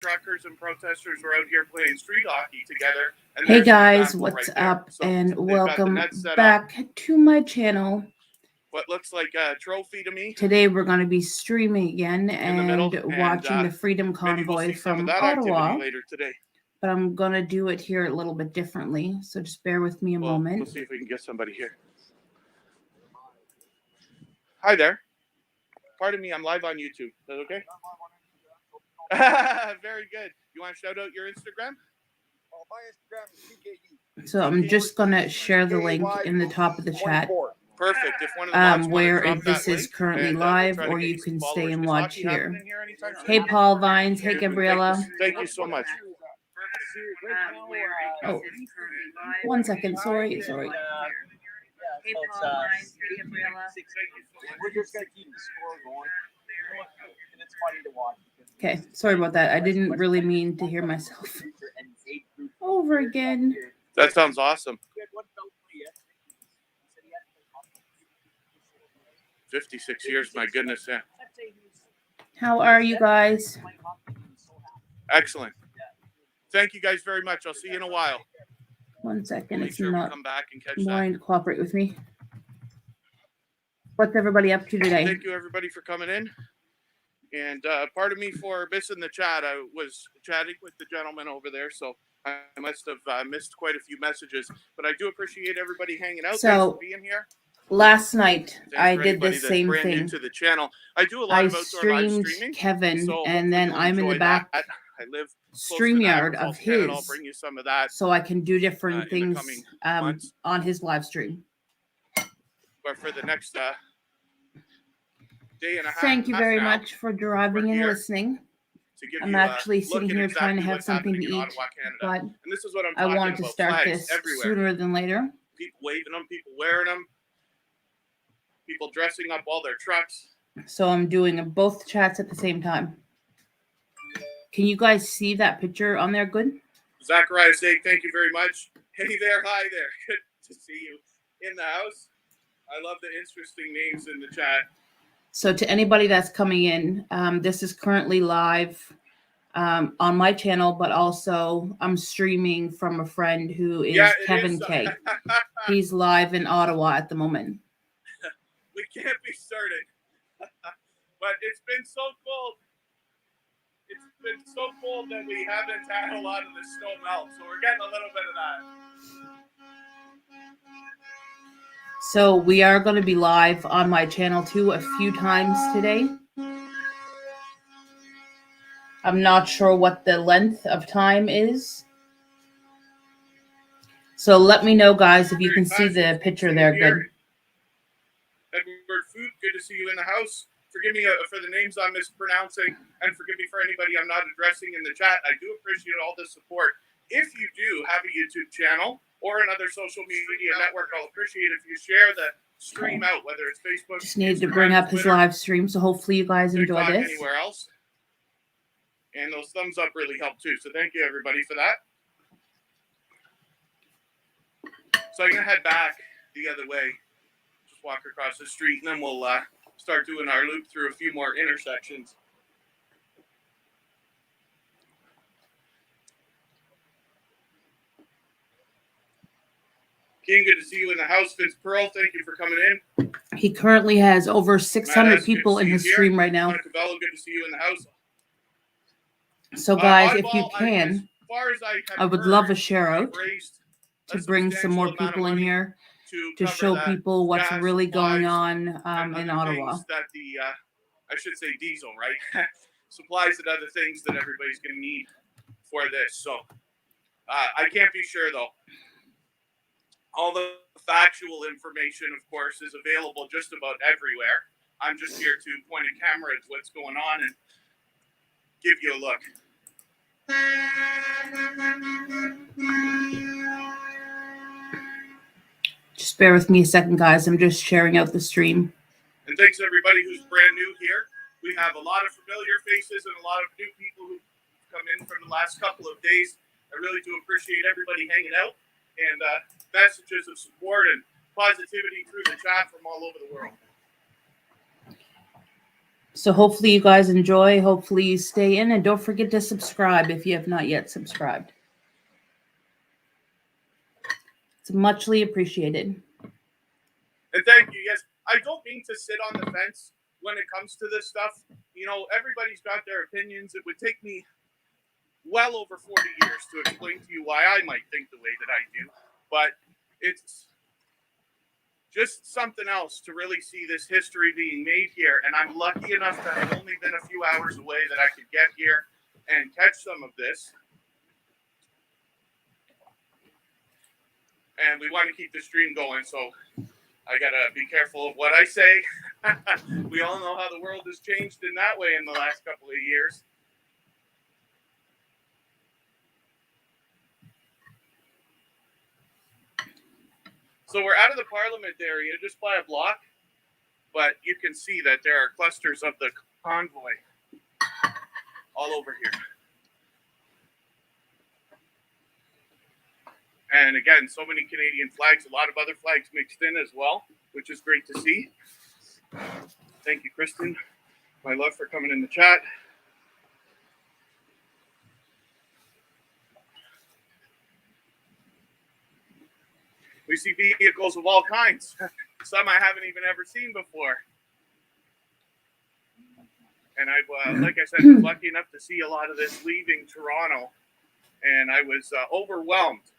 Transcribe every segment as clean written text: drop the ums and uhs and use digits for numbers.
truckers and protesters were out here playing street hockey together. And hey guys, what's up? And welcome back to my channel. What looks like a trophy to me. Today we're going to be streaming again and watching the Freedom Convoy from Ottawa. Later today. But I'm going to do it here a little bit differently, so just bear with me a moment. We'll see if we can get somebody here. Hi there. Pardon me, I'm live on YouTube. Is that okay? Very good. You want to shout out your Instagram? My Instagram is PKU. So I'm just going to share the link in the top of the chat. Perfect. If one of the where if this is currently live, or you can stay and watch here. Hey, Paul Vines. Hey, Gabriella. Thank you so much. Oh, 1 second. Sorry. Hey, Paul Vines. Hey, Gabriella. We're just going to keep the score going. And it's funny to watch. Okay, sorry about that. I didn't really mean to hear myself over again. That sounds awesome. 56 years, my goodness, yeah. How are you guys? Excellent. Thank you guys very much. I'll see you in a while. 1 second. Make it's sure not come back and catch wanting to cooperate with me. What's everybody up to today? Thank you, everybody, for coming in. And pardon me for missing the chat. I was chatting with the gentleman over there, so I must have missed quite a few messages. But I do appreciate everybody hanging out. Thanks for being here. Last night, I did the same thing. New to the channel. I do a lot of outdoor live streaming. Kevin, so and then I'm in the back I live StreamYard of his, I'll bring you some of that, so I can do different things on his live stream. But for the next day and a half. Thank you very much for driving and listening. I'm actually sitting here trying to have something to eat, Ottawa, but and this is what I wanted to start this sooner than later. People waving them, people wearing them, people dressing up all their trucks. So I'm doing both chats at the same time. Can you guys see that picture on there good? Zachariah saying thank you very much. Hey there, hi there. Good to see you in the house. I love the interesting names in the chat. So to anybody that's coming in, this is currently live on my channel, but also I'm streaming from a friend who is Kevin K. He's live in Ottawa at the moment. We can't be certain, but it's been so cold. It's been so cold that we haven't had a lot of the snow melt, so we're getting a little bit of that. So we are going to be live on my channel too a few times today. I'm not sure what the length of time is. So let me know, guys, if you can see the picture there good. Edward Food, good to see you in the house. Forgive me for the names I'm mispronouncing, and forgive me for anybody I'm not addressing in the chat. I do appreciate all the support. If you do have a YouTube channel or another social media network, I'll appreciate if you share the stream out, whether it's Facebook. Just needed to bring up his live stream, so hopefully you guys enjoy this. Anywhere else. And those thumbs up really help too. So thank you, everybody, for that. So I'm going to head back the other way. Just walk across the street, and then we'll start doing our loop through a few more intersections. King, good to see you in the house. Vince Pearl, thank you for coming in. He currently has over 600 people in his stream right now. Monica Bello, good to see you in the house. So guys, if you can, I would love a share out to bring some more people in here to show people what's really going on in Ottawa. That I should say diesel, right? Supplies and other things that everybody's going to need for this. So I can't be sure, though. All the factual information, of course, is available just about everywhere. I'm just here to point a camera at what's going on and give you a look. Just bear with me a second, guys. I'm just sharing out the stream. And thanks everybody who's brand new here. We have a lot of familiar faces and a lot of new people who've come in from the last couple of days. I really do appreciate everybody hanging out and messages of support and positivity through the chat from all over the world. So hopefully you guys enjoy. Hopefully you stay in, and don't forget to subscribe if you have not yet subscribed. It's muchly appreciated. And thank you. Yes, I don't mean to sit on the fence when it comes to this stuff. You know, everybody's got their opinions. It would take me well over 40 years to explain to you why I might think the way that I do. But it's just something else to really see this history being made here. And I'm lucky enough to have only been a few hours away that I could get here and catch some of this. And we want to keep the stream going, so I gotta be careful of what I say. We all know how the world has changed in that way in the last couple of years. So we're out of the Parliament area, just by a block, but you can see that there are clusters of the Convoy all over here. And again, so many Canadian flags, a lot of other flags mixed in as well, which is great to see. Thank you, Kristen, my love, for coming in the chat. We see vehicles of all kinds. Some I haven't even ever seen before. And I've, like I said, was lucky enough to see a lot of this leaving Toronto. And I was overwhelmed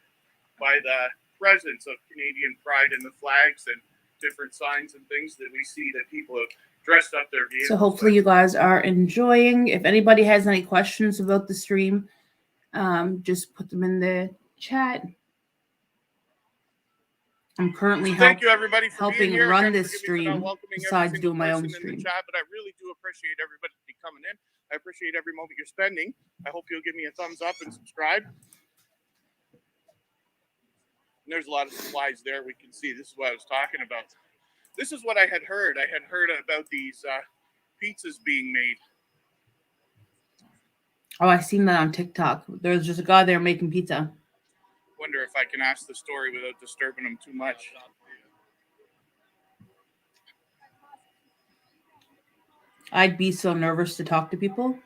by the presence of Canadian pride in the flags and different signs and things that we see that people have dressed up their vehicles. So hopefully you guys are enjoying. If anybody has any questions about the stream, just put them in the chat. I'm currently thank you everybody for helping being here. run Again, this forgive me for not stream welcoming every besides single doing my own person in stream. the chat, but I really do appreciate everybody coming in. I appreciate every moment you're spending. I hope you'll give me a thumbs up and subscribe. And there's a lot of supplies there. We can see this is what I was talking about. This is what I had heard. I had heard about these pizzas being made. Oh, I seen that on TikTok. There's just a guy there making pizza. Wonder if I can ask the story without disturbing them too much. I'd be so nervous to talk to people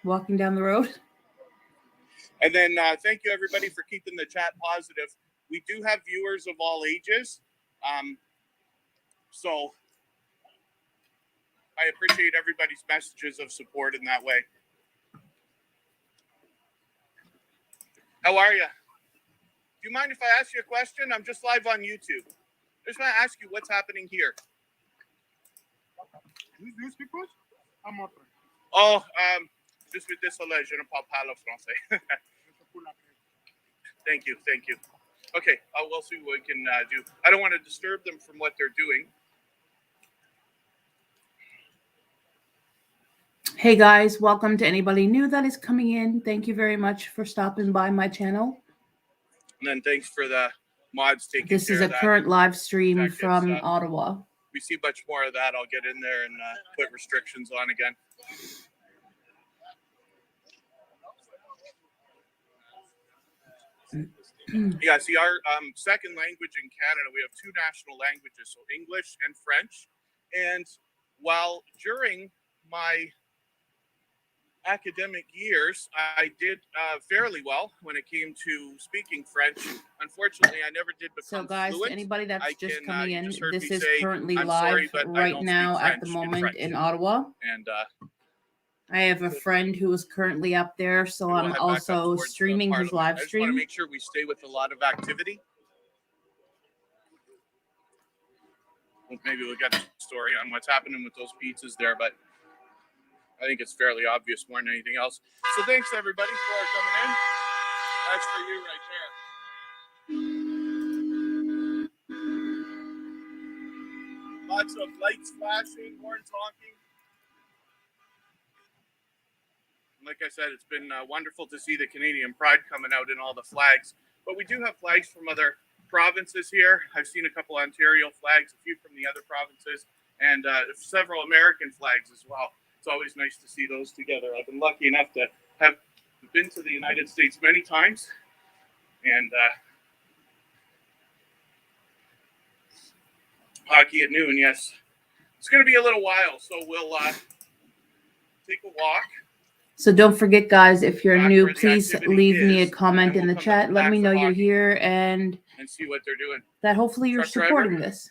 walking down the road. And then thank you everybody for keeping the chat positive. We do have viewers of all ages. So I appreciate everybody's messages of support in that way. How are you? Do you mind if I ask you a question? I'm just live on YouTube. I just want to ask you what's happening here. You speak French? I'm not French. Oh, je suis désolé, je ne parle pas le français. Thank you, thank you. Okay, we'll see what we can do. I don't want to disturb them from what they're doing. Hey guys, welcome to anybody new that is coming in. Thank you very much for stopping by my channel. And then thanks for the mods taking This is a current live stream from Ottawa. We see much more of that. I'll get in there and put restrictions on again. Yeah, see, our second language in Canada, we have two national languages, so English and French. And while during my academic years, I did fairly well when it came to speaking French. Unfortunately, I never did become So guys, fluent. anybody that's just coming in, this is say, currently "I'm live sorry, but I right don't now speak at the French moment in Ottawa. And I have a friend who is currently up there, so we'll I'm head back up also towards the streaming his Parliament. live I just want to stream. make sure we stay with a lot of activity. Maybe we'll get a story on what's happening with those pizzas there, but I think it's fairly obvious more than anything else. So thanks everybody for coming in. That's for you right there. Lots of lights flashing, horns honking. Like I said, it's been wonderful to see the Canadian pride coming out in all the flags. But we do have flags from other provinces here. I've seen a couple Ontario flags, a few from the other provinces, and several American flags as well. It's always nice to see those together. I've been lucky enough to have been to the United States many times. And hockey at noon, yes. it's going to be a little while, so we'll take a walk. So don't forget, guys, if you're Back new, where the please activity leave me a is, comment and in we'll the come chat. Let back me for know you're hockey here and and see what they're doing. that hopefully you're Truck driver? supporting this.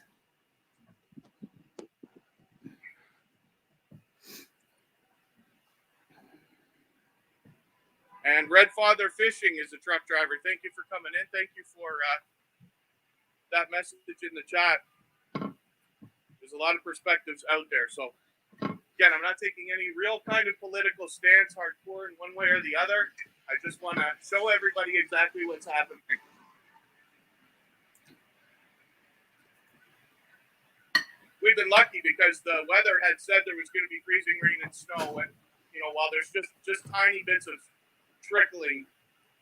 And Red Father Fishing is a truck driver. Thank you for coming in. Thank you for that message in the chat. There's a lot of perspectives out there. So, again, I'm not taking any real kind of political stance, hardcore in one way or the other. I just want to show everybody exactly what's happening. We've been lucky because the weather had said there was going to be freezing rain and snow. And, while there's just tiny bits of trickling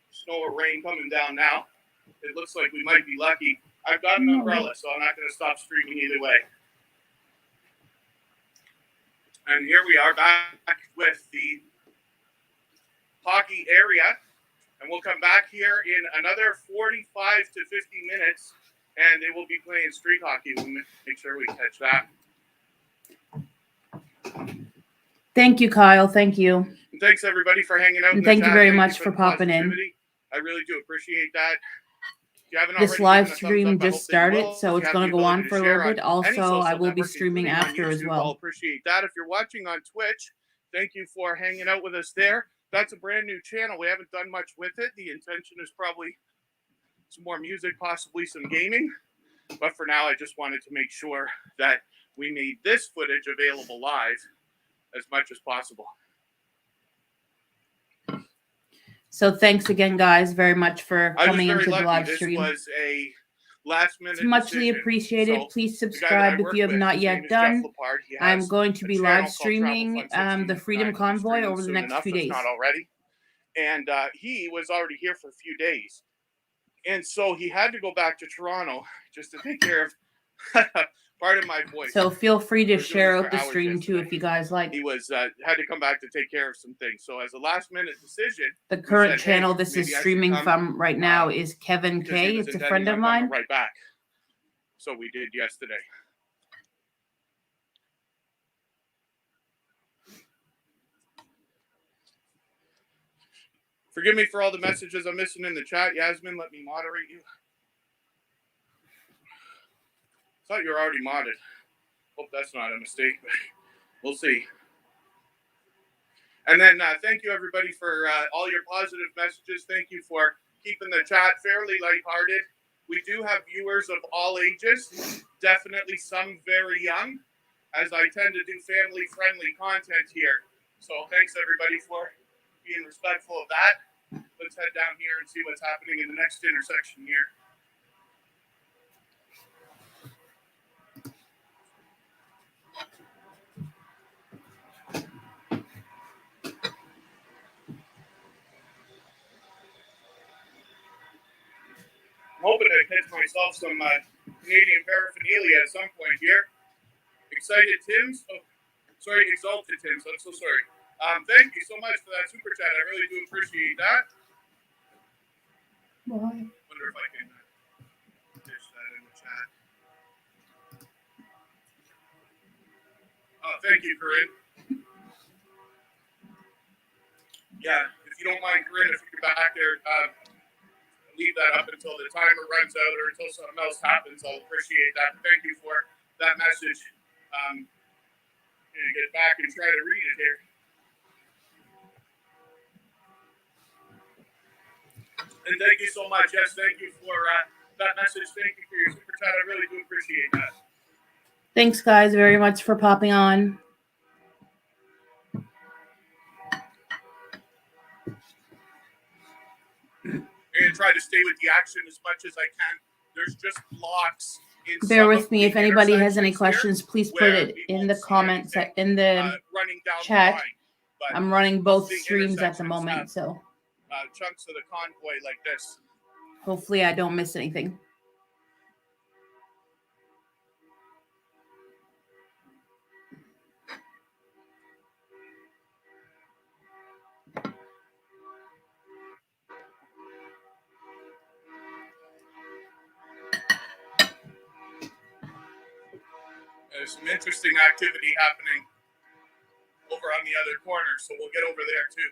snow or rain coming down now, it looks like we might be lucky. I've got an umbrella, so I'm not going to stop streaming either way. And here we are back with the hockey area. And we'll come back here in another 45 to 50 minutes, and they will be playing street hockey. We'll make sure we catch that. Thank you, Kyle. Thank you. And thanks, everybody, for hanging out. And thank you very much for popping in. I really do appreciate that. If you haven't This already live given a thumbs stream up, I hope just that you started, will. so If it's you have going the to go ability on to for a share little bit. on any Also, social I will be network, streaming including on after as YouTube, well. I'll appreciate that. If you're watching on Twitch, thank you for hanging out with us there. That's a brand new channel. We haven't done much with it. The intention is probably some more music, possibly some gaming. But for now, I just wanted to make sure that we made this footage available live as much as possible. So thanks again, guys, very much for coming into the live stream. This was a last-minute It's muchly decision. appreciated. So Please subscribe if you have not yet done. I'm going to be live streaming the Freedom Convoy over the next few days. Not already. And he was already here for a few days. And so he had to go back to Toronto just to take care of part of my voice. So feel free to share out the stream too if you guys like. He was had to come back to take care of some things. So as a last-minute decision, the current channel this is streaming from right now is Kevin K. It's a friend of mine. Right back. So we did yesterday. Forgive me for all the messages I'm missing in the chat. Yasmin, let me moderate you. Thought you were already modded. Hope that's not a mistake, but we'll see. And then thank you, everybody, for all your positive messages. Thank you for keeping the chat fairly lighthearted. We do have viewers of all ages, definitely some very young, as I tend to do family-friendly content here. So thanks, everybody, for being respectful of that. Let's head down here and see what's happening in the next intersection here. I'm hoping to catch myself some Canadian paraphernalia at some point here. Excited Tims? Oh, sorry, Exalted Tims. I'm so sorry. Thank you so much for that super chat. I really do appreciate that. Why? Wonder if I can dish that in the chat. Oh, thank you, Corinne. Yeah, if you don't mind, Corinne, if you're back there, leave that up until the timer runs out or until something else happens. I'll appreciate that. Thank you for that message. I'm going to get back and try to read it here. And thank you so much. Yes, thank you for that message. Thank you for your super chat. I really do appreciate that. Thanks, guys, very much for popping on. I'm going to try to stay with the action as much as I can. There's just blocks. Bear with me. If anybody has any questions, please put it in the comments in the chat. I'm running both streams at the moment, so chunks of the convoy like this. Hopefully I don't miss anything. There's some interesting activity happening over on the other corner, so we'll get over there too.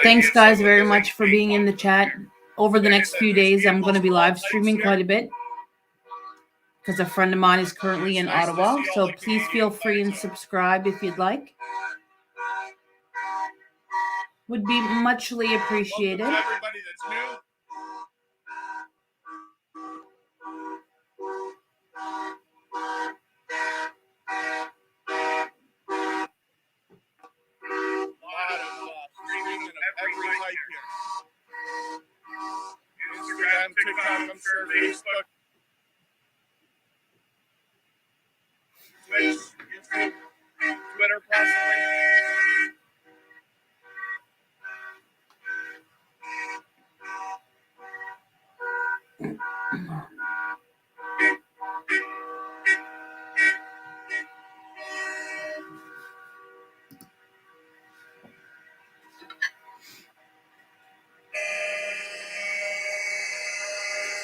Thanks, guys, very much for being in the chat. Over the next few days, I'm going to be live streaming quite a bit because a friend of mine is currently in Ottawa. So please feel free and subscribe if you'd like. Would be muchly appreciated. Welcome to everybody that's new. Streaming of every type here. Instagram, TikTok, I'm sure, Facebook, Twitch, YouTube, Twitter, possibly.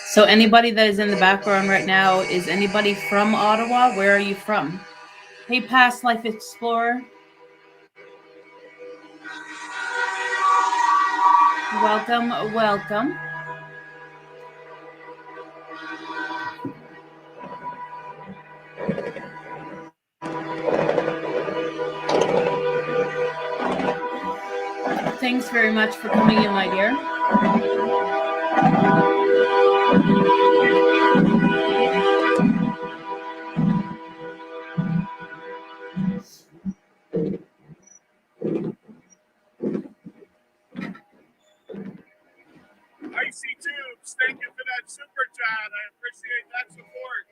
So anybody that is in the background right now, is anybody from Ottawa? Where are you from? Hey, Past Life Explorer. Welcome, welcome. Thanks very much for coming in, my dear. Icy Tubes, thank you for that super chat. I appreciate that support.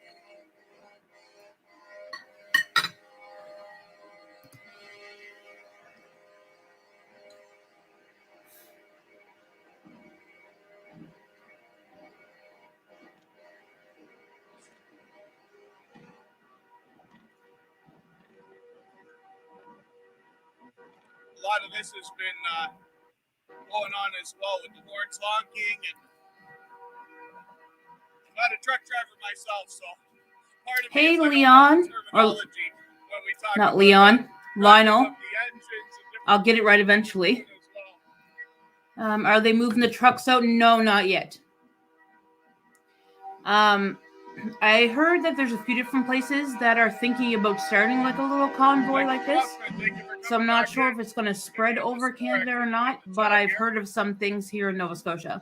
A lot of this has been going on as well with the horns honking, and I'm not a truck driver myself, so part of Hey, me is Leon, terminology when we talk not about Leon, Lionel. the engines and I'll get it right eventually. as well. Are they moving the trucks out? No, not yet. I heard that there's a few different places that are thinking about starting like a little convoy like this. So I'm not sure if it's going to spread over Canada or not, but I've heard of some things here in Nova Scotia.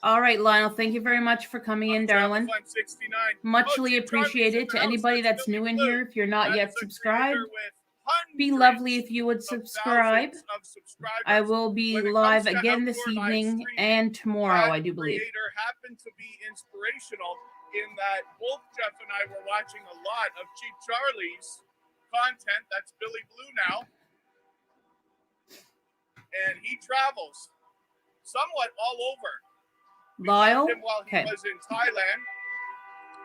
All right, Lionel, thank you very much for coming in, darling. Muchly appreciated. To anybody that's new in here, if you're not yet subscribed, be lovely if you would subscribe. I will be live again this evening and tomorrow, I do believe. Happened to be inspirational in that both Jeff and I were watching a lot of Cheap Charlie's content. That's Billy Blue now. And he travels somewhat all over. Lyle? While he was in Thailand,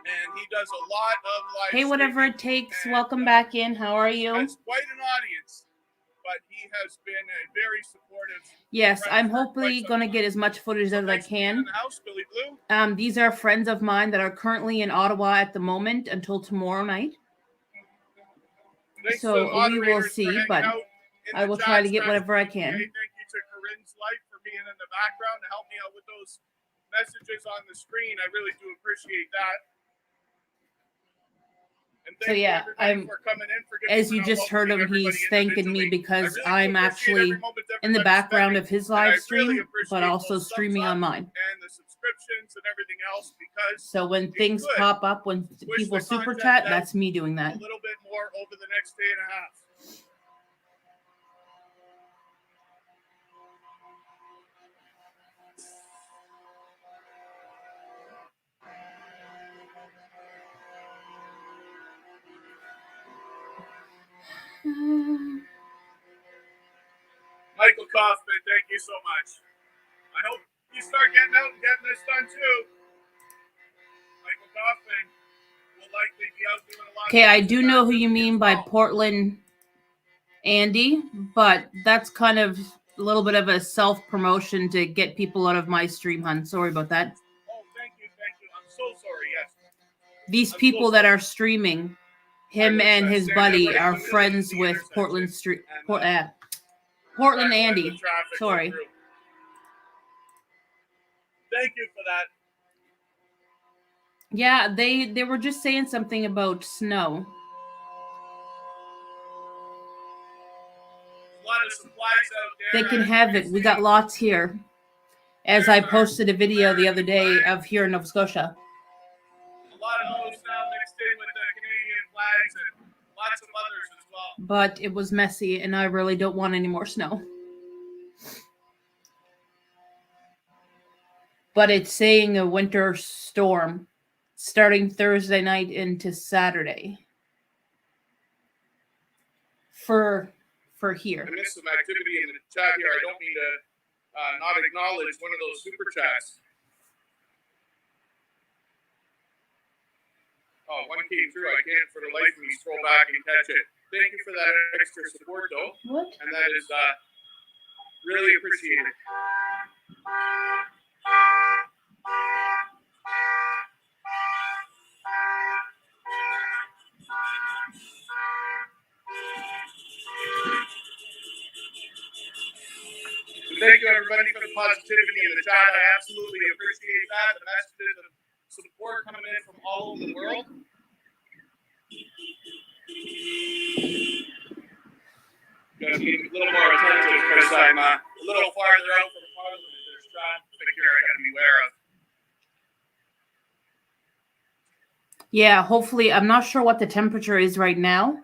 and he does a lot of live Hey, whatever it takes. Welcome back in. How are you? Has quite an audience, but he has been a very supportive. Yes, I'm hopefully going to get as much footage as I can. These are friends of mine that are currently in Ottawa at the moment until tomorrow night. So we will see, but I will try to get whatever I can. Thank you to Corinne's Life for being in the background to help me out with those messages on the screen. I really do appreciate that. And so yeah, I'm. As you just heard him, he's thanking me because I'm actually in the background of his live stream, but also streaming on mine. And the subscriptions and everything else, because so when things pop up, when people super chat, that's me doing that. A little bit more over the next day and a half. Michael Kaufman, thank you so much. I hope you start getting out and getting this done too. Michael Kaufman will likely be out doing a lot. Okay, I do know who you mean by Portland Andy, but that's kind of a little bit of a self-promotion to get people out of my stream hunt. Sorry about that. Oh, thank you. I'm so sorry, yes. These people that are streaming, him and his buddy are friends with Portland Andy. Sorry. Thank you for that. Yeah, they were just saying something about snow. A lot of supplies out there. They can have it. We got lots here. As I posted a video the other day of here in Nova Scotia. A lot of those now mixed in with the Canadian flags and lots of others as well. But it was messy, and I really don't want any more snow. But it's saying a winter storm starting Thursday night into Saturday. For here. I missed some activity in the chat here. I don't mean to not acknowledge one of those super chats. Oh, one came through. I can't for the life of me scroll back and catch it. Thank you for that extra support, though. What? And that is really appreciated. Thank you, everybody, for the positivity in the chat. I absolutely appreciate that. The messages of support coming in from all over the world. Gotta be a little more attentive because I'm a little farther out from Parliament. There's traffic here I gotta be aware of. Yeah, hopefully. I'm not sure what the temperature is right now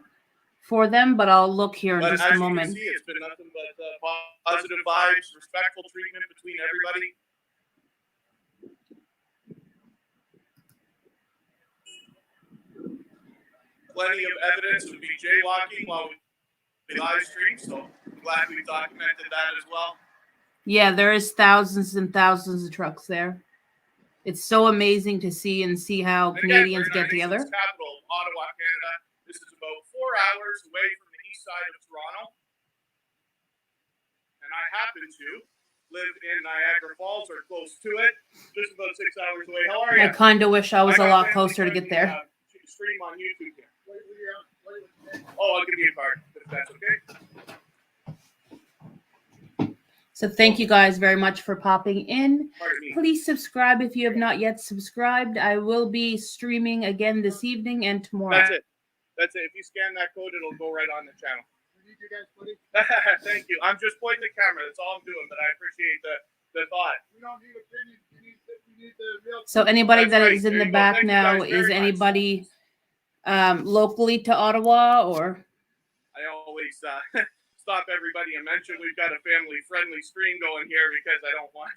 for them, but I'll look here in just a moment. As you can see, it's been nothing but positive vibes, respectful treatment between everybody. Plenty of evidence of me jaywalking while we live stream, so I'm glad we documented that as well. Yeah, there is thousands and thousands of trucks there. It's so amazing to see how Canadians get together. Capital, Ottawa, Canada. This is about 4 hours away from the east side of Toronto. And I happen to live in Niagara Falls or close to it, just about 6 hours away. How are you? I kind of wish I was a lot closer to get there. Stream on YouTube here. Oh, I'll give you a card if that's okay. So thank you guys very much for popping in. Pardon me. Please subscribe if you have not yet subscribed. I will be streaming again this evening and tomorrow. That's it. That's it. If you scan that code, it'll go right on the channel. Thank you. I'm just pointing the camera. That's all I'm doing, but I appreciate the thought. We don't need opinions. We need the real. So anybody That's that right. is in There the you go. back Thank you now, guys very is much. anybody locally to Ottawa or? I always stop everybody and mention we've got a family-friendly stream going here because I don't want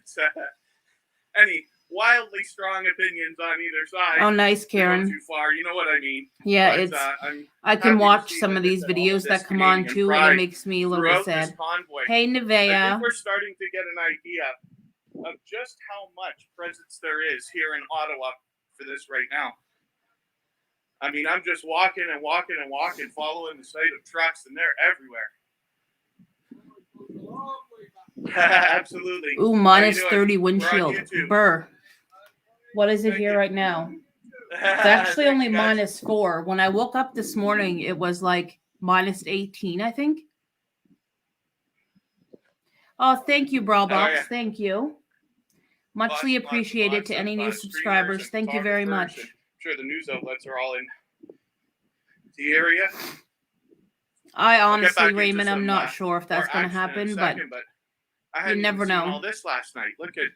any wildly strong opinions on either side. Oh, nice, to go Karen. too far. You know what I mean? Yeah, But, it's. I'm I can happy to watch see some that of these all of videos this that come on Canadian too, and it pride makes me a little bit throughout this sad. convoy. Hey, I think Nevaeh. we're starting to get an idea of just how much presence there is here in Ottawa for this right now. I mean, I'm just walking and walking and walking, following the sight of trucks, and they're everywhere. Absolutely. Ooh, How minus you doing? 30 We're on windshield. YouTube. Burr. What is it Thank here you. right now? It's actually Thank only you, guys. -4. When I woke up this morning, it was like -18, I think. Oh, thank you, Brawlbox. Oh, yeah. Thank you. Muchly appreciated to any new subscribers. Thank you very much. I'm sure the news outlets are all in the area. I I'll get back honestly, into Raymond, I'm some, not sure if that's more going to action in a happen, second, but I you hadn't never even seen know. all this last night. Look at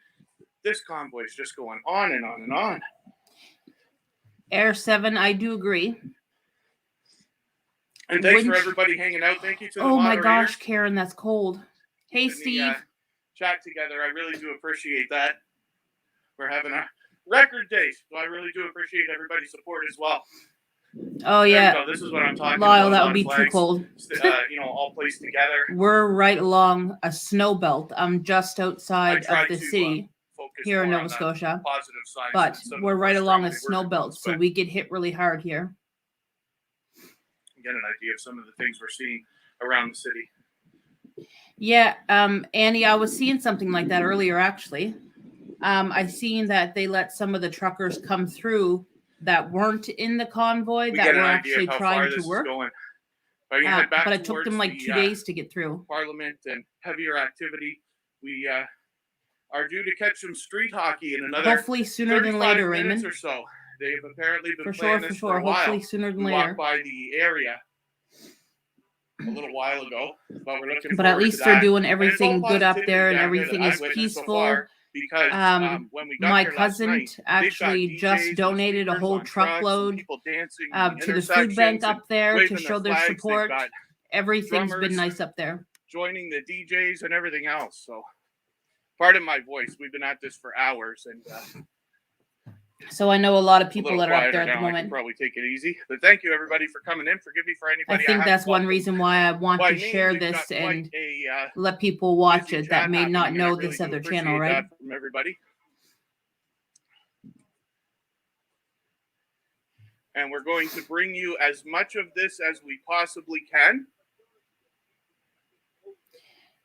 this convoy is just going on and on and on. Air 7, I do agree. And thanks for Winch- everybody hanging out. Thank you to the Oh my moderators. gosh, Karen, that's cold. Hey, Keeping Steve. the, chat together. I really do appreciate that. We're having a record day, so I really do appreciate everybody's support as well. Oh There we yeah, go. This is what I'm talking Lyle, about. that on would be too flags, cold. all placed together. We're right along a snow belt. I'm just I outside tried of the to city focus here in more Nova on the Scotia, positive sides, but than some of we're the right more along a strongly snow worded belt, ones, so but we get hit really hard here. get an idea of some of the things we're seeing around the city. Yeah, Annie, I was seeing something like that earlier, actually. I seen that they let some of the truckers come through that weren't in the convoy We that get an were idea actually of how trying far to this is work. going. But you head back But it took them towards like the, 2 days to get through. Parliament and heavier activity. We are due to catch some street hockey in another Hopefully sooner than 35 later, minutes Raymond. or so. They've apparently been For playing sure, this for for sure. a while. Hopefully sooner than We later. walked by the area a little while ago, but we're looking But at forward least to they're that. doing And it's all everything good up positivity there, and down here everything that is I witnessed so peaceful. far, because when we got My here last cousin night, they've got actually DJs just and donated a speakers whole on trucks and truckload people dancing to the food bank intersections and up there to waving show their flags. They've support. got Everything's been drummers nice up there. joining the DJs and everything else. So, pardon my voice. We've been at this for hours, and So I know a lot of a people little that are up quieter there at now. the I can moment. probably take it easy. But thank you, everybody, for coming in. Forgive me for I anybody. think that's one welcomed reason why I want by to name. share We've this got quite and a let people watch busy it that chat may not happening, and I know really this do other appreciate channel, right? that from everybody. And we're going to bring you as much of this as we possibly can.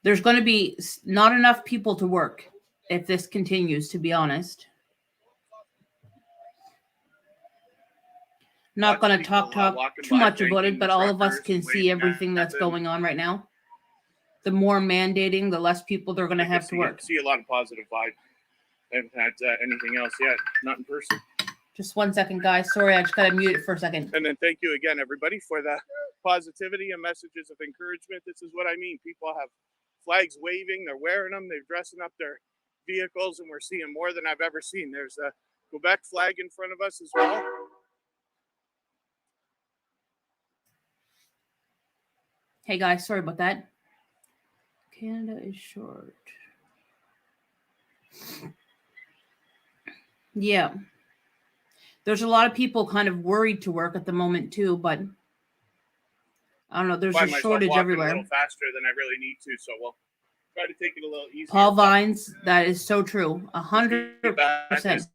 There's going to be not enough people to work if this continues, to be honest. Not going to talk too much about it, but all of us can see everything that's going on right now. The more mandating, the less people they're going to have to work. See a lot of positive vibe. I haven't had anything else yet, not in person. Just 1 second, guys. Sorry, I just got to mute it for a second. And then thank you again, everybody, for the positivity and messages of encouragement. This is what I mean. People have flags waving. They're wearing them. They're dressing up their vehicles, and we're seeing more than I've ever seen. There's a Quebec flag in front of us as well. Hey, guys. Sorry about that. Canada is short. Yeah. There's a lot of people kind of worried to work at the moment too, but I don't know. There's a shortage everywhere. A little faster than I really need to, so we'll try to take it a little easier. Paul Vines, that is so true. 100%.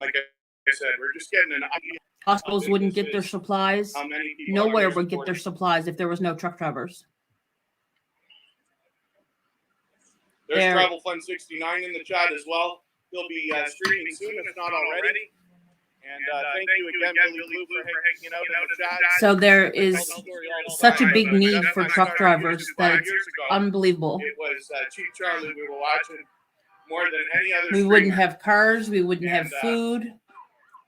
Like I said, we're just getting an idea. Hospitals wouldn't get their supplies. How many people Nowhere are here would get their supplies if there was no truck drivers. There's Travel Fund 69 in the chat as well. He'll be streaming soon, if not already. And thank you again, Billy Blue, for hanging out in the chat. So there is such a big need for truck drivers that it's unbelievable. It was Chief Charlie we were watching more than any other. We wouldn't have cars. We wouldn't have food,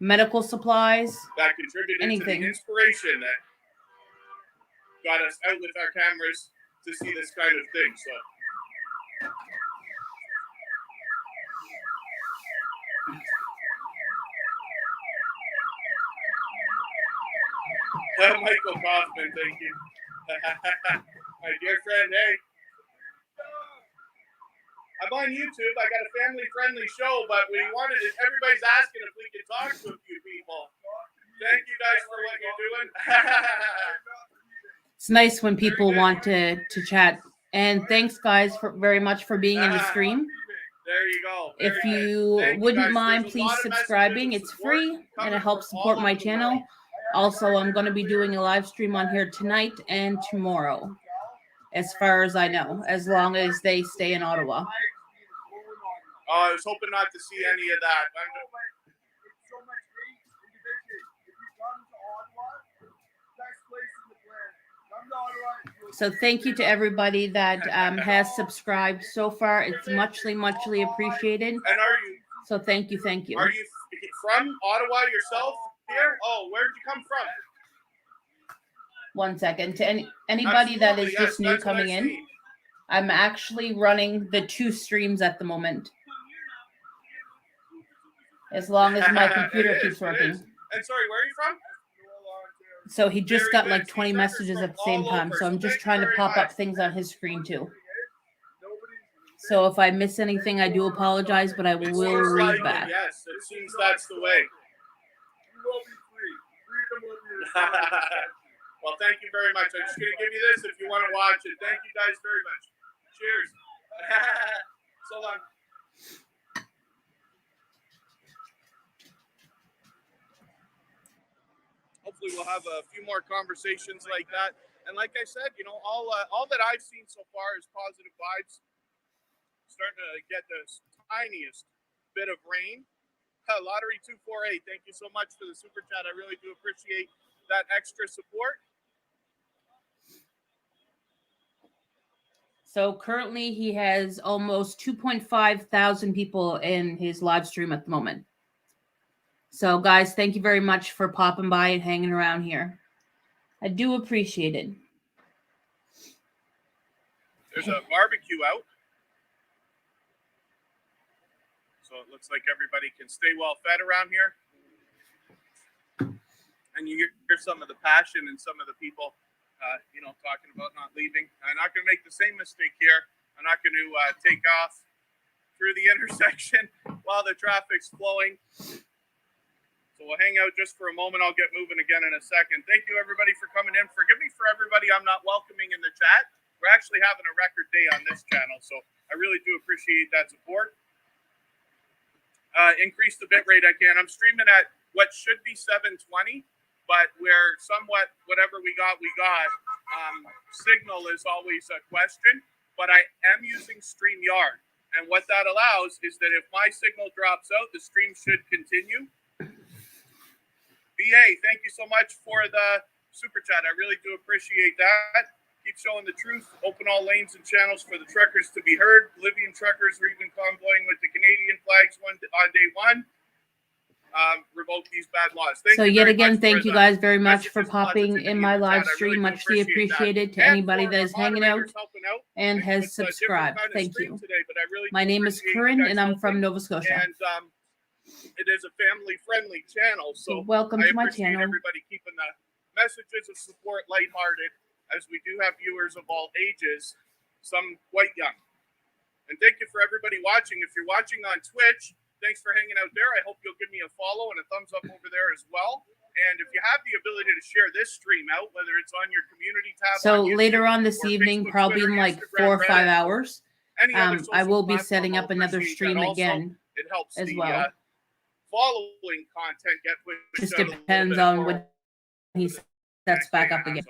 medical supplies, that contributed anything. To the inspiration that got us out with our cameras to see this kind of thing. So. Michael Kaufman, thank you. My dear friend, hey. I'm on YouTube. I got a family-friendly show, but everybody's asking if we can talk to a few people. Thank you guys for what you're doing. It's nice when people want to chat. And thanks, guys, very much for being in the stream. There you go. If you wouldn't mind, please subscribing. It's free, and it helps support my channel. Also, I'm going to be doing a live stream on here tonight and tomorrow, as far as I know, as long as they stay in Ottawa. I was hoping not to see any of that. So thank you to everybody that has subscribed so far. It's muchly appreciated. And are you? So thank you. Are you from Ottawa yourself? Here? Oh, where did you come from? 1 second. To anybody that is just new coming in, I'm actually running the 2 streams at the moment. As long as my computer keeps working. And sorry, where are you from? So he just got like 20 messages at the same time. So I'm just trying to pop up things on his screen too. So if I miss anything, I do apologize, but I will read back. Yes, it seems that's the way. Well, thank you very much. I'm just going to give you this if you want to watch it. Thank you guys very much. Cheers. So long. Hopefully we'll have a few more conversations like that. And like I said, you know, all that I've seen so far is positive vibes. Starting to get the tiniest bit of rain. Lottery 248, thank you so much for the super chat. I really do appreciate that extra support. So currently he has almost 2,500 people in his live stream at the moment. So guys, thank you very much for popping by and hanging around here. I do appreciate it. There's a barbecue out. So it looks like everybody can stay well fed around here. And you hear some of the passion and some of the people, you know, talking about not leaving. I'm not going to make the same mistake here. I'm not going to take off through the intersection while the traffic's flowing. So we'll hang out just for a moment. I'll get moving again in a second. Thank you, everybody, for coming in. Forgive me for everybody I'm not welcoming in the chat. We're actually having a record day on this channel, so I really do appreciate that support. Increase the bit rate I can. I'm streaming at what should be 720, but we're somewhat, whatever we got. Signal is always a question, but I am using StreamYard. And what that allows is that if my signal drops out, the stream should continue. BA, thank you so much for the super chat. I really do appreciate that. Keep showing the truth. Open all lanes and channels for the truckers to be heard. Bolivian truckers are even convoying with the Canadian flags on day one. Revoke these bad laws. So yet again, thank you guys very much for popping in my live stream. Muchly appreciated to anybody that is hanging out and has subscribed. Thank you. My name is Corinne and I'm from Nova Scotia. And it is a family-friendly channel, so welcome to my channel. Everybody keeping the messages of support lighthearted, as we do have viewers of all ages, some quite young. And thank you for everybody watching. If you're watching on Twitch, thanks for hanging out there. I hope you'll give me a follow and a thumbs up over there as well. And if you have the ability to share this stream out, whether it's on your community tab, so on YouTube, later on this evening, Facebook, probably Twitter, in like Instagram, 4 or 5 Reddit, hours, I will be setting up another stream again it helps as the, well. Following content get pushed Just out depends on when he sets back up again.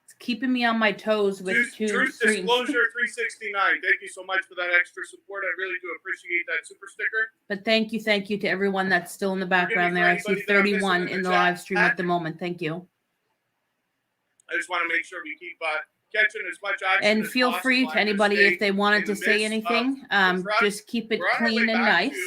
It's keeping me on my toes with Truth streams. Disclosure 369. Thank you so much for that extra support. I really do appreciate that super sticker. But thank you to everyone that's still in the background there. I see 31 in the live stream at the moment. Thank you. I just want to make sure we keep catching as much action and as feel free possible. to anybody if they wanted to say anything. Just keep it clean and nice.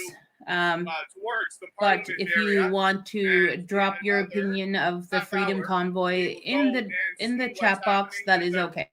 But if you want to drop your opinion of the Freedom Convoy in the chat box, that is okay.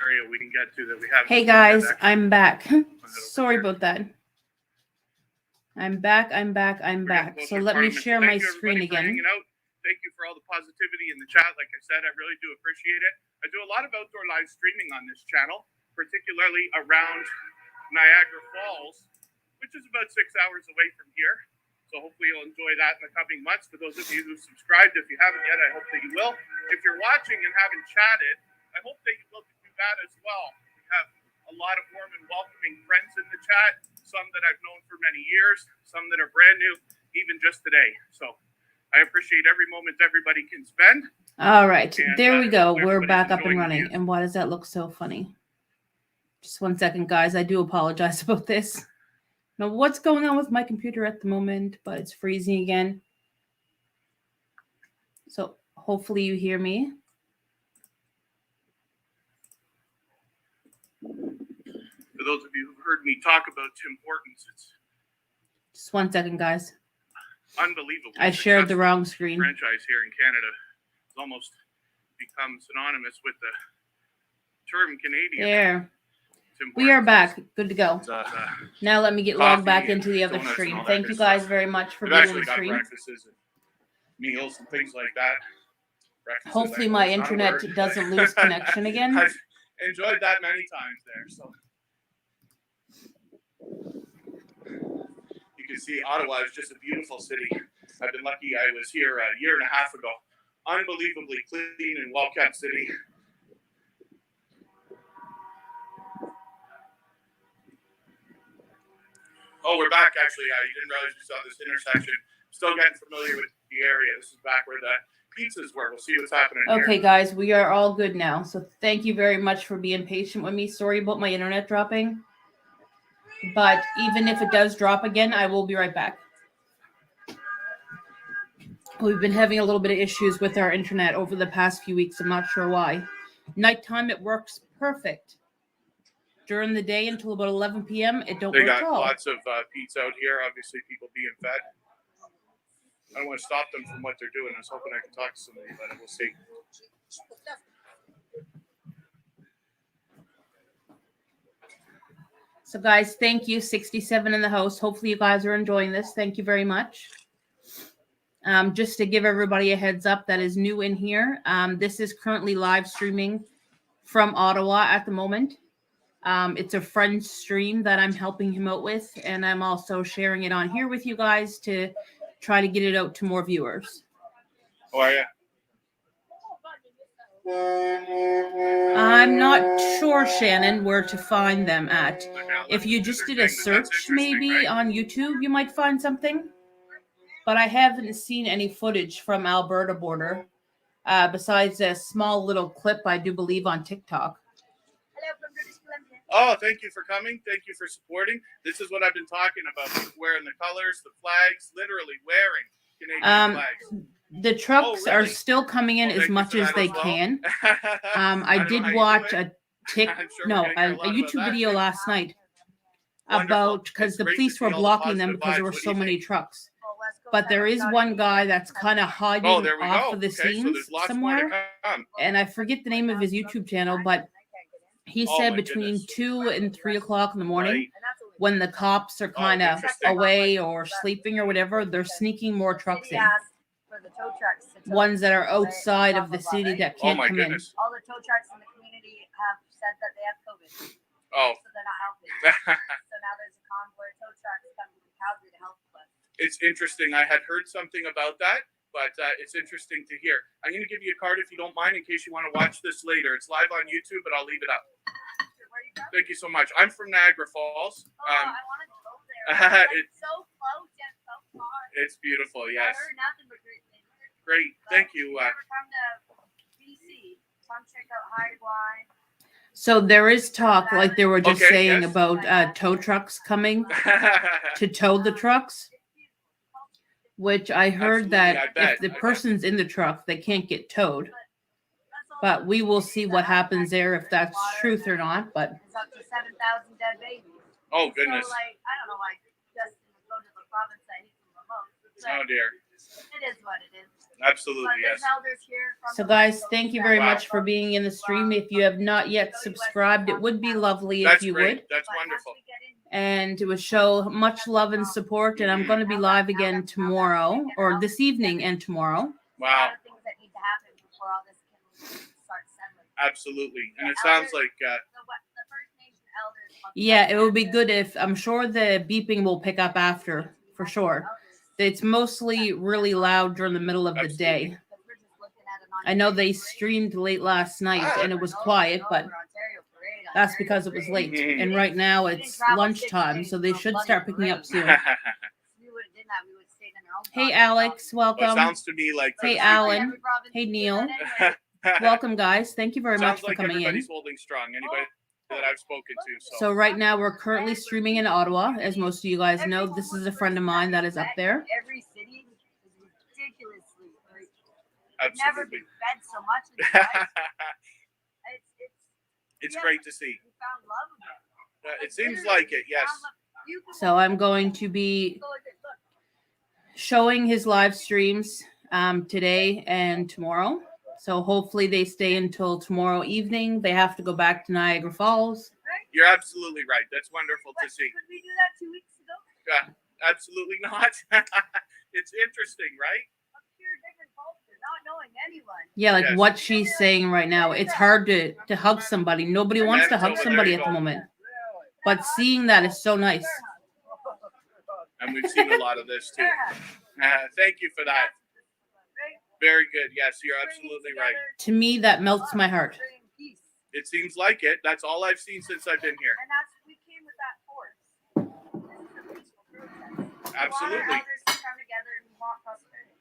area we can get to that we haven't. Hey guys, I'm back. Sorry about that. I'm back. So let me share my screen again. Thank you for all the positivity in the chat. Like I said, I really do appreciate it. I do a lot of outdoor live streaming on this channel, particularly around Niagara Falls, which is about 6 hours away from here. So hopefully you'll enjoy that in the coming months. For those of you who subscribed, if you haven't yet, I hope that you will. If you're watching and haven't chatted, I hope that you will do that as well. We have a lot of warm and welcoming friends in the chat, some that I've known for many years, some that are brand new, even just today. So I appreciate every moment everybody can spend. All right, And, there we go. We're everybody's back up and enjoying the running. views. And why does that look so funny? Just 1 second, guys. I do apologize about this. Now, what's going on with my computer at the moment, but it's freezing again. So hopefully you hear me. For those of you who've heard me talk about Tim Hortons, it's Just 1 second, guys. unbelievable. I shared the wrong screen. Franchise here in Canada has almost become synonymous with the term Canadian. There. Tim We are Hortons back. Good to go. is, Now let me get logged back coffee into the and other donuts stream. and all that Thank good you guys stuff. very much for We've being on actually the got stream. breakfasts and meals and things like that. Breakfasts, Hopefully I know my it's not a internet word, doesn't but lose connection again. I've enjoyed that many times there. So you can see Ottawa is just a beautiful city. I've been lucky. I was here a year and a half ago. Unbelievably clean and well-kept city. Oh, we're back, actually. I didn't realize we saw this intersection. Still getting familiar with the area. This is back where the pizzas were. We'll see what's happening Okay, here. guys, we are all good now. So thank you very much for being patient with me. Sorry about my internet dropping. But even if it does drop again, I will be right back. We've been having a little bit of issues with our internet over the past few weeks. I'm not sure why. Nighttime, it works perfect. During the day until about 11 p.m., it don't They work got at all. lots of pizza out here. Obviously, people being fed. I don't want to stop them from what they're doing. I was hoping I could talk to somebody, but we'll see. So, guys, thank you. 67 in the house. Hopefully, you guys are enjoying this. Thank you very much. Just to give everybody a heads up that is new in here, this is currently live streaming from Ottawa at the moment. It's a friend stream that I'm helping him out with, and I'm also sharing it on here with you guys to try to get it out to more viewers. Oh, yeah. I'm not sure, Shannon, where to find them at. If you just did a search maybe on YouTube, you might find something. But I haven't seen any footage from Alberta border, besides a small little clip, I do believe, on TikTok. Oh, thank you for coming. Thank you for supporting. This is what I've been talking about. Wearing the colors, the flags, literally wearing Canadian flags. The trucks Oh, really? are still coming in as much as they can. I did watch a YouTube video last night about, because the police were blocking them because there were so many trucks. But there is one guy that's kind of hiding off of the scenes somewhere, and I forget the name of his YouTube channel, but he said between 2 and 3 o'clock in the morning, when the cops are kind of away or sleeping or whatever, they're sneaking more trucks in. Ones that are outside of the city that can't come in. All the tow trucks in the community have said that they have COVID. Oh. So they're not helping. So now there's a convoy of tow trucks coming from Calgary to help us. It's interesting. I had heard something about that, but it's interesting to hear. I'm going to give you a card if you don't mind in case you want to watch this later. It's live on YouTube, but I'll leave it up. Where are you from? Thank you so much. I'm from Niagara Falls. I wanted to go there. It's so close yet so far. It's beautiful, yes. I heard nothing but great things. Great. Thank you. If you ever come to BC, come check out Highway. So there is talk, like they were just saying, yes. about tow trucks coming to tow the trucks, which I heard that if the person's in the truck, they can't get towed. But we will see what happens there, if that's truth or not. But It's up to 7,000 dead babies. Oh, goodness. So, like, I don't know why Justin would go to the province that he's from remote. But Oh, dear. it is what it is. Absolutely, But yes. there's elders here from So the guys, West thank you Coast very that- much for being in the stream. If you have not yet subscribed, it would be lovely if That's you great. would. That's But once wonderful. we get in- And it would show much love and support. And I'm going to be live again tomorrow or this evening and tomorrow. There's a Wow. lot of things that need to happen before all this can start settling. Absolutely. And it sounds like The First Nation elders. Yeah, it would be good if I'm sure the beeping will pick up after for sure. It's mostly really loud during the middle of the day. I know they streamed late last night and it was quiet, but that's because it was late. Mhm. And right now it's lunchtime, so they should start picking up soon. Hey, Alex, well, it welcome. sounds to me like Hey, Alan. Hey, Neil. Welcome, guys. Thank you very much Sounds for like coming in. everybody's holding strong. Anybody that I've spoken to. So right now we're currently streaming in Ottawa. As most of you guys know, this is a friend of mine that is up there. Every city is ridiculously. I've never Absolutely. been fed so much in my life. It's great to see. We found love again. It seems like it, yes. So I'm going to be showing his live streams today and tomorrow. So hopefully they stay until tomorrow evening. They have to go back to Niagara Falls. You're absolutely right. That's wonderful to see. Could we do that 2 weeks ago? Absolutely not. It's interesting, right? A pure different culture, not knowing anyone. Yeah, like Yes. what she's saying right now. It's hard to hug somebody. Nobody wants to hug somebody at the moment. But seeing that is so nice. And we've seen a lot of this too. Thank you for that. Very good. Yes, you're absolutely right. To me, that melts my heart. It seems like it. That's all I've seen since I've been here. And that's we came with that force. This is a peaceful protest. Absolutely. We want our elders to come together and we want prosperity.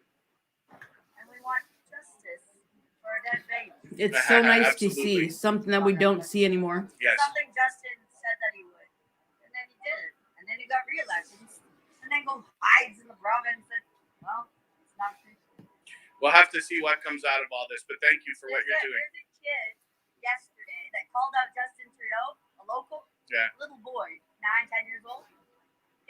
And we want justice for our dead babies. It's so nice to Absolutely. see something that we don't see anymore. Yes. Something Justin said that he would. And then he did it. And then he got reelected. And then goes hides in the province and well, it's not true. We'll have to see what comes out of all this, but thank you for what you're doing. There's a kid yesterday that called out Justin Trudeau, a local little boy, 9-10 years old.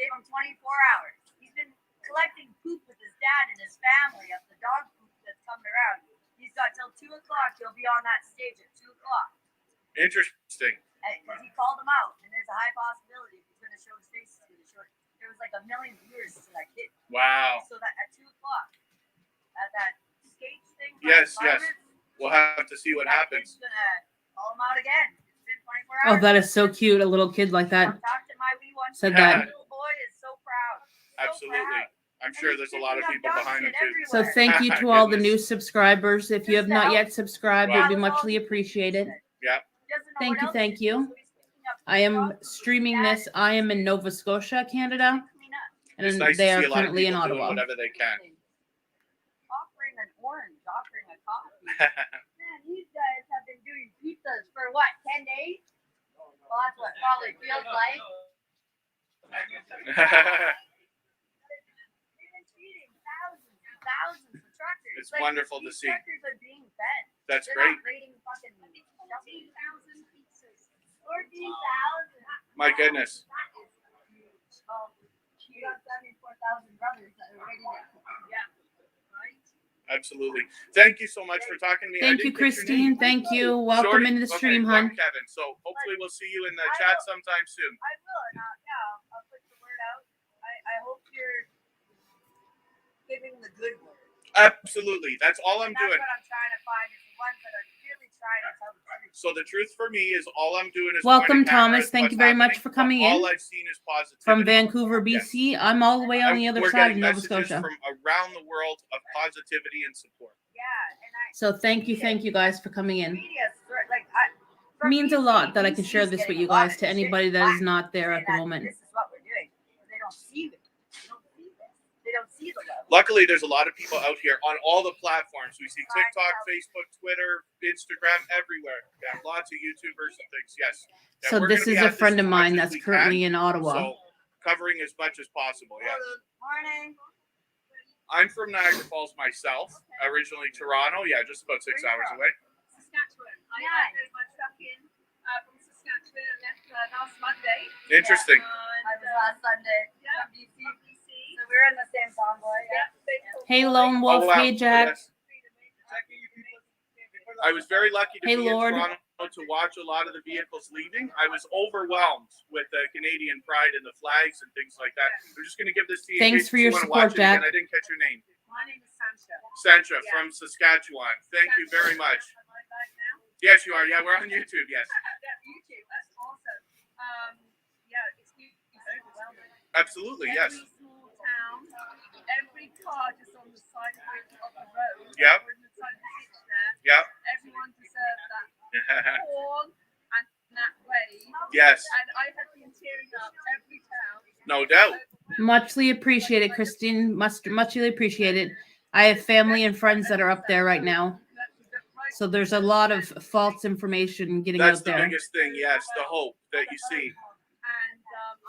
Gave him 24 hours. He's been collecting poop with his dad and his family of the dog poop that's coming around. He's got till 2 o'clock. He'll be on that stage at 2 o'clock. Interesting. Because he called him out, and there's a high possibility if he's going to show his face. He's going to show it. There was like 1 million viewers to that kid. Wow. So that at 2 o'clock, at that stage thing. Yes, yes. We'll have to see what happens. Kid's gonna call him out again. It's been 24 Oh, hours. that is so cute. A little kid like that Talk to my wee one. said My that. little boy is so proud. So Absolutely. proud. I'm sure there's a lot of people behind him too. So thank you to all the new Goodness. subscribers. If you have not yet subscribed, it would be muchly appreciated. Yeah. Thank you, thank you. I am streaming this. I am in Nova Scotia, Canada, It's and nice they to are see a lot of currently in people doing Ottawa. whatever they can. Offering an orange, offering a coffee. Man, these guys have been doing pizzas for what, 10 days? Well, that's what it probably feels like. They've been feeding thousands and thousands of truckers. It's wonderful to these see. Truckers are being fed. That's They're great. not raiding fucking 14,000 pizzas. 14,000. My goodness. That is huge. Oh, we got 74,000 brothers that are raiding it. Yeah. Right? Absolutely. Thank you so much for talking to me. I Thank you, didn't get your name. Christine. Thank you. Welcome Shorty? into the Okay, stream, well, hon. Kevin. So hopefully we'll see you in the chat sometime soon. I will, and I'll put the word out. I hope you're giving the good word. Absolutely. That's all I'm And that's doing. what I'm trying to find is the ones that are really trying to tell the truth. So the truth for me is all I'm doing is Welcome, pointing camera Thomas. at Thank what's you very much happening, for coming but in. All I've seen is positivity. From Vancouver, BC. I'm all the way on the other We're side getting of Nova messages Scotia. from around the world of positivity and support. Yeah, and So thank you guys for coming in. media's like It means a lot that I can share this with you guys to anybody that is not there at the moment. This is what we're doing. They don't see it. They don't see this. They don't see the level. Luckily, there's a lot of people out here on all the platforms. We see TikTok, Facebook, Twitter, Instagram, everywhere. Yeah, lots of YouTubers and things. Yes. Yeah, So we're this gonna is be a at friend as of much mine as that's we currently can, in Ottawa. So covering as much as possible. Yeah. Morning. I'm from Niagara Falls myself. Originally Toronto. Yeah, just about 6 hours away. Saskatchewan. I Nice. drove my truck in from Saskatchewan and left last Monday. Interesting. I was last Sunday Yeah. from BC. From BC. So we're in the same convoy. Hey, Lone Wolf. wow. Hey, Jack. Yes. I was very lucky to Hey, be Lord. in Toronto to watch a lot of the vehicles leaving. I was overwhelmed with the Canadian pride and the flags and things like that. I'm just going to give this to you. in Thanks case for your you wanna support, watch it again. Jack. I didn't catch your name. My name is Sancha. Sancha Yeah. from Saskatchewan. Thank you very much. Am I live now? Yes, you are. Yeah, we're on YouTube. Yes, Yeah, YouTube. That's awesome. Yeah, it's overwhelming. absolutely. Yes. Every small town, every car just on the side of the road. Yep. Or on the side of the ditch there. Yep. Everyone deserves that horn and that wave. Yes. And I have been tearing up every town. No doubt. Muchly appreciated, Christine. Muchly appreciated. I have family and friends that are up there right now. So there's a lot of false information getting That's out the there. biggest thing. Yes, the hope that you see. And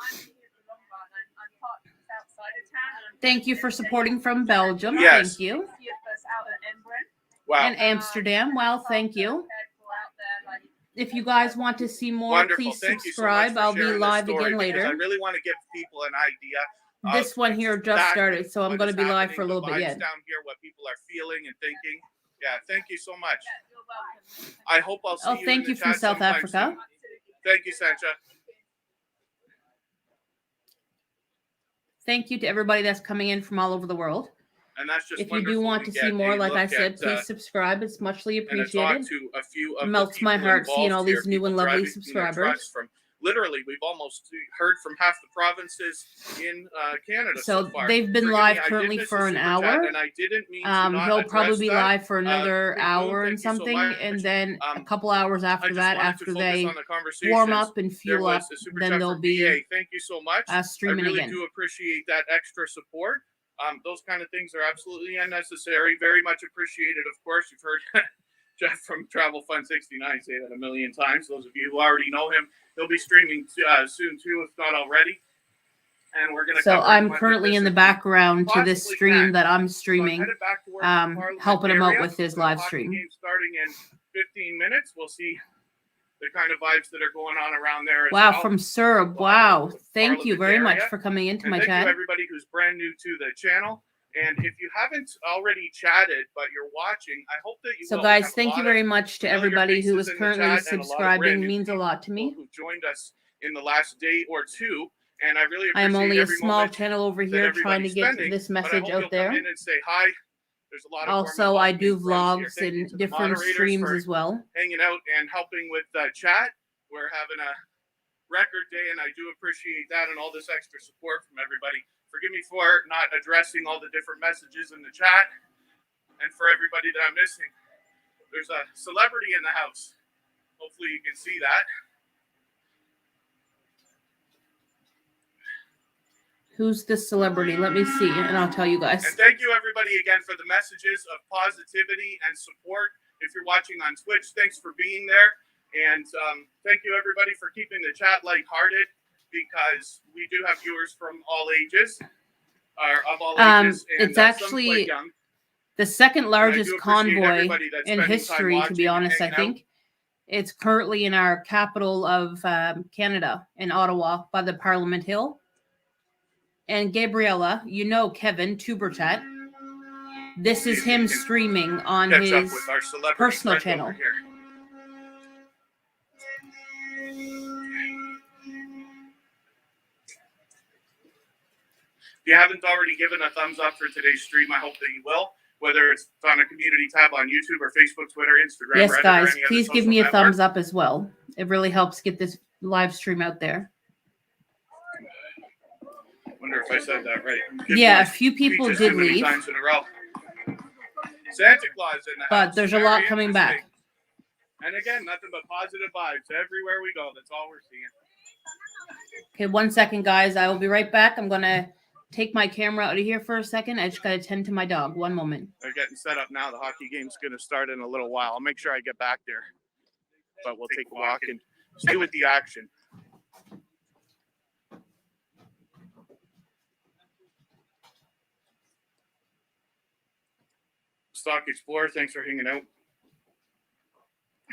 I'm here for the long run. I'm parked just outside of town. And Thank you for supporting from Belgium. Yes. Thank you. few of us out at Embren. Wow. And Amsterdam. Well, thank you. Out there, like, If you guys want to see more, Wonderful. please Thank you so subscribe. much for I'll be sharing this live story, again because later. I really want to give people an idea. of This one here just exactly started, so I'm what going to is be live happening, for a little the bit vibes yet. down here, what people are feeling and thinking. Yeah, thank you so much. yeah, you're welcome. I hope I'll see Oh, you. thank in the you from chat South sometime Africa. soon. Thank you, Sancha. Thank you to everybody that's coming in from all over the world. And that's just If you do wonderful want to see get more, a like I look said, at, please subscribe. It's muchly and a talk appreciated. to a few of Melts the my people heart seeing involved all these here, new people and lovely driving, subscribers. trucks from literally, we've almost heard from half the provinces in Canada so So far. they've been Forgive live me, I did currently miss for the an super chat, hour. and I didn't mean to not He'll address probably be that. live for another Good hour move, and thank you so something, much. and then a couple hours I after just that, wanted to after focus they on the conversations. warm up and There fuel up, was a super then chat they'll from be BA. Thank you so much. I streaming really again. do appreciate that extra support. Those kind of things are absolutely unnecessary. Very much appreciated. Of course, you've heard Jeff from Travel Fund 69 say that a million times. Those of you who already know him, he'll be streaming soon too, if not already. And we're gonna. So cover I'm as much of currently this in the as we background to this possibly stream can. that I'm So I'm streaming, headed back to work in the Parliament helping him out area. with his The live hockey stream. game starting in 15 minutes. We'll see the kind of vibes that are going on around there. As Wow, well. from Surb. Wow. Thank you very much for coming into And my thank chat. you everybody who's brand new to the channel. And if you haven't already chatted, but you're watching, I hope that you So will. guys, We have a thank you lot very of much to familiar everybody who faces is in the currently chat and a lot of brand subscribing. new Means a lot to people me. who joined us in the last day or two. And I really I am appreciate only a every small moment channel over that here trying to everybody's get spending, this but I message hope out you'll there. come in and say hi. There's a lot of Also, warm I and do welcoming friends here. vlogs Thank you and to the different moderators streams for as well. hanging out and helping with chat. We're having a record day, and I do appreciate that and all this extra support from everybody. Forgive me for not addressing all the different messages in the chat, and for everybody that I'm missing. There's a celebrity in the house. Hopefully you can see that. Who's this celebrity? Let me see, and I'll tell you guys. And thank you everybody again for the messages of positivity and support. If you're watching on Twitch, thanks for being there. And thank you everybody for keeping the chat lighthearted, because we do have viewers from all ages, or of all ages. And, It's some actually quite young. the second largest appreciate convoy everybody that's in spending time history, to be watching and honest. I hanging out. think it's currently in our capital of Canada, in Ottawa, by the Parliament Hill. And Gabriella, you know Kevin Tuberchat. This is him streaming on Catch up his with our celebrity personal friend channel. over here. If you haven't already given a thumbs up for today's stream, I hope that you will. Whether it's on a community tab on YouTube or Facebook, Twitter, Instagram, Yes, Reddit, or guys, any other please give social me a network. thumbs up as well. It really helps get this live stream out there. Wonder if I said that right. Yeah, a few people Speeches did too many leave, times in a row. Santa Claus in the house. but there's a Very lot coming interesting. back. And again, nothing but positive vibes everywhere we go. That's all we're seeing. Okay, 1 second, guys. I will be right back. I'm going to take my camera out of here for a second. I just got to tend to my dog. 1 moment. They're getting set up now. The hockey game's going to start in a little while. I'll make sure I get back there. But we'll take a walk and stay with the action. Stock Explorer, thanks for hanging out.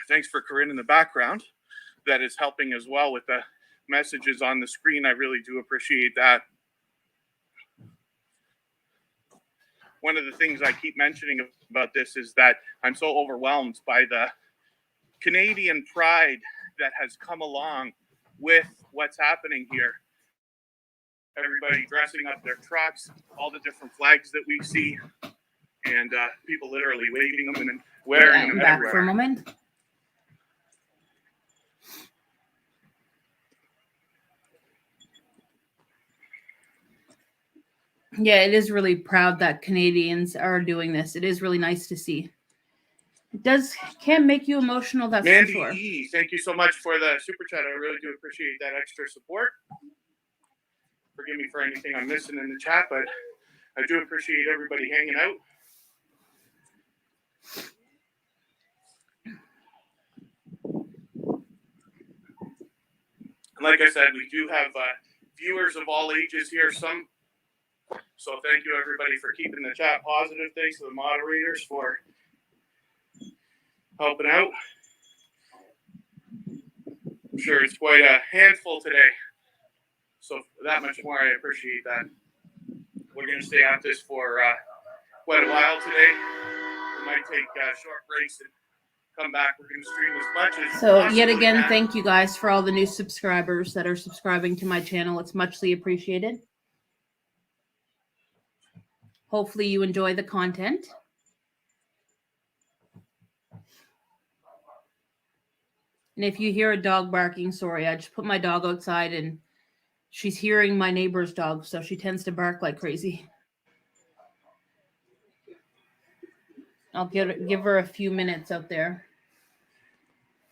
Thanks for Corinne in the background. That is helping as well with the messages on the screen. I really do appreciate that. one of the things I keep mentioning about this is that I'm so overwhelmed by the Canadian pride that has come along with what's happening here. Everybody dressing up their trucks, all the different flags that we see, and people literally waving them and wearing them Back everywhere. for a moment. Yeah, it is really proud that Canadians are doing this. It is really nice to see. It can make you emotional, that's Mandy for sure. E, thank you so much for the super chat. I really do appreciate that extra support. Forgive me for anything I'm missing in the chat, but I do appreciate everybody hanging out. And like I said, we do have viewers of all ages here. So thank you everybody for keeping the chat positive. Thanks to the moderators for helping out. I'm sure it's quite a handful today. So that much more, I appreciate that. We're going to stay at this for quite a while today. We might take short breaks and come back. We're going to stream as much as So yet possibly again, can. thank you guys for all the new subscribers that are subscribing to my channel. It's muchly appreciated. Hopefully you enjoy the content. And if you hear a dog barking, sorry, I just put my dog outside and she's hearing my neighbor's dog, so she tends to bark like crazy. I'll give her a few minutes out there.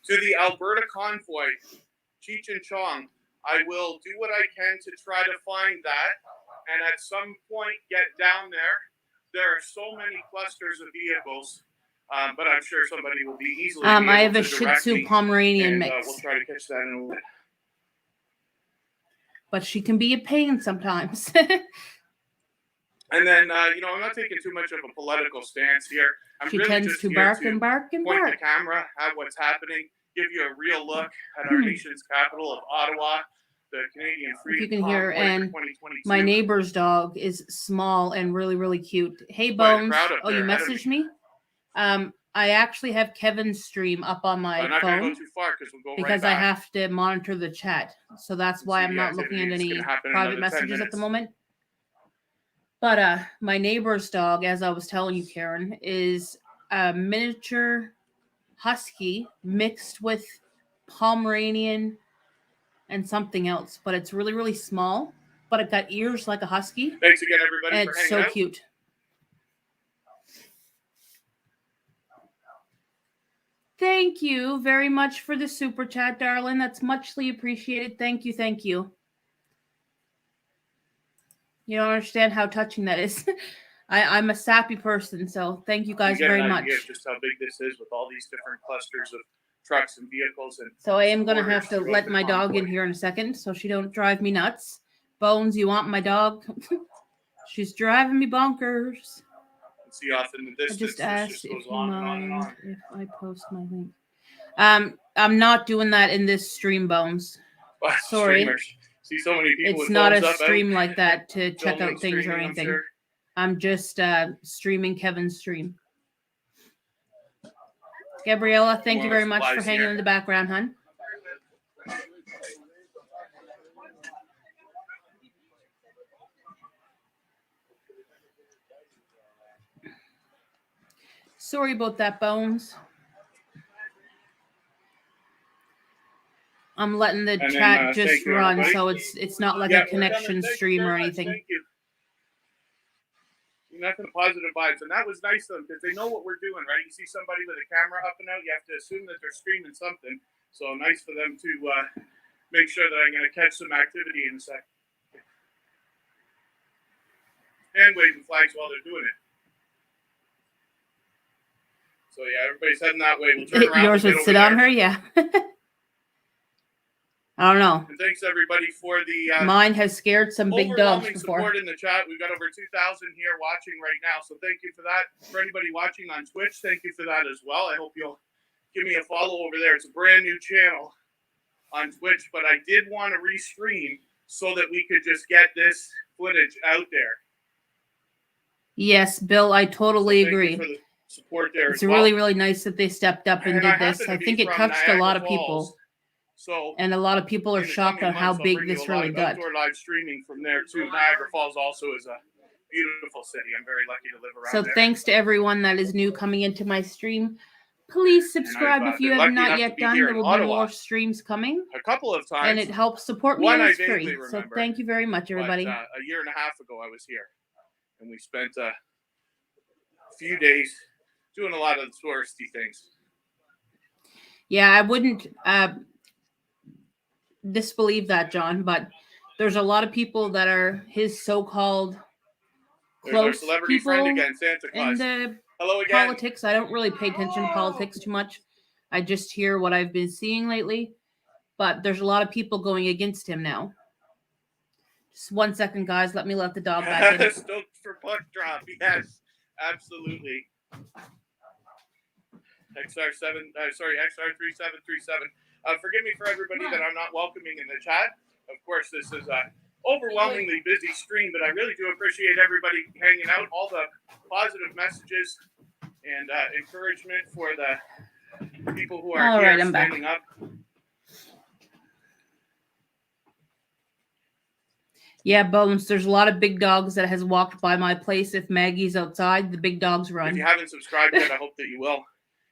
To the Alberta Convoy, Cheech and Chong, I will do what I can to try to find that. And at some point, get down there. There are so many clusters of vehicles, but I'm sure somebody will be easily able I have a to Shih direct Tzu me, Pomeranian and mix. we'll try to catch that in a little bit. But she can be a pain sometimes. And then, I'm not taking too much of a political stance here. I'm She really tends just to here bark to and bark and point bark. the camera at what's happening, give you a real look at our nation's capital of Ottawa, the Canadian Freedom If you can hear, Convoy for and 2022. my neighbor's dog is small and really, really cute. Hey, Quite a Bones. crowd up Oh, you there ahead of messaged me? I actually have Kevin's stream up on my I'm not going to phone go too far because we'll go because right I back. have to monitor the chat. So that's why See I'm the not looking at activity. It's any gonna happen in private another 10 messages at the minutes. moment. But my neighbor's dog, as I was telling you, Karen, is a miniature husky mixed with Pomeranian and something else. But it's really, really small. But it got ears like a husky. Thanks again, everybody, And for it's hanging so out. cute. Thank you very much for the super chat, darling. That's muchly appreciated. Thank you. Thank you. You don't understand how touching that is. I'm a sappy person, so thank you guys You get very an much. idea of just how big this is with all these different clusters of trucks and vehicles. And So I am going to supporters have to throughout let the my dog in convoy. here in a second so she don't drive me nuts. Bones, you want my dog? She's driving me bonkers. See off in the I distance, just this asked just if goes you on and on and mind on. if I post my link. I'm not doing that in this stream, Bones. Wow, Sorry. streamers. See so many people It's with not phones a up stream out, like that to check filming, out things or streaming, I'm anything. sure. I'm just streaming Kevin's stream. Gabriella, thank you More very much for supplies hanging here. in the background, hun. Sorry about that, Bones. I'm letting the And then, chat thank just you, run, everybody. so it's not like Yeah, a connection we're done. Thank you stream very or much. anything. Thank you. Nothing but positive vibes, and that was nice of them because they know what we're doing, right? You see somebody with a camera up and out, you have to assume that they're streaming something. So nice for them to make sure that I'm going to catch some activity in a sec. And waving flags while they're doing it. So yeah, everybody's heading that way. We'll turn around. Yours would sit on her, yeah. I don't know. And thanks everybody for the Mine has scared some big dogs overwhelming before. support in the chat. We've got over 2,000 here watching right now, so thank you for that. For anybody watching on Twitch, thank you for that as well. I hope you'll give me a follow over there. It's a brand new channel on Twitch, but I did want to restream so that we could just get this footage out there. Yes, Bill, I totally Thank you agree. for the support there It's as well. really, really nice that they stepped up and And I did this. happen to I be think it from touched a Niagara lot of Falls, people, so and a lot of people are in the shocked coming on how months, I'll big bring you this a lot really of got. outdoor live streaming from there too. Niagara Falls also is a beautiful city. I'm very lucky to live around So there. thanks to everyone that is new coming into my stream. Please subscribe if you been have lucky not enough to yet be done. here There in will be Ottawa more streams coming, a couple of times, and it helps support me. One And I it's vaguely free. So remember, thank you very much, everybody. but, a year and a half ago, I was here, and we spent a few days doing a lot of touristy things. Yeah, I wouldn't disbelieve that, John, but there's a lot of people that are his so-called There's our close celebrity friend people again, Santa in Claus. the Hello again. politics. I don't really pay attention to politics too much. I just hear what I've been seeing lately. But there's a lot of people going against him now. Just 1 second, guys. Let me let the dog back in. Stoked for puck drop. Yes, absolutely. XR3737. Forgive me for everybody that I'm not welcoming in the chat. Of course, this is a overwhelmingly busy stream, but I really do appreciate everybody hanging out, all the positive messages and encouragement for the people who are All here right, I'm back. standing up. Yeah, Bones, there's a lot of big dogs that has walked by my place. If Maggie's outside, the big dogs If run. you haven't subscribed yet, I hope that you will.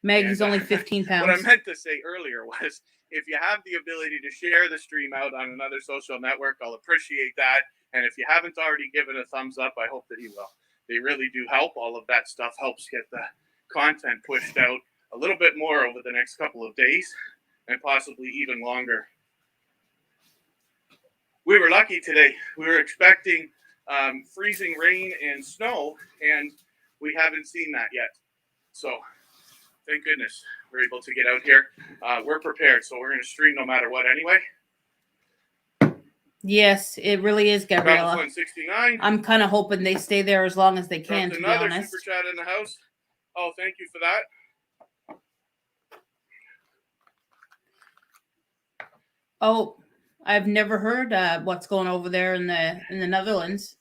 Maggie's And, only 15 What I pounds. meant to say earlier was, if you have the ability to share the stream out on another social network, I'll appreciate that. And if you haven't already given a thumbs up, I hope that you will. They really do help. All of that stuff helps get the content pushed out a little bit more over the next couple of days, and possibly even longer. We were lucky today. We were expecting freezing rain and snow, and we haven't seen that yet. So thank goodness we're able to get out here. We're prepared, so we're going to stream no matter what anyway. Yes, it really is, Gabriella. 169. I'm kind of hoping they stay there as long as they can, Dropped to be another honest. super chat in the house. Oh, thank you for that. Oh, I've never heard what's going over there in the Netherlands.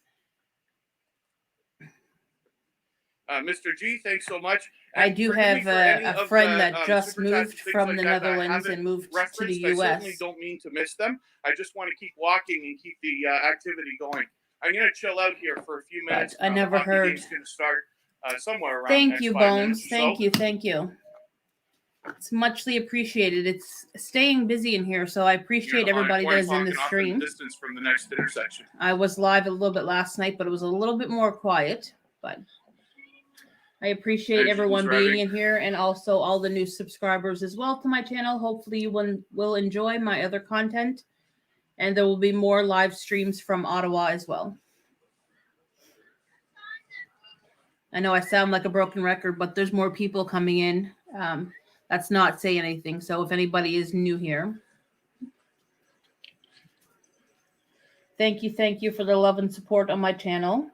Mr. G, thanks so much. I And do forgive me have for any a of friend the, that just super chats and moved things from like the that that I Netherlands haven't and moved to the referenced. I certainly U.S. don't mean to miss them. I just want to keep walking and keep the activity going. I'm going to chill out here for a few minutes. I never the heard. game's going to start somewhere around the Thank next you, 5 minutes Bones. or Thank so. you. Thank you. It's muchly appreciated. It's staying busy in here, so I appreciate everybody that is in the stream. Distance from the next intersection. I was live a little bit last night, but it was a little bit more quiet. But I appreciate everyone being in here, and also all the new subscribers as well to my channel. Hopefully you will enjoy my other content, and there will be more live streams from Ottawa as well. I know I sound like a broken record, but there's more people coming in. That's not saying anything. So if anybody is new here, thank you for the love and support on my channel.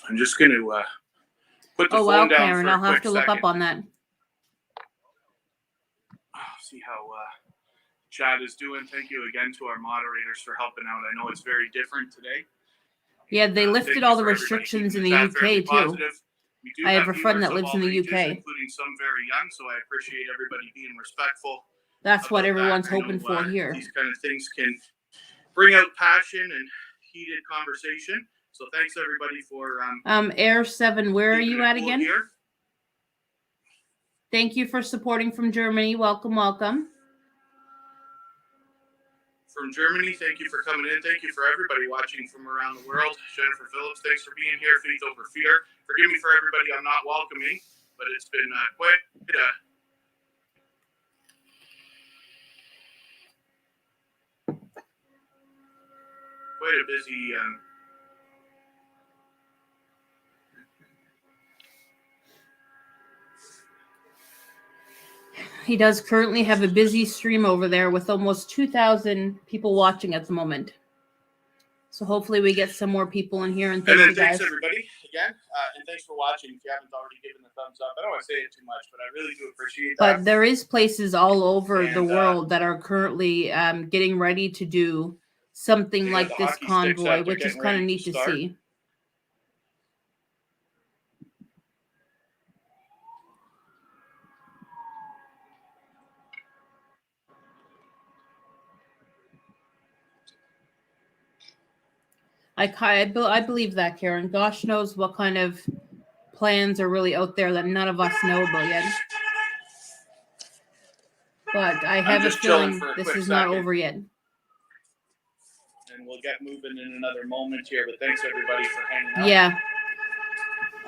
I'm just going to put the Oh phone wow, down Karen, for a I'll have quick to look second. up on that. See how Chad is doing. Thank you again to our moderators for helping out. I know it's very different today. Yeah, they Thank lifted you all the for everybody restrictions in keeping the chat fairly UK too. positive. We do I have a friend viewers that of lives all in the ages, UK. including some very young, so I appreciate everybody being respectful. That's what about everyone's that. I hoping know, for here. These kind of things can bring out passion and heated conversation. So thanks everybody for Air 7, where are keeping you it at cool again? here. Thank you for supporting from Germany. Welcome, welcome. From Germany, thank you for coming in. Thank you for everybody watching from around the world. Jennifer Phillips, thanks for being here. Faith Over Fear. Forgive me for everybody I'm not welcoming, but it's been quite a busy He does currently have a busy stream over there with almost 2,000 people watching at the moment. So hopefully we get some more people in here. And thank you guys. Thanks everybody. again, and thanks for watching. If you haven't already given the thumbs up, I don't want to say it too much, but I really do appreciate that. But there is places all over And, the world that are currently getting ready to do something Yeah, like the this hockey sticks convoy, out, they're which is getting kind of ready neat to to start. see. I believe that, Karen. Gosh knows what kind of plans are really out there that none of us know about yet. But I have a just chilling feeling for a this quick is not second. over yet. And we'll get moving in another moment here, but thanks everybody for hanging out. Yeah.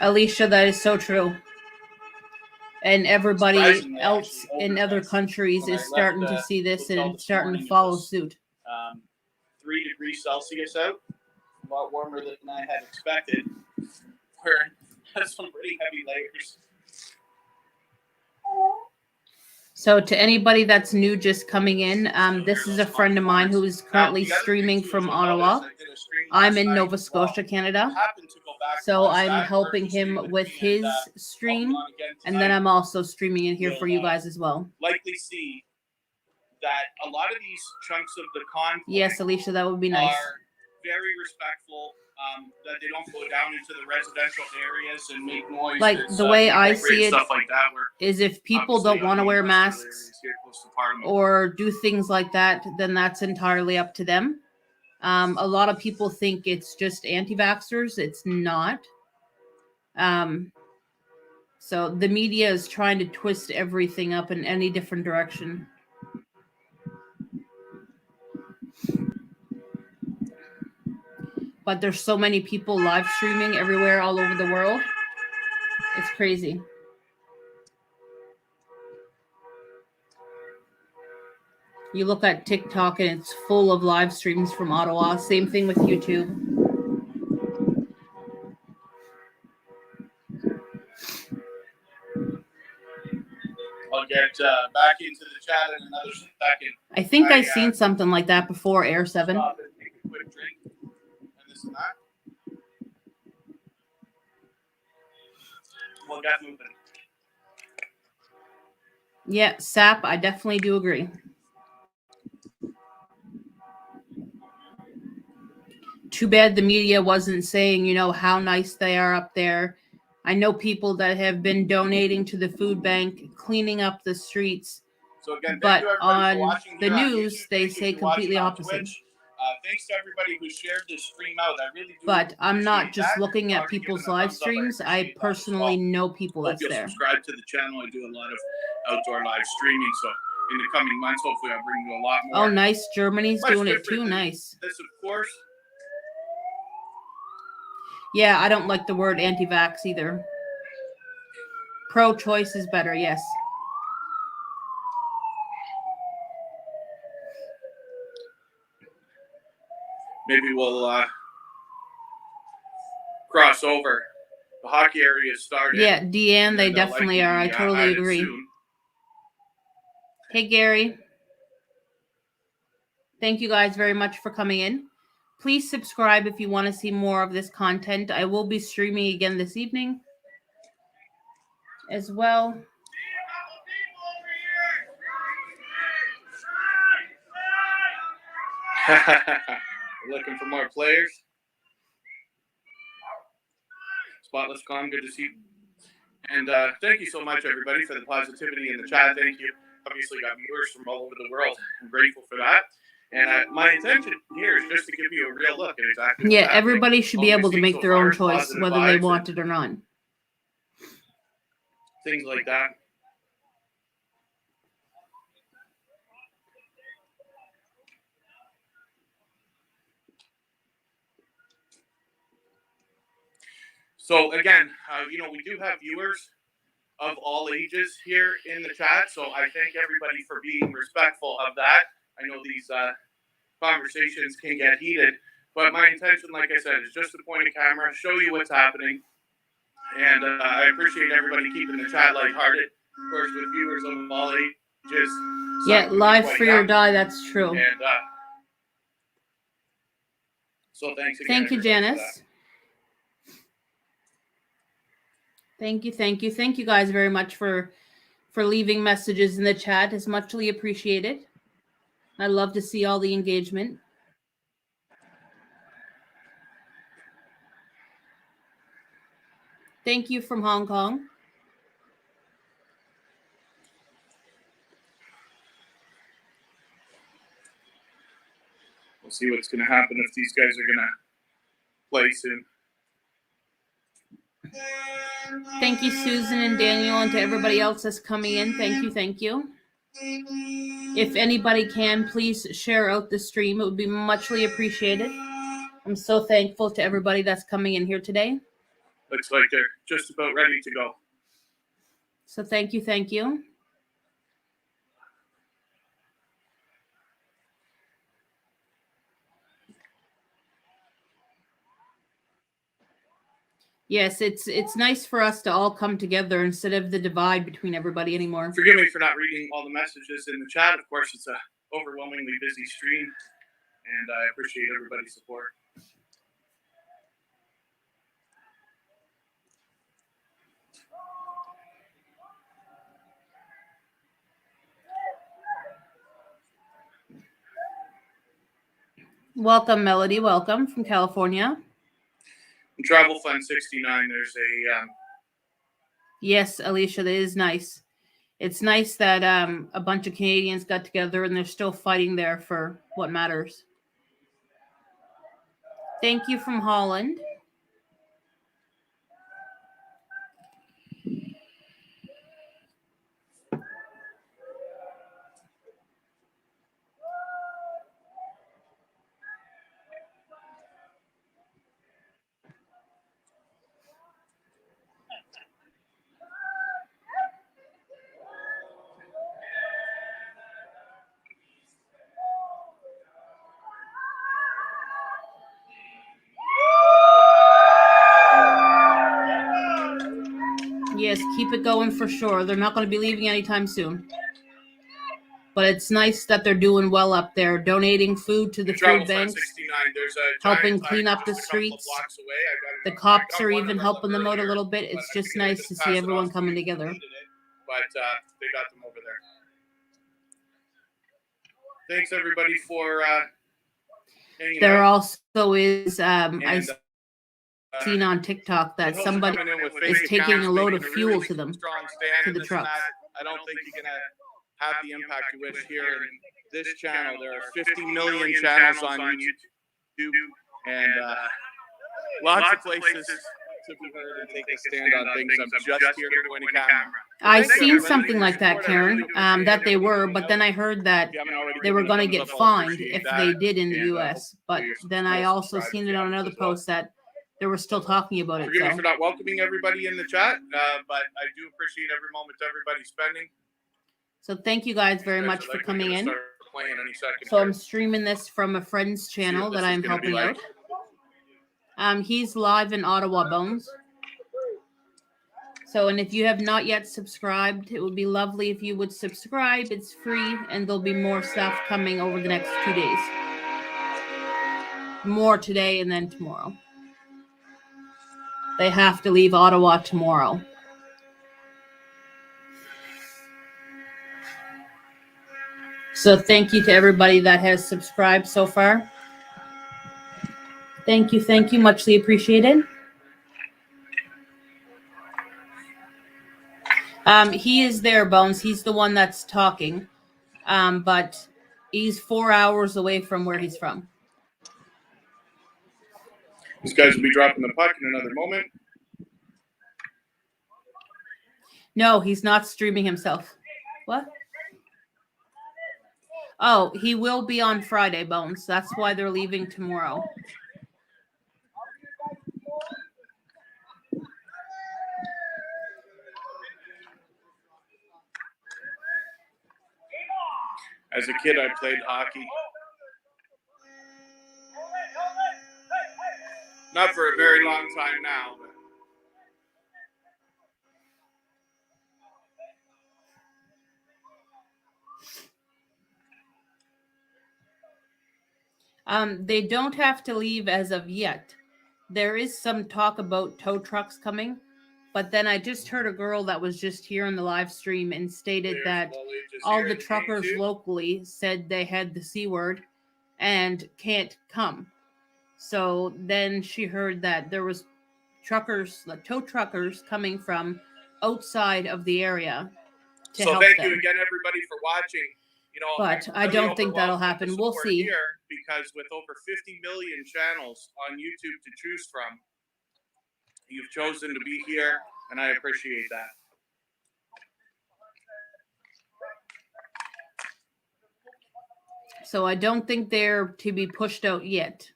Alicia, that is so true. And everybody Surprisingly, else actually, in over other this, countries when I is starting left to the see this hotel and this starting to morning, it follow was, suit. 3 degrees Celsius out, a lot warmer than I had expected. Wearing some pretty heavy layers. So to anybody that's new just coming in, this is a friend of mine who is currently Now, the other streaming thing too is from you'll Ottawa. notice I did a stream I'm last in night Nova as well. Scotia, Canada. Happened to go back So and watch I'm that helping versus stream him with with me, his and, stream, I'll be on again and then tonight. I'm also streaming in here You'll, for you guys as well. likely see that a lot of these chunks of the convoy Yes, Alicia, that would be nice. are very respectful, that they don't go down into the residential areas and make noise. Like, that's, the way I inappropriate, see it stuff like that, where is if people obviously don't want to on the wear industrial masks areas here close to Parliament. or do things like that, then that's entirely up to them. A lot of people think it's just anti-vaxxers. It's not. So the media is trying to twist everything up in any different direction. But there's so many people live streaming everywhere all over the world. It's crazy. You look at TikTok and it's full of live streams from Ottawa. Same thing with YouTube. I'll get back into the chat in another second. I think I've seen something like that before, Air 7. Stop and take a quick drink and this and that. We'll get moving. Yeah, SAP, I definitely do agree. Too bad the media wasn't saying, you know, how nice they are up there. I know people that have been donating to the food bank, cleaning up the streets. So again, But thank you everybody on for watching the here on news, YouTube. they Thank you say if you're watching completely on opposite. Twitch. Thanks to everybody who shared this stream out. I really do. But I'm not appreciate just that. looking If at you've already people's given a live thumbs up, streams. I appreciate that as personally well. know people Hope that's you'll there. subscribe to the channel. I do a lot of outdoor live streaming. So in the coming months, hopefully I'll bring you a lot more. Oh, nice. Germany's Much doing it different too. than Nice. This, of course. Yeah, I don't like the word anti-vax either. Pro-choice is better, yes. Maybe we'll cross over. The hockey area started. Yeah, Deanne, they and they'll definitely likely are. I be, totally added agree. soon. Hey, Gary. Thank you guys very much for coming in. Please subscribe if you want to see more of this content. I will be streaming again this evening as well. Looking for more players. Spotless Con, good to see you. And thank you so much, everybody, for the positivity in the chat. Thank you. Obviously, got viewers from all over the world. I'm grateful for that. And my intention here is just to give you a real look at exactly what's Yeah, happening. everybody should be All able we to see make so their far own is choice, positive whether they vibes want and it or not. things like that. So again, you know, we do have viewers of all ages here in the chat, so I thank everybody for being respectful of that. I know these conversations can get heated, but my intention, like I said, is just to point a camera, show you what's happening, and I appreciate everybody keeping the chat lighthearted. Of course, with viewers of all ages. Yeah, live free or die, that's true. And so thanks again. Thank you, everybody, for Janice. Thank you guys very much for leaving messages in the chat. It's muchly appreciated. I love to see all the engagement. Thank you from Hong Kong. We'll see what's going to happen if these guys are going to play soon. Thank you, Susan and Daniel, and to everybody else that's coming in. Thank you. If anybody can, please share out the stream. It would be muchly appreciated. I'm so thankful to everybody that's coming in here today. Looks like they're just about ready to go. So thank you. Yes, it's nice for us to all come together instead of the divide between everybody anymore. Forgive me for not reading all the messages in the chat. Of course, it's a overwhelmingly busy stream, and I appreciate everybody's support. Welcome, Melody. Welcome from California. In Travel Fund 69, there's a... Yes, Alicia, that is nice. It's nice that a bunch of Canadians got together and they're still fighting there for what matters. Thank you from Holland. Yes, keep it going for sure. They're not going to be leaving anytime soon. But it's nice that they're doing well up there, donating food to the food banks, helping clean up the streets. The cops are even helping them out a little bit. It's just nice to see everyone coming together. But they got them over there. Thanks, everybody, for hanging there out. Also is, I've seen on TikTok that somebody is taking a load of fuel to them, to the trucks. I don't think you're going to have the impact you wish here in this channel. There are 50 million channels on YouTube and lots of places to be heard and take a stand on things. I'm just here to point a camera. I seen something like that, Karen, that they were, but then I heard that they were going to get fined if they did in the U.S. But then I also seen it on another post that they were still talking about it. Forgive me for not welcoming everybody in the chat, but I do appreciate every moment everybody's spending. So thank you guys very much for coming in. So I'm streaming this from a friend's channel that I'm helping out. He's live in Ottawa, Bones. So, and if you have not yet subscribed, it would be lovely if you would subscribe. It's free, and there'll be more stuff coming over the next 2 days. More today and then tomorrow. They have to leave Ottawa tomorrow. So thank you to everybody that has subscribed so far. Thank you, muchly appreciated. He is there, Bones. He's the one that's talking, but he's 4 hours away from where he's from. These guys will be dropping the puck in another moment. No, he's not streaming himself. What? Oh, he will be on Friday, Bones. That's why they're leaving tomorrow. As a kid, I played hockey. Not for a very long time now, but They don't have to leave as of yet. There is some talk about tow trucks coming But then I just heard a girl that was just here on the live stream and stated There's that Lily just all here the in the truckers game, too. locally said they had the C word and can't come. So then she heard that there was truckers, like tow truckers, coming from outside of the area to So help thank them. you again, everybody, for watching. You know, But I'm I really don't think that'll overwhelmed with the happen. We'll support see. here, because with over 50 million channels on YouTube to choose from, you've chosen to be here, and I appreciate that. So I don't think they're to be pushed out yet.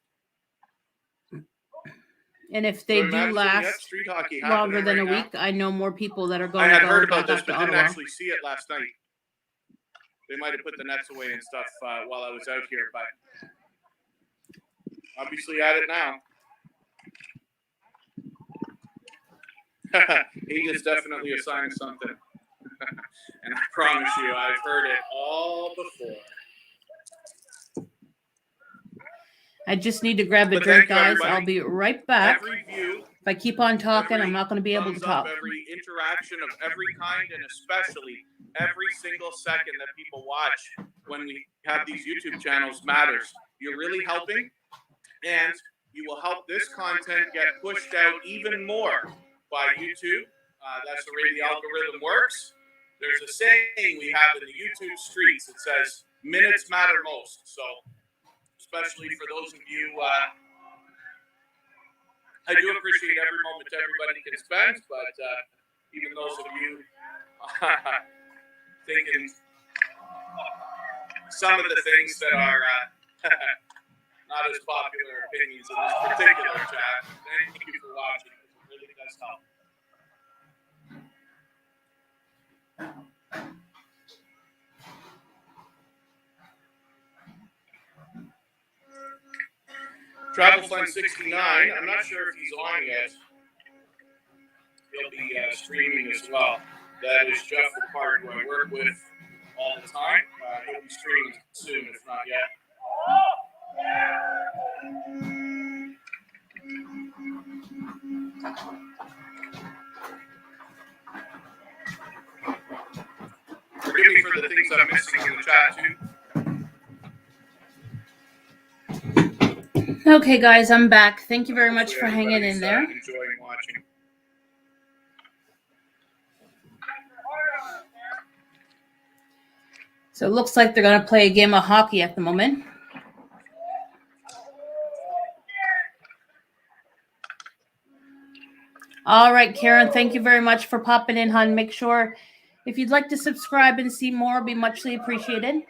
And if they So in do Madison, we have last street hockey longer happening than right a now. week, I know more people that are I going had to heard go about back this, up but to didn't Ottawa. actually see it last night. They might have put the nets away and stuff while I was out here, but obviously at it now. Age is definitely a sign of something. And I promise you, I've heard it all before. I just need to grab a But drink, thank you, guys. everybody. I'll be right back. Every view, If I keep on talking, every I'm not going to be able to thumbs up, talk. every interaction of every kind, and especially every single second that people watch when we have these YouTube channels matters. You're really helping, and you will help this content get pushed out even more by YouTube. That's the way the algorithm works. There's a saying we have in the YouTube streets. It says, minutes matter most. So, especially for those of you, I do appreciate every moment everybody can spend, but even those of you thinking some of the things that are not as popular opinions in this particular chat, thank you for watching. It really does help. Travel Fund 69, I'm not sure if he's on yet. He'll be streaming as well. That is Jeff Lepard, who I work with all the time. He'll be streaming soon, if not yet. Forgive me for the things I'm missing in the chat, too. Okay, guys, I'm back. Thank you very much for Hopefully hanging in there. Enjoying watching. So it looks like they're going to play a game of hockey at the moment. All right, Karen, thank you very much for popping in, hon. Make sure if you'd like to subscribe and see more, it'd be muchly appreciated.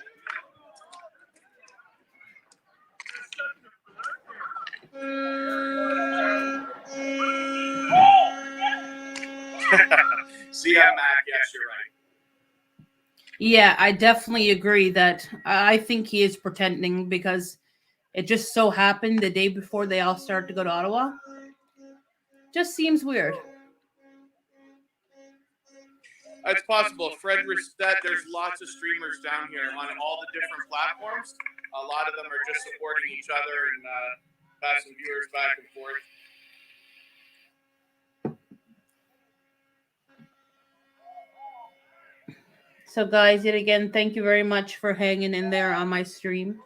See ya, Mac. Yes, you're right. Yeah, I definitely agree that I think he is pretending because it just so happened the day before they all start to go to Ottawa. Just seems weird. It's possible. Fred Ristet, there's lots of streamers down here on all the different platforms. A lot of them are just supporting each other and passing viewers back and forth. So, guys, yet again, thank you very much for hanging in there on my stream.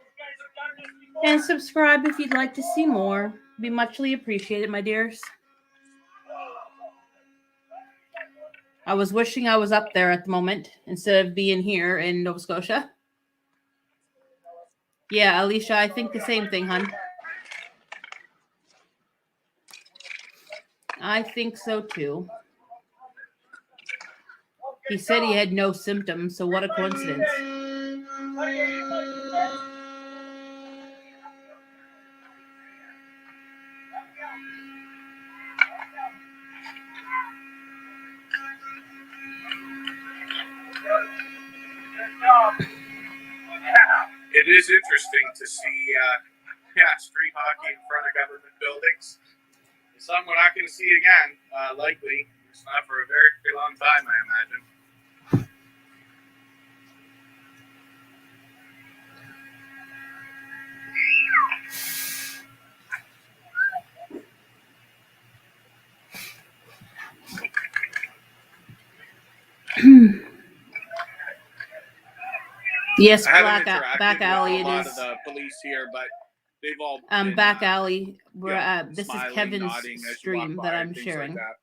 And subscribe if you'd like to see more. Be muchly appreciated, my dears. I was wishing I was up there at the moment instead of being here in Nova Scotia. Yeah, Alicia, I think the same thing, hon. I think so, too. He said he had no symptoms, so what a coincidence. It is interesting to see street hockey in front of government buildings. It's something we're not going to see again, likely. It's not for a very, very long time, I imagine. Yes, I haven't back interacted alley with it a lot is. of the police here, but they've all been, Back alley where you know, this is smiling, Kevin's nodding as you walk stream by that and I'm things sharing. like that.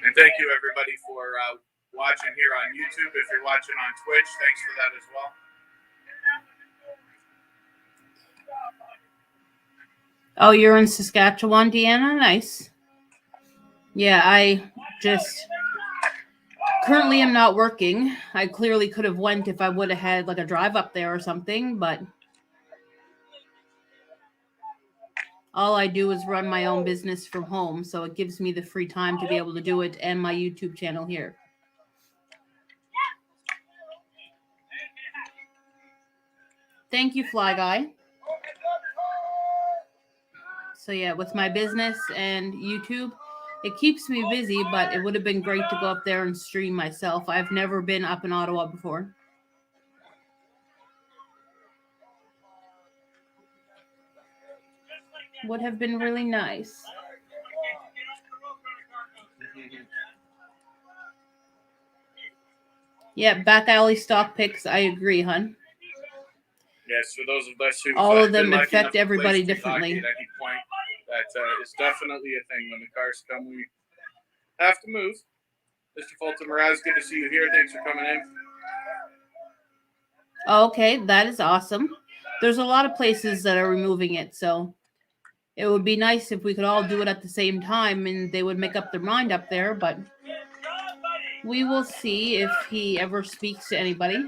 And thank you everybody for watching here on YouTube. If you're watching on Twitch, thanks for that as well. Oh, you're in Saskatchewan, Deanna? Nice. Yeah, I just currently am not working. I clearly could have went if I would have had like a drive up there or something, but all I do is run my own business from home, so it gives me the free time to be able to do it and my YouTube channel here. Thank you, Fly Guy. So yeah, with my business and YouTube, it keeps me busy, but it would have been great to go up there and stream myself. I've never been up in Ottawa before. Would have been really nice. Yeah, back alley stock picks. I agree, hun. Yes, for those of us who all of them been lucky enough affect to everybody place differently. Kentucky at any point, that is definitely a thing. When the cars come, we have to move. Mr. Fulton Mraz, good to see you here. Thanks for coming in. Okay, that is awesome. There's a lot of places that are removing it, so it would be nice if we could all do it at the same time and they would make up their mind up there, but we will see if he ever speaks to anybody.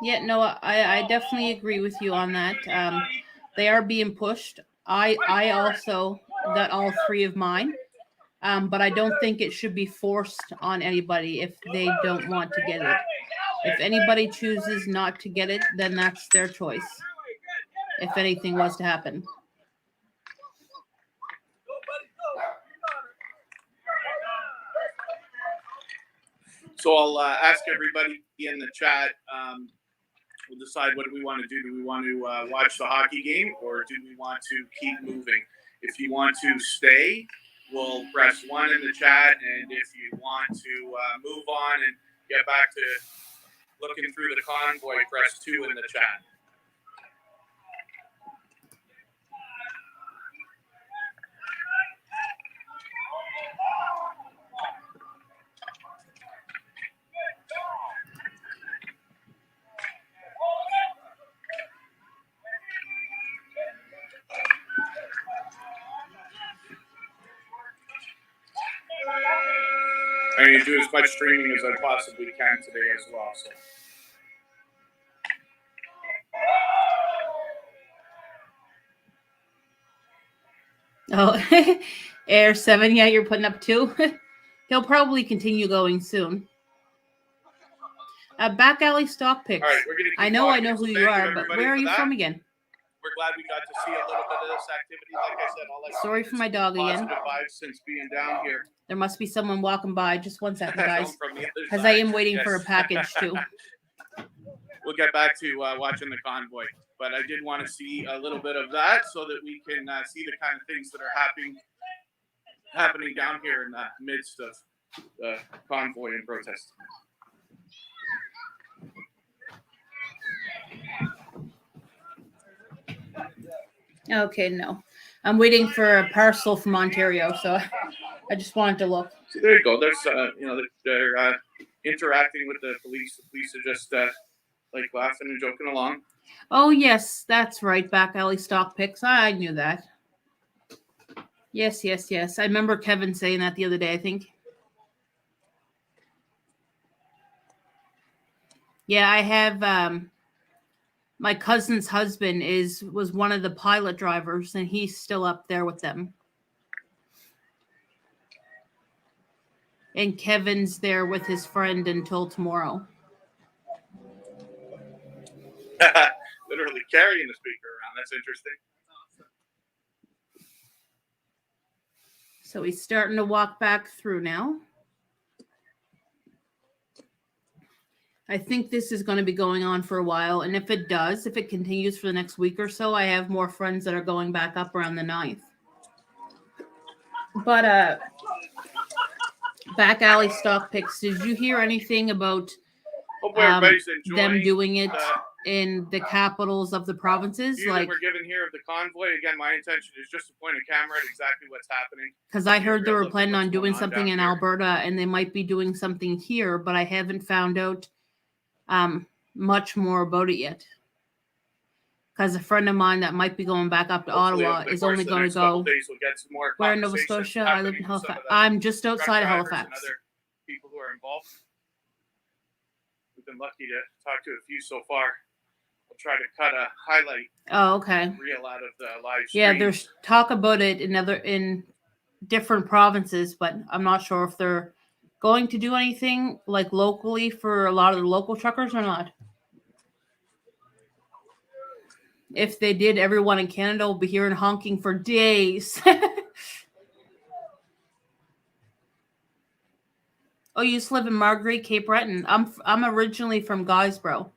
Yeah, no, I definitely agree with you on that. They are being pushed. I also got all three of mine, but I don't think it should be forced on anybody if they don't want to get it. If anybody chooses not to get it, then that's their choice. If anything was to happen. So I'll ask everybody in the chat. We'll decide what do we want to do. Do we want to watch the hockey game, or do we want to keep moving? If you want to stay, we'll press 1 in the chat, and if you want to move on and get back to looking through the convoy, press 2 in the chat. I'm going to do as much streaming as I possibly can today as well. So. Oh, Air 7, yeah, you're putting up 2. He'll probably continue going soon. Back alley stock picks. All right, we're gonna keep I know walking. who So you are, but where are you from again? We're glad we got to see a little bit of this activity. Like I said, all I Sorry for my dog again. positive vibes since being down here. There must be someone walking by. Just 1 second, guys. From the other Because side. I am waiting for a Yes. package too. We'll get back to watching the convoy, but I did want to see a little bit of that so that we can see the kind of things that are happening down here in the midst of the convoy and protest. Okay, no. I'm waiting for a parcel from Ontario, so I just wanted to look. So there you go. There's they're interacting with the police. The police are just like laughing and joking along. Oh yes, that's right. Back alley stock picks. I knew that. Yes. I remember Kevin saying that the other day, I think. Yeah, I have my cousin's husband was one of the pilot drivers, and he's still up there with them. And Kevin's there with his friend until tomorrow. Literally carrying the speaker around. That's interesting. So he's starting to walk back through now. I think this is going to be going on for a while. And if it does, if it continues for the next week or so, I have more friends that are going back up around the 9th. But back alley stock picks, did you hear anything about Hope everybody's enjoying them doing it in the capitals of the provinces? view Like, that we're given here of the convoy. Again, my intention is just to point a camera at exactly what's happening. because I heard they real were look at planning what's on going doing on something down in here. Alberta, and they might be doing something here, but I haven't found out much more about it yet. Because a friend of mine that might be going back up to Hopefully, Ottawa over the is course only of the going to next couple go. days, we'll get some more Where in Nova conversations Scotia? I live in happening with some Halifax. of the I'm just truck outside of drivers and Halifax. other people who are involved. We've been lucky to talk to a few so far. We'll try to cut a highlight Oh, okay. reel out of the live stream. Yeah, there's talk about it in different provinces, but I'm not sure if they're going to do anything like locally for a lot of the local truckers or not. If they did, everyone in Canada will be hearing honking for days. Oh, you used to live in Marguerite, Cape Breton. I'm originally from Guysborough.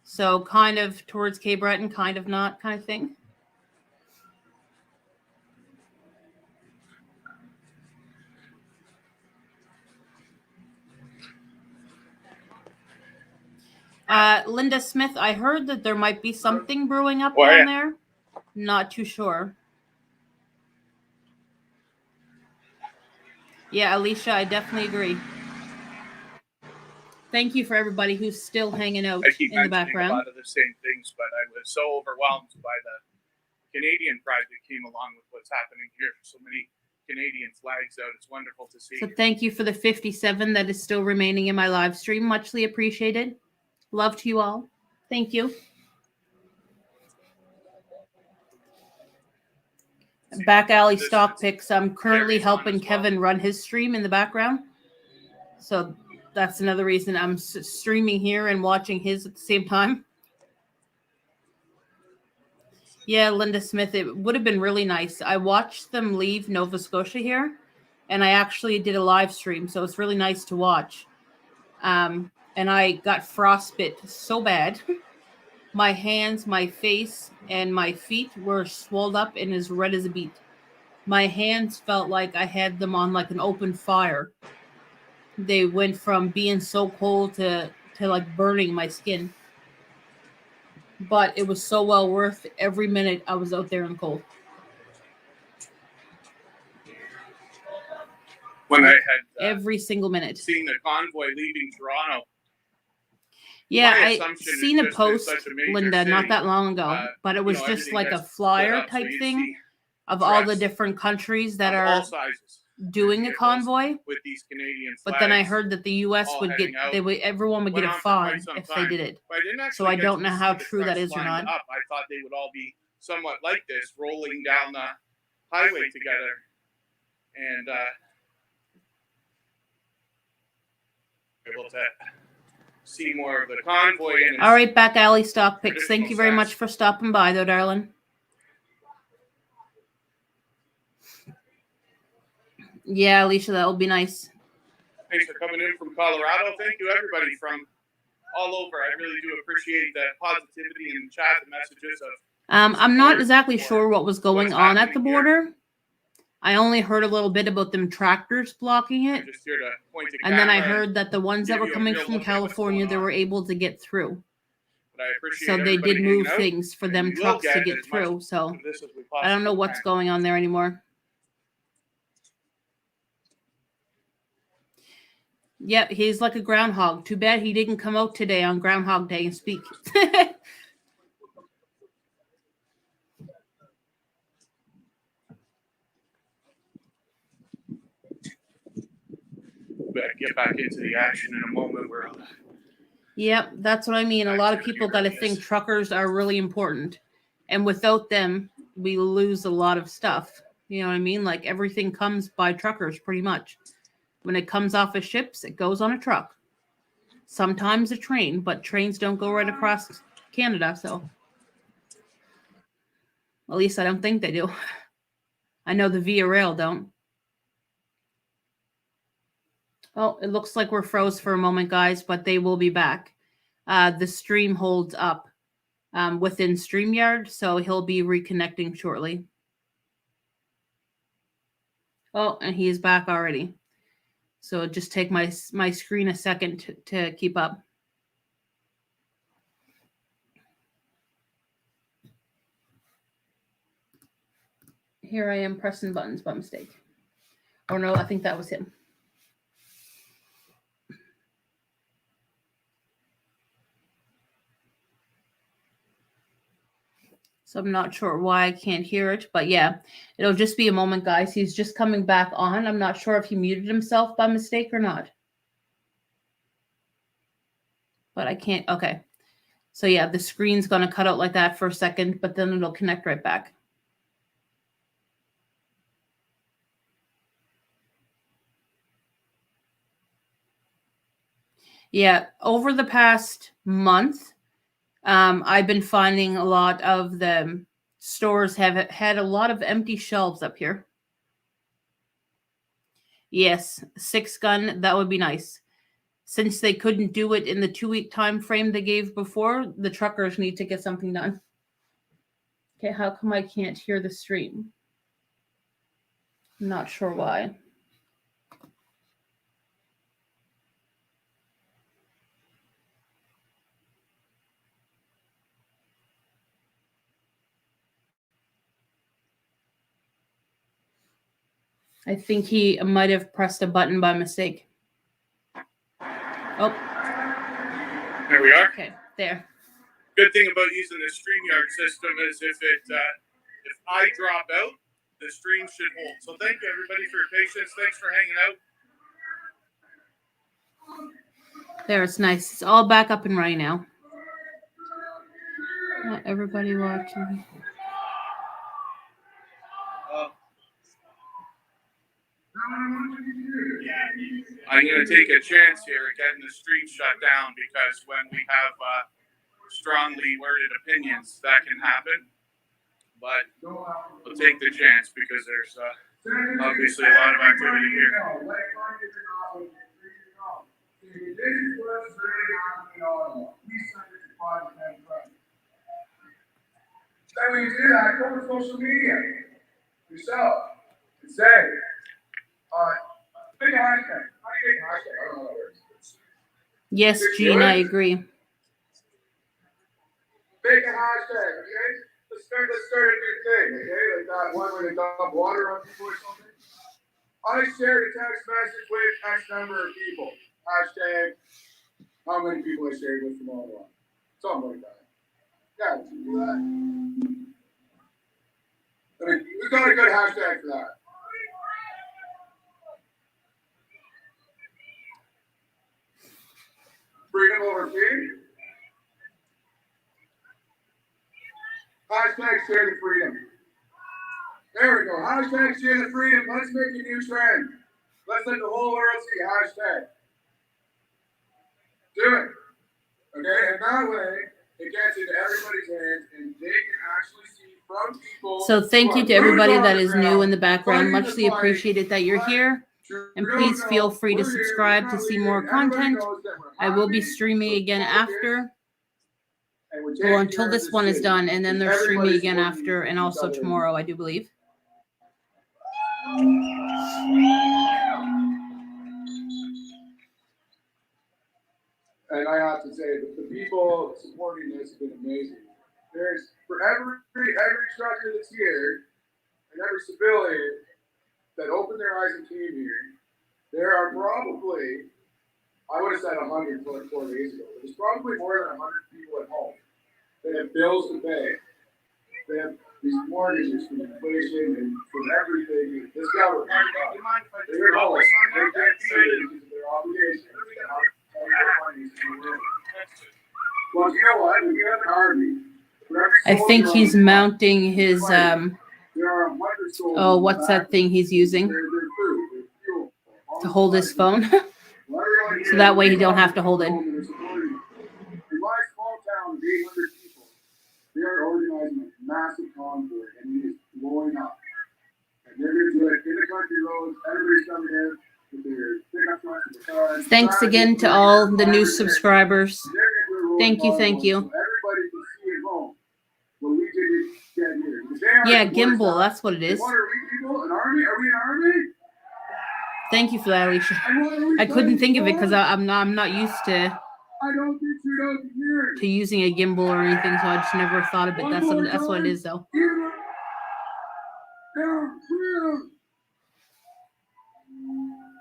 So kind of towards Cape Breton, kind of not, kind of thing. Linda Smith, I heard that there might be something brewing up down there. Not too sure. Yeah, Alicia, I definitely agree. Thank you for everybody who's still hanging out I keep in the mentioning background. a lot of the same things, but I was so overwhelmed by the Canadian pride that came along with what's happening here. So many Canadian flags out. It's wonderful to see. So thank you for the 57 that is still remaining in my live stream. Muchly appreciated. Love to you all. Thank you. Back alley stock picks. I'm currently helping Kevin run his stream in the background. So that's another reason I'm streaming here and watching his at the same time. Yeah, Linda Smith, it would have been really nice. I watched them leave Nova Scotia here, and I actually did a live stream, so it's really nice to watch. And I got frostbite so bad. My hands, my face, and my feet were swelled up and as red as a beet. My hands felt like I had them on like an open fire. They went from being so cold to like burning my skin. But it was so well worth every minute I was out there in the cold. When I had every single minute. Seen the convoy leaving Toronto. Yeah, I seen a post, Linda, city, not that long ago, but it was just like a flyer type thing of all the different countries that are doing a convoy. With these Canadian flags, but then I heard that the U.S. would get, everyone would get a fine if they did it. So I don't know how true that is or not. I thought they would all be somewhat like this, rolling down the highway together, and able to see more of the convoy. All right, back alley stock picks. Thank you very much for stopping by, though, darling. Yeah, Alicia, that will be nice. Thanks for coming in from Colorado. Thank you, everybody from all over. I really do appreciate the positivity in the chat, the messages of. I'm not exactly sure what was going on at the border. I only heard a little bit about them tractors blocking it. Just here to point to and then I heard that the ones that were coming from California, they were able to get through. But I appreciate so they did move things for them trucks to get through. So I don't know what's going on there anymore. Yep, he's like a groundhog. Too bad he didn't come out today on Groundhog Day and speak. Get back into the action in a moment. Yep, that's what I mean. A lot of people got to think truckers are really important. And without them, we lose a lot of stuff. You know what I mean? Like everything comes by truckers pretty much. When it comes off of ships, it goes on a truck. Sometimes a train, but trains don't go right across Canada. So At least I don't think they do. I know the Via Rail don't. Oh, it looks like we're froze for a moment, guys, but they will be back. The stream holds up within StreamYard, so he'll be reconnecting shortly. Oh, and he is back already. So it'll just take my screen a second to keep up. Here I am pressing buttons by mistake. Oh no, I think that was him. So I'm not sure why I can't hear it, but yeah, it'll just be a moment, guys. He's just coming back on. I'm not sure if he muted himself by mistake or not. But I can't, okay. So yeah, the screen's gonna cut out like that for a second, but then it'll connect right back. Yeah, over the past month, I've been finding a lot of the stores have had a lot of empty shelves up here. Yes, 6-gun, that would be nice. Since they couldn't do it in the 2-week time frame they gave before, the truckers need to get something done. Okay, how come I can't hear the stream? I'm not sure why. I think he might have pressed a button by mistake. Oh. There we are. Okay, there. Good thing about using the StreamYard system is if I drop out, the stream should hold. So thank you everybody for your patience. Thanks for hanging out. There, it's nice. It's all back up and running now. Not everybody watching. I'm going to take a chance here at getting the stream shut down because when we have strongly worded opinions, that can happen. But we'll take the chance because there's obviously a lot of activity here. This is what's really happening in Ottawa. We send it to 5 to 10 friends. Then when you do that, go to social media yourself and say, big hashtag. How do you make hashtag? I don't know how it works. Yes, Gene, I agree. Make a hashtag, okay? Let's start a new thing, okay? Like that one where they dump water on people or something. I shared a text message with X number of people. Hashtag how many people I shared with from Ottawa. Something like that. Yeah, we should do that. I mean, we've got a good hashtag for that. Freedom over fear. Hashtag share the freedom. There we go. Hashtag share the freedom. Let's make a new trend. Let's let the whole world see hashtag. Do it. Okay? And that way, it gets into everybody's hands and they can actually see from people. So thank you to everybody that is new in the background. Muchly appreciated that you're here. And please feel free to subscribe to see more content. I will be streaming again after. Well, until this one is done, and then they're streaming again after, and also tomorrow, I do believe. And I have to say that the people supporting this have been amazing. There's for every trucker that's here and every civilian that opened their eyes and came here, there are probably, I would have said 100 4 days ago. There's probably more than 100 people at home that have bills to pay. They have these mortgages from inflation and from everything. This government, they're home. They can't pay because of their obligations. Well, you know what? We have an army. I think he's mounting his oh, what's that thing he's using to hold his phone? So that way he don't have to hold it. In my small town of 800 people, they are organizing a massive convoy, and Thanks again to all the new subscribers. Thank you. Everybody can see at home what we did here. Yeah, gimbal. That's what it is. What are we people? An army? Are we an army? Thank you for that, Alicia. I couldn't think of it because I'm not used to I don't get you out here. using a gimbal or anything, so I just never thought of it. That's what it is, though.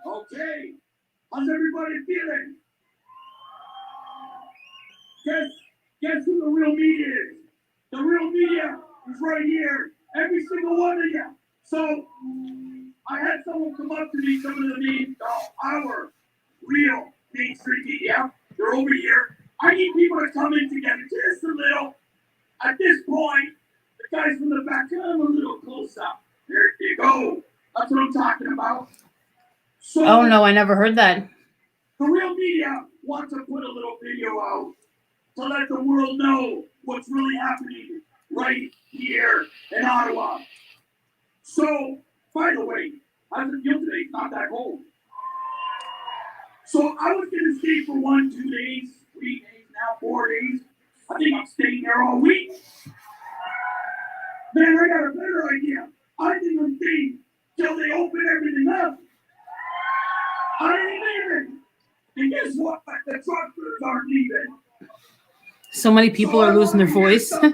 Okay, how's everybody feeling? Guess who the real media is? The real media is right here, every single one of you. So I had someone come up to me, some of our real mainstream media. They're over here. I need people to come in together just a little. At this point, the guys from the back, come a little close up. There you go. That's what I'm talking about. So, Oh no, I never heard that. the real media wants to put a little video out to let the world know what's really happening right here in Ottawa. So, by the way, how's it feel today? It's not that cold. So I was gonna stay for 1, 2 days, 3 days, now 4 days. I think I'm staying there all week. Man, I got a better idea. I think I'm staying till they open everything up. I ain't leaving. And guess what? The truckers aren't leaving. So many people are losing their voice. So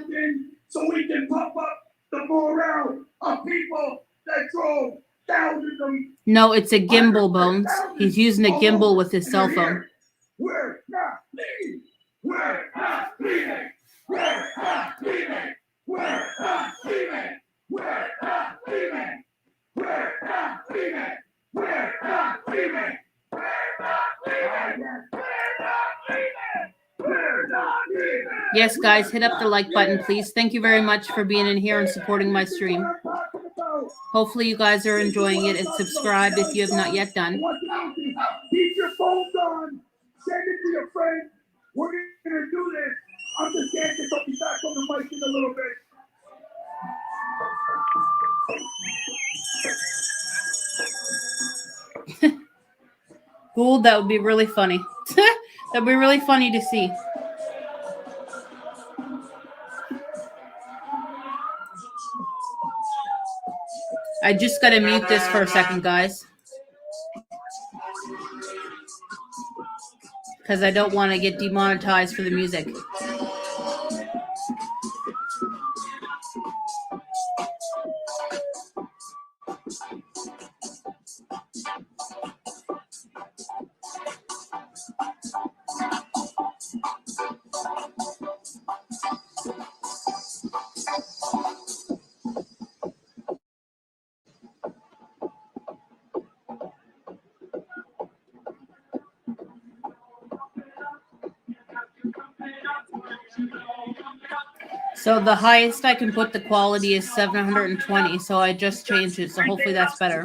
we can pump up the morale of people that drove thousands of. No, it's a gimbal, Bones. He's using a gimbal with his cell phone. We're not leaving. We're not leaving. We're not leaving. We're not leaving. We're not leaving. We're not leaving. We're not leaving. We're not leaving. We're not leaving. Yes, guys, hit up the like button, please. Thank you very much for being in here and supporting my stream. Hopefully you guys are enjoying it, and subscribe if you have not yet done. Keep your phones on. Send it to your friend. We're gonna do this. I'm just dancing. I'll be back on the mic in a little bit. Gould, that would be really funny. That'd be really funny to see. I just gotta mute this for a second, guys. Because I don't want to get demonetized for the music. So the highest I can put the quality is 720, so I just changed it, so hopefully that's better.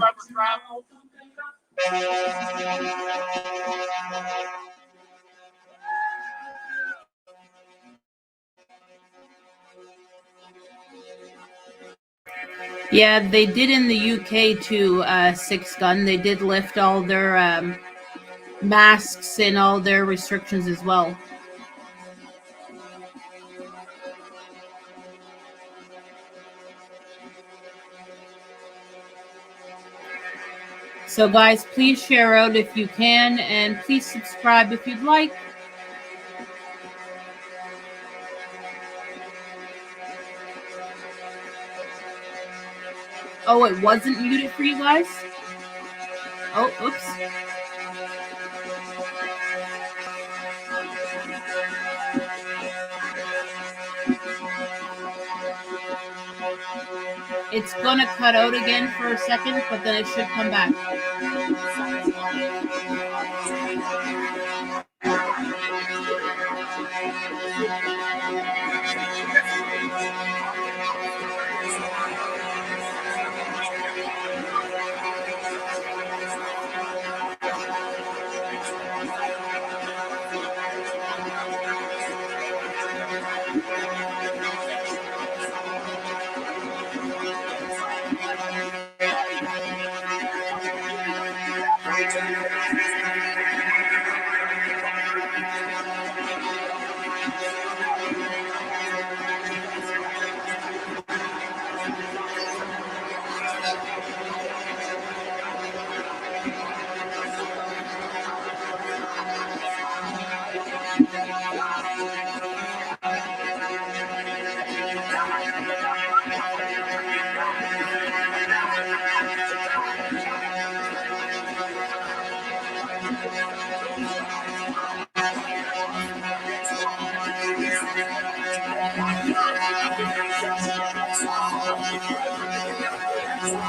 Yeah, they did in the UK too, Six Gun. They did lift all their masks and all their restrictions as well. So guys, please share out if you can, and please subscribe if you'd like. Oh, it wasn't muted for you guys? Oh, oops. It's gonna cut out again for a second, but then it should come back.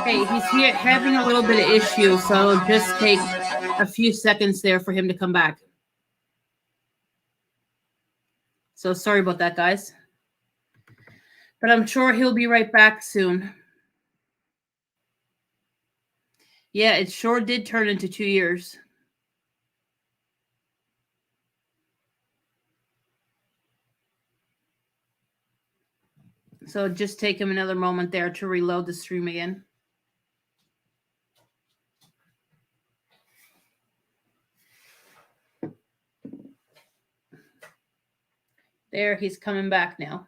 Hey, he's here having a little bit of issue, so it'll just take a few seconds there for him to come back. So sorry about that, guys. But I'm sure he'll be right back soon. Yeah, it sure did turn into 2 years. So just take him another moment there to reload the stream again. There, he's coming back now.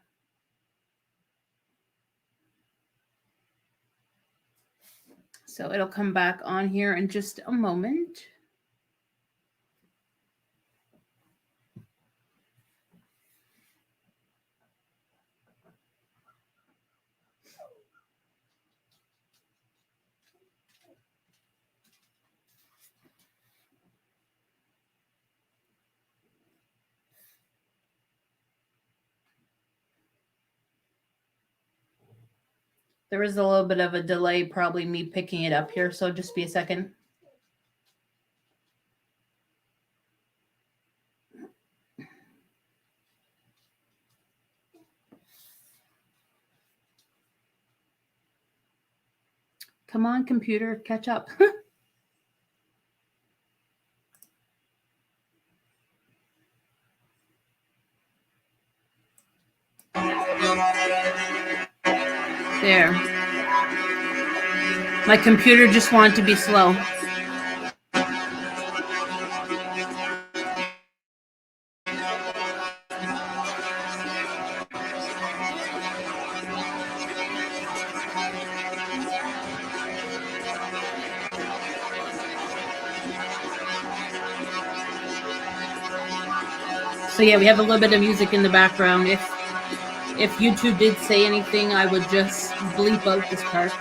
So it'll come back on here in just a moment. There is a little bit of a delay, probably me picking it up here, so just be a second. Come on, computer, catch up. There. My computer just wanted to be slow. So yeah, we have a little bit of music in the background. If YouTube did say anything, I would just bleep out this part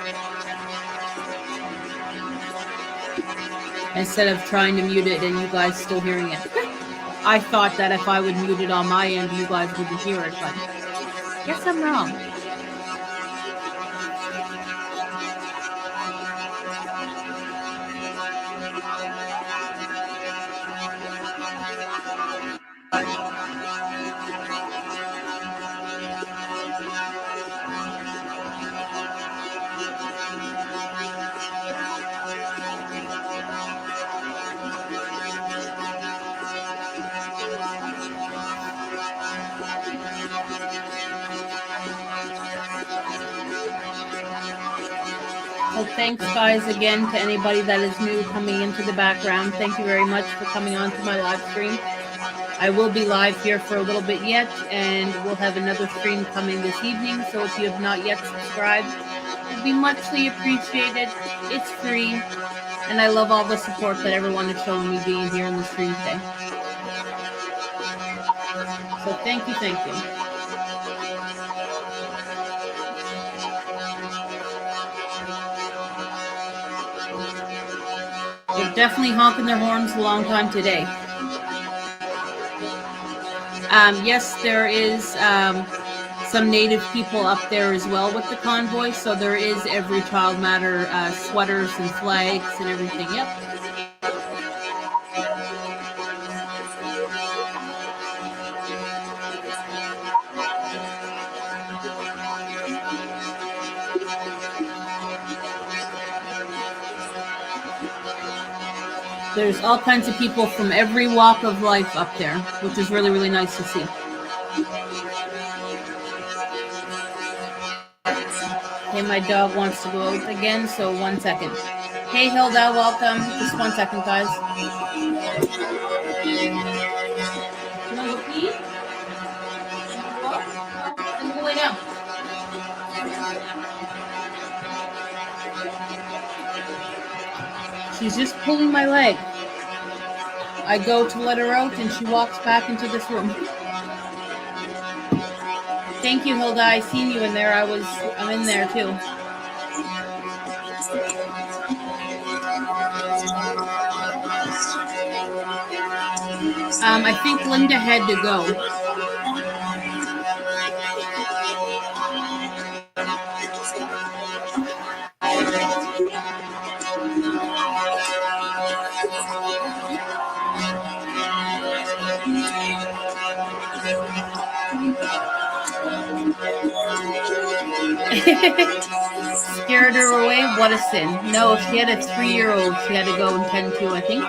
instead of trying to mute it and you guys still hearing it. I thought that if I would mute it on my end, you guys wouldn't hear it, but guess I'm wrong. So thanks, guys, again to anybody that is new coming into the background. Thank you very much for coming on to my live stream. I will be live here for a little bit yet, and we'll have another stream coming this evening. So if you have not yet subscribed, it would be muchly appreciated. It's free, and I love all the support that everyone is showing me being here in the stream today. So thank you, thank you. They're definitely honking their horns a long time today. Yes, there is some Native people up there as well with the convoy. So there is Every Child Matter sweaters and flags and everything. Yep. There's all kinds of people from every walk of life up there, which is really, really nice to see. Okay, my dog wants to go out again, so 1 second. Hey, Hilda, welcome. Just 1 second, guys. No pee? And go lay down. She's just pulling my leg. I go to let her out, and she walks back into this room. Thank you, Hilda. I seen you in there. I'm in there too. I think Linda had to go. Scared her away? What a sin. No, she had a 3-year-old she had to go and tend to, I think.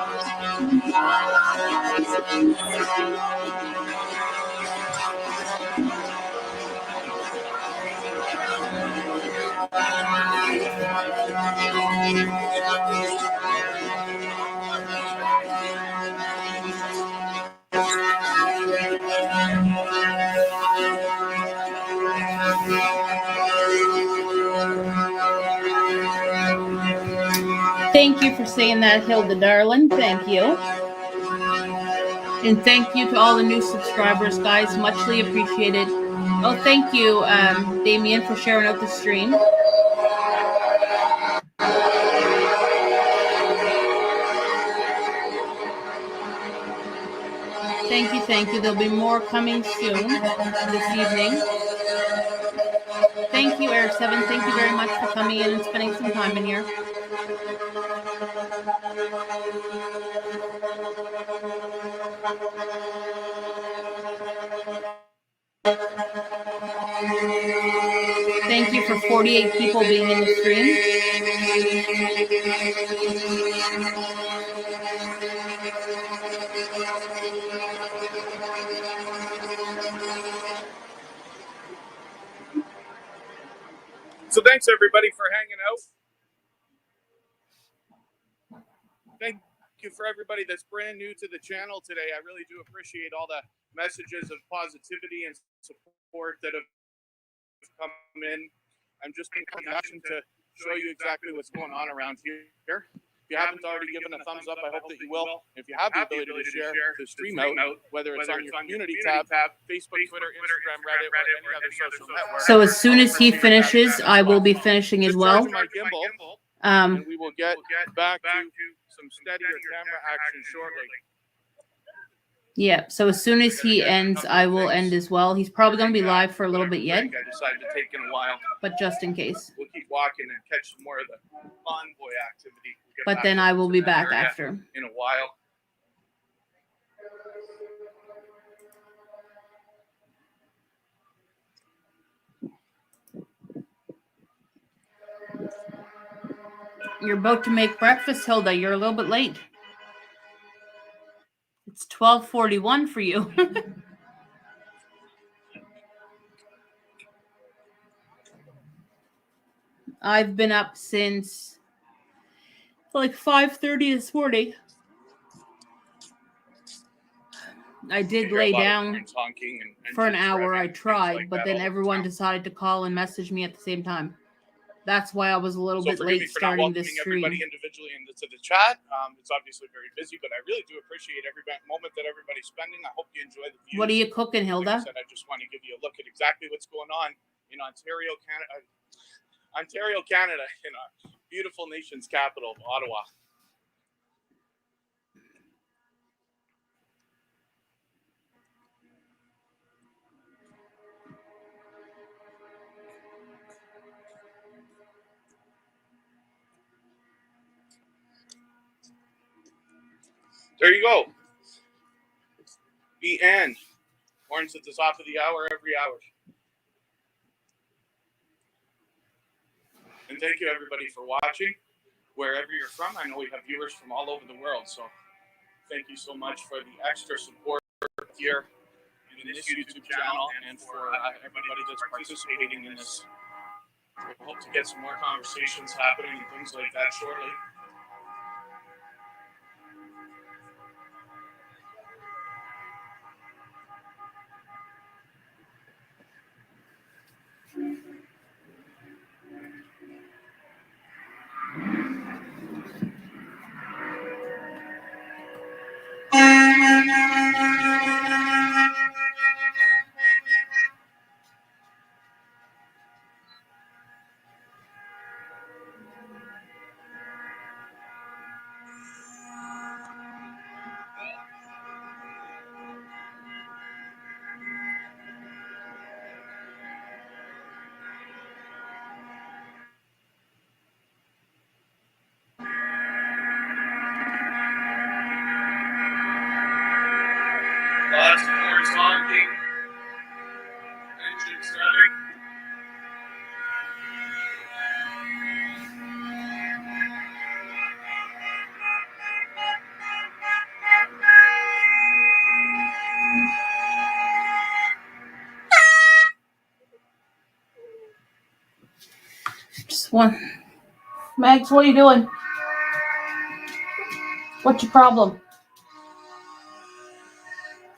Thank you for saying that, Hilda, darling. Thank you. And thank you to all the new subscribers, guys. Muchly appreciated. Oh, thank you, Damien, for sharing out the stream. Thank you, thank you. There'll be more coming soon this evening. Thank you, Eric7. Thank you very much for coming in and spending some time in here. Thank you for 48 people being in the stream. So thanks everybody for hanging out. Thank you for everybody that's brand new to the channel today. I really do appreciate all the messages of positivity and support that have come in. I'm just in connection to show you exactly what's going on around here. If you haven't already given a thumbs up, I hope that you will. If you have the ability to share the stream out, whether it's on your community tab, Facebook, Twitter, Instagram, Reddit, or any other social network. So as soon as he finishes, I will be finishing as well. And we will get back to some steadier camera action shortly. Yeah, so as soon as he ends, I will end as well. He's probably going to be live for a little bit yet. I decided to take in a while. But just in case. We'll keep walking and catch some more of the convoy activity. But then I will be back after. In a while. You're about to make breakfast, Hilda. You're a little bit late. It's 12:41 for you. I've been up since like 5:30 this morning. I did lay down for an hour. I tried, but then everyone decided to call and message me at the same time. That's why I was a little bit late starting this stream. Everybody individually into the chat. It's obviously very busy, but I really do appreciate every moment that everybody's spending. I hope you enjoy the views. What are you cooking, Hilda? Like I said, I just want to give you a look at exactly what's going on in Ontario, Canada. In our beautiful nation's capital, Ottawa. There you go. The end. Horns at the top of the hour every hour. And thank you everybody for watching. Wherever you're from, I know we have viewers from all over the world. So thank you so much for the extra support here in this YouTube channel and for everybody that's participating in this. We hope to get some more conversations happening and things like that shortly. Lots of horns honking. Engines revving. Just one. Mags, what are you doing? What's your problem?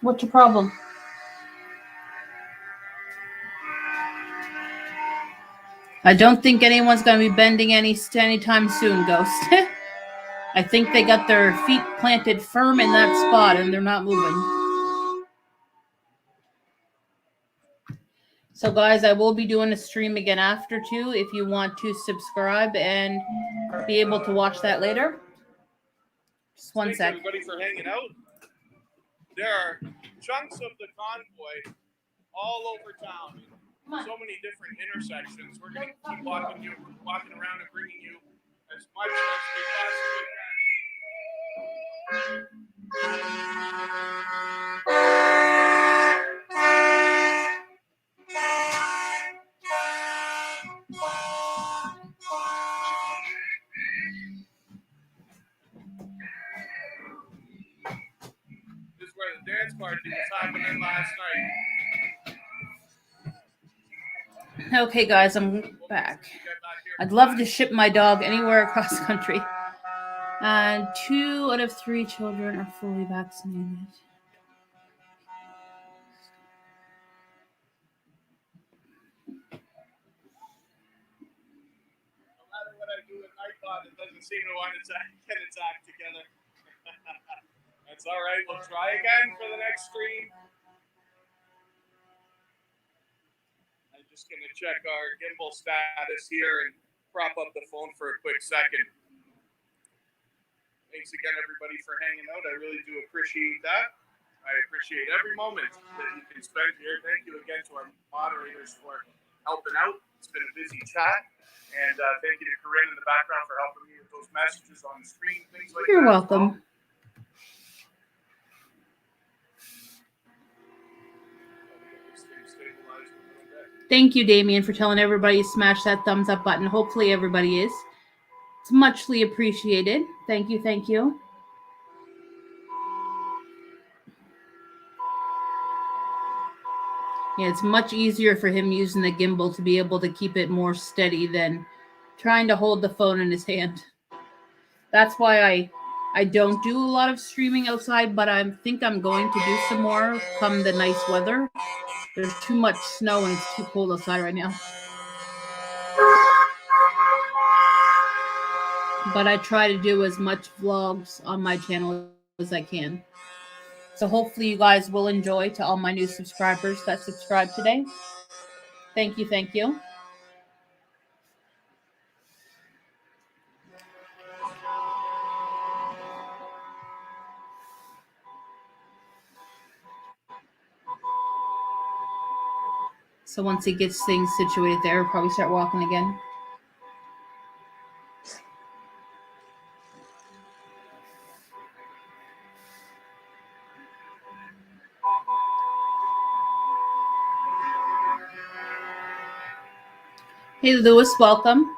What's your problem? I don't think anyone's going to be bending anytime soon, Ghost. I think they got their feet planted firm in that spot and they're not moving. So guys, I will be doing a stream again after 2 if you want to subscribe and be able to watch that later. Just one sec. Thanks everybody for hanging out. There are chunks of the convoy all over town. So many different intersections. We're going to keep walking around and bringing you as much as we possibly can. This is where the dance party was happening last night. Okay, guys, I'm back. I'd love to ship my dog anywhere across the country. And 2 out of 3 children are fully vaccinated. No matter what I do with iPod, it doesn't seem to want to get its act together. That's all right. We'll try again for the next stream. I'm just going to check our gimbal status here and prop up the phone for a quick second. Thanks again, everybody, for hanging out. I really do appreciate that. I appreciate every moment that you can spend here. Thank you again to our moderators for helping out. It's been a busy chat. And thank you to Corinne in the background for helping me with those messages on the screen, things like You're that. welcome. Thank you, Damien, for telling everybody to smash that thumbs up button. Hopefully everybody is. It's muchly appreciated. Thank you, thank you. Yeah, it's much easier for him using the gimbal to be able to keep it more steady than trying to hold the phone in his hand. That's why I don't do a lot of streaming outside, but I think I'm going to do some more come the nice weather. There's too much snow and it's too cold outside right now. But I try to do as much vlogs on my channel as I can. So hopefully you guys will enjoy. To all my new subscribers that subscribed today. Thank you, thank you. So once he gets things situated there, he'll probably start walking again. Hey, Lewis, welcome.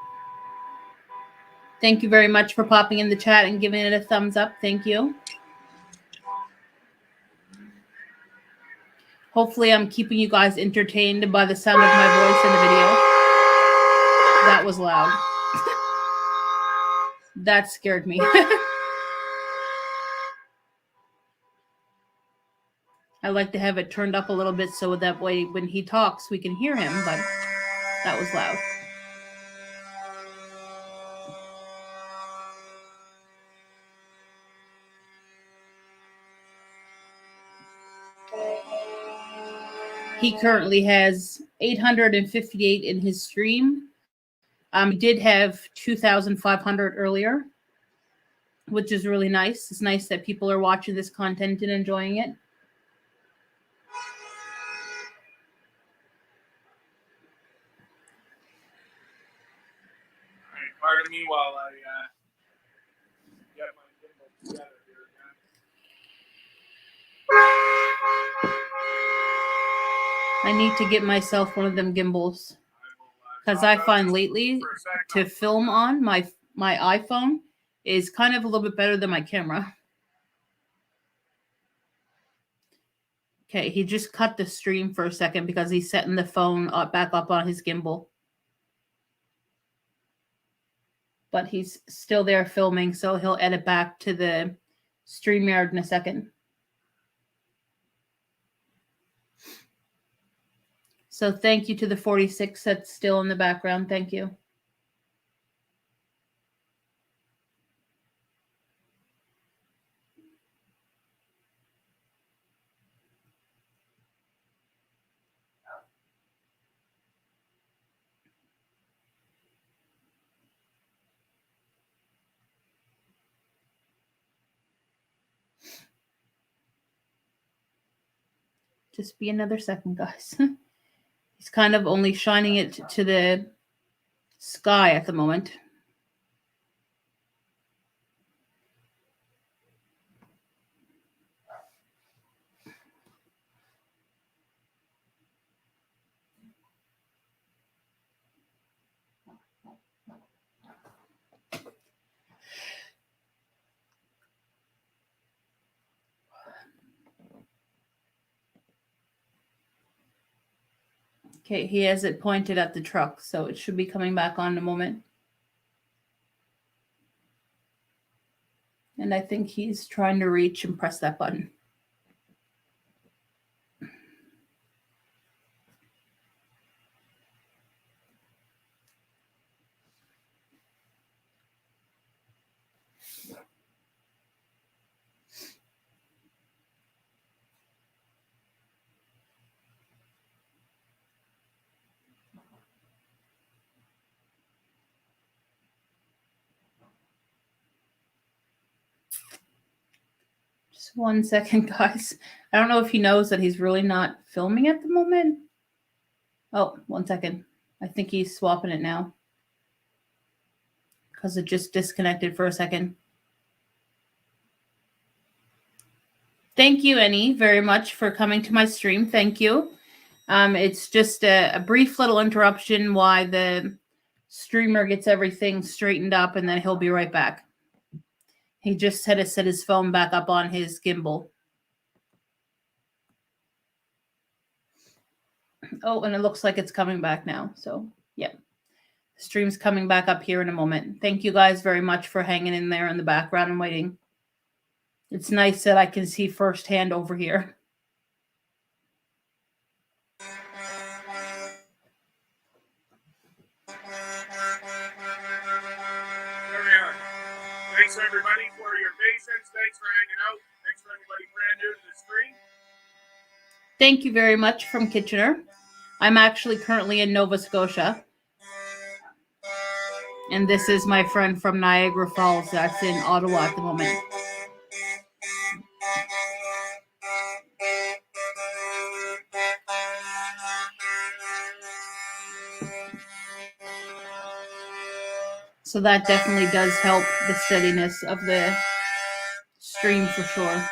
Thank you very much for popping in the chat and giving it a thumbs up. Thank you. Hopefully I'm keeping you guys entertained by the sound of my voice in the video. That was loud. That scared me. I like to have it turned up a little bit so that way when he talks we can hear him, but that was loud. He currently has 858 in his stream. He did have 2,500 earlier, which is really nice. It's nice that people are watching this content and enjoying it. All right, pardon me while I get my gimbal together here again. I need to get myself one of them gimbals. Because I find lately to film on my iPhone is kind of a little bit better than my camera. Okay, he just cut the stream for a second because he's setting the phone back up on his gimbal. But he's still there filming, so he'll edit back to the StreamYard in a second. So thank you to the 46 that's still in the background. Thank you. Just be another second, guys. He's kind of only shining it to the sky at the moment. Okay, he has it pointed at the truck, so it should be coming back on in a moment. And I think he's trying to reach and press that button. Just 1 second, guys. I don't know if he knows that he's really not filming at the moment. Oh, 1 second. I think he's swapping it now. Because it just disconnected for a second. Thank you, Annie, very much for coming to my stream. Thank you. It's just a brief little interruption while the streamer gets everything straightened up, and then he'll be right back. He just had to set his phone back up on his gimbal. Oh, and it looks like it's coming back now. So, yeah. The stream's coming back up here in a moment. Thank you guys very much for hanging in there in the background and waiting. It's nice that I can see firsthand over here. Thanks everybody for your patience. Thanks for hanging out. Thanks for everybody brand new to the stream. Thank you very much from Kitchener. I'm actually currently in Nova Scotia. And this is my friend from Niagara Falls that's in Ottawa at the moment. So that definitely does help the steadiness of the stream for sure.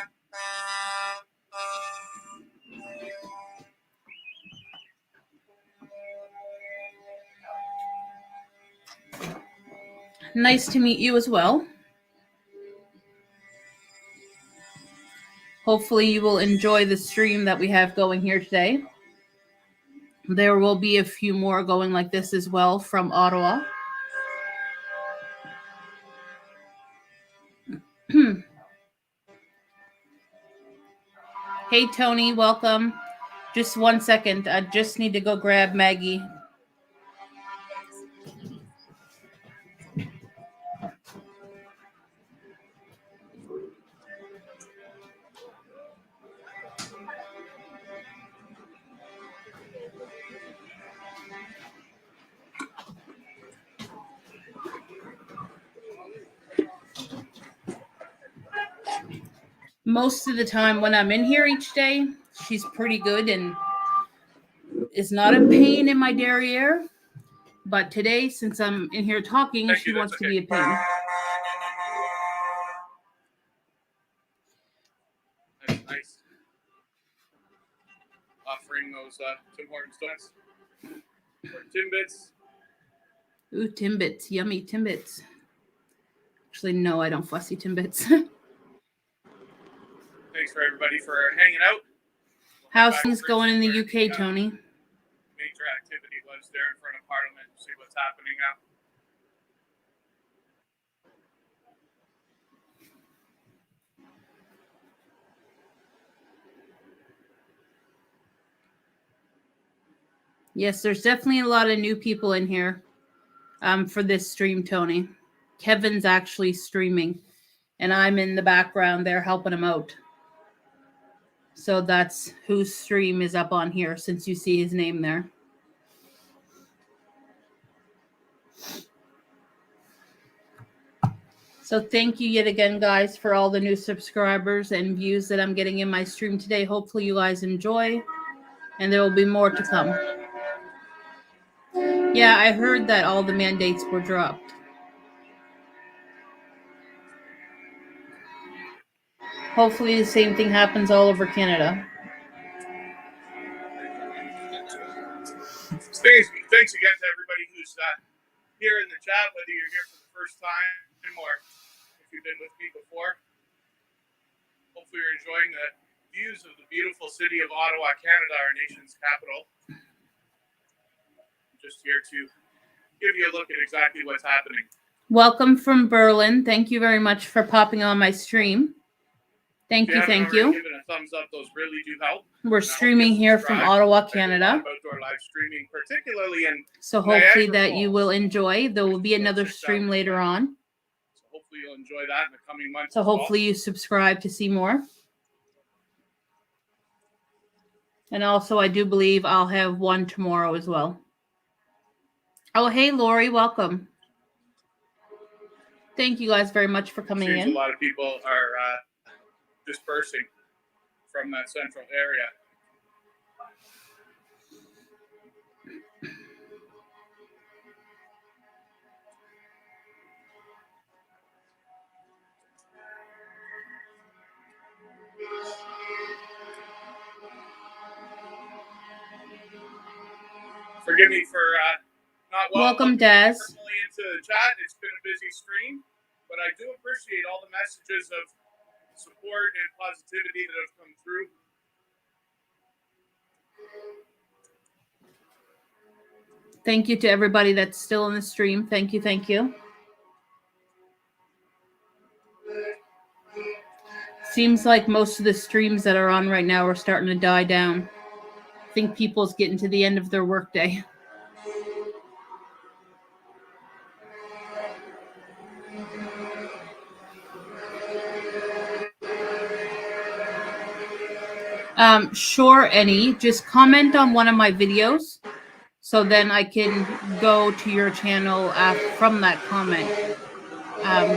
Nice to meet you as well. Hopefully you will enjoy the stream that we have going here today. There will be a few more going like this as well from Ottawa. Hey, Tony, welcome. Just 1 second. I just need to go grab Maggie. Most of the time when I'm in here each day, she's pretty good and is not a pain in my derriere. But today, since I'm in here talking, she wants to be a pain. That's nice. offering those Tim Hortons donuts or Timbits. Ooh, Timbits. Yummy Timbits. Actually, no, I don't fussy Timbits. Thanks for everybody for hanging out. How's things going in the UK, Tony? Major activity was there in front of Parliament. See what's happening now. Yes, there's definitely a lot of new people in here for this stream, Tony. Kevin's actually streaming, and I'm in the background there helping him out. So that's whose stream is up on here, since you see his name there. So thank you yet again, guys, for all the new subscribers and views that I'm getting in my stream today. Hopefully you guys enjoy, and there will be more to come. Yeah, I heard that all the mandates were dropped. Hopefully the same thing happens all over Canada. Thanks again to everybody who's here in the chat, whether you're here for the first time or if you've been with me before. Hopefully you're enjoying the views of the beautiful city of Ottawa, Canada, our nation's capital. I'm just here to give you a look at exactly what's happening. Welcome from Berlin. Thank you very much for popping on my stream. Thank you. Giving a thumbs up, those really do help. We're streaming here from Ottawa, Canada. Outdoor live streaming, particularly in so hopefully that you will enjoy. There will be another stream later on. So hopefully you'll enjoy that in the coming months. So hopefully you subscribe to see more. And also, I do believe I'll have one tomorrow as well. Oh, hey, Lori, welcome. Thank you guys very much for coming in. A lot of people are dispersing from that central area. Forgive me for not welcome, Des. Personally into the chat. It's been a busy stream, but I do appreciate all the messages of support and positivity that have come through. Thank you to everybody that's still in the stream. Thank you. Seems like most of the streams that are on right now are starting to die down. I think people's getting to the end of their workday. Sure, Annie. Just comment on one of my videos, so then I can go to your channel from that comment.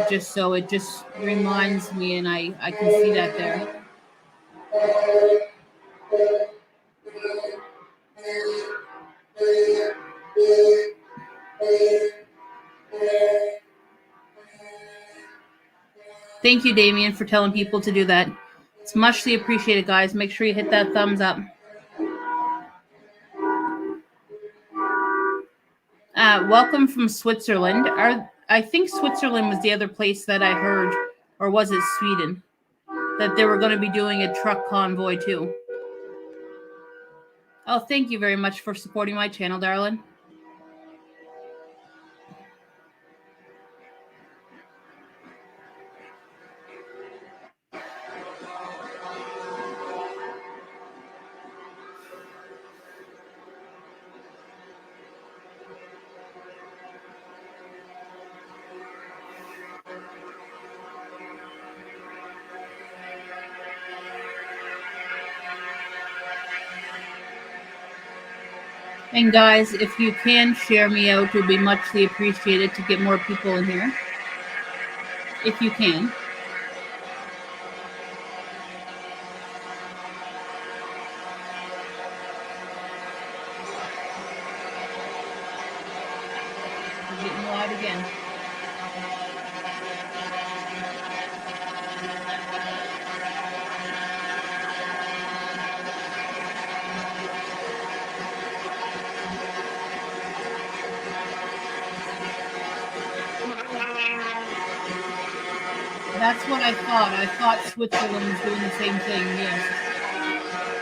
Just so it just reminds me, and I can see that there. Thank you, Damien, for telling people to do that. It's muchly appreciated, guys. Make sure you hit that thumbs up. Welcome from Switzerland. I think Switzerland was the other place that I heard, or was it Sweden, that they were going to be doing a truck convoy too. Oh, thank you very much for supporting my channel, darling. And guys, if you can share me out, it would be muchly appreciated to get more people in here. If you can. We're getting live again. That's what I thought. I thought Switzerland was doing the same thing, yes.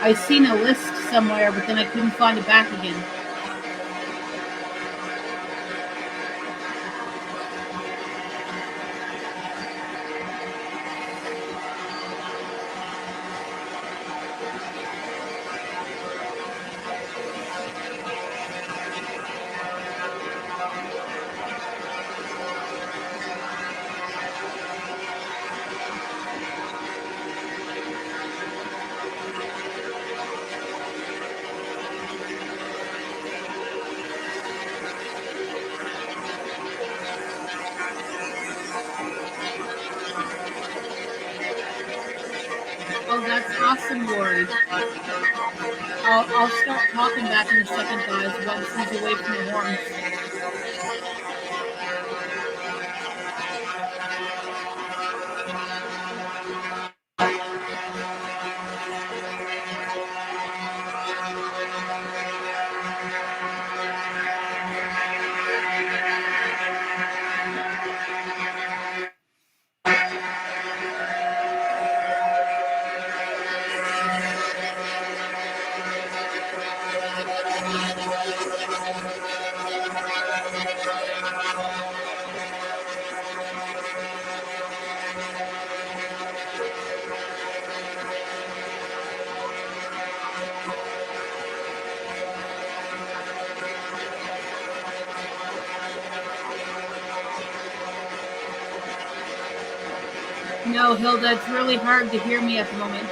I seen a list somewhere, but then I couldn't find it back again. Oh, that's awesome, Lori. I'll start talking back in a second, guys, once he's away from the horns. No, Hilda, it's really hard to hear me at the moment.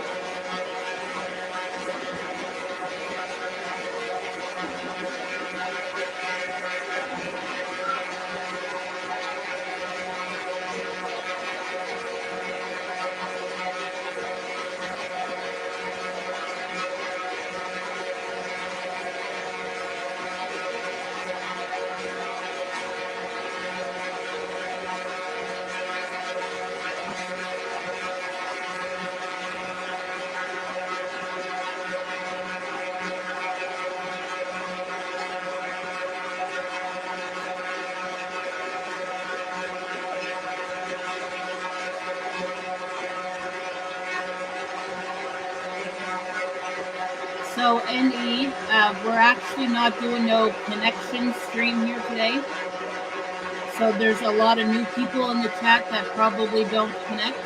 So, NE, we're actually not doing no connection stream here today. So, there's a lot of new people in the chat that probably don't connect.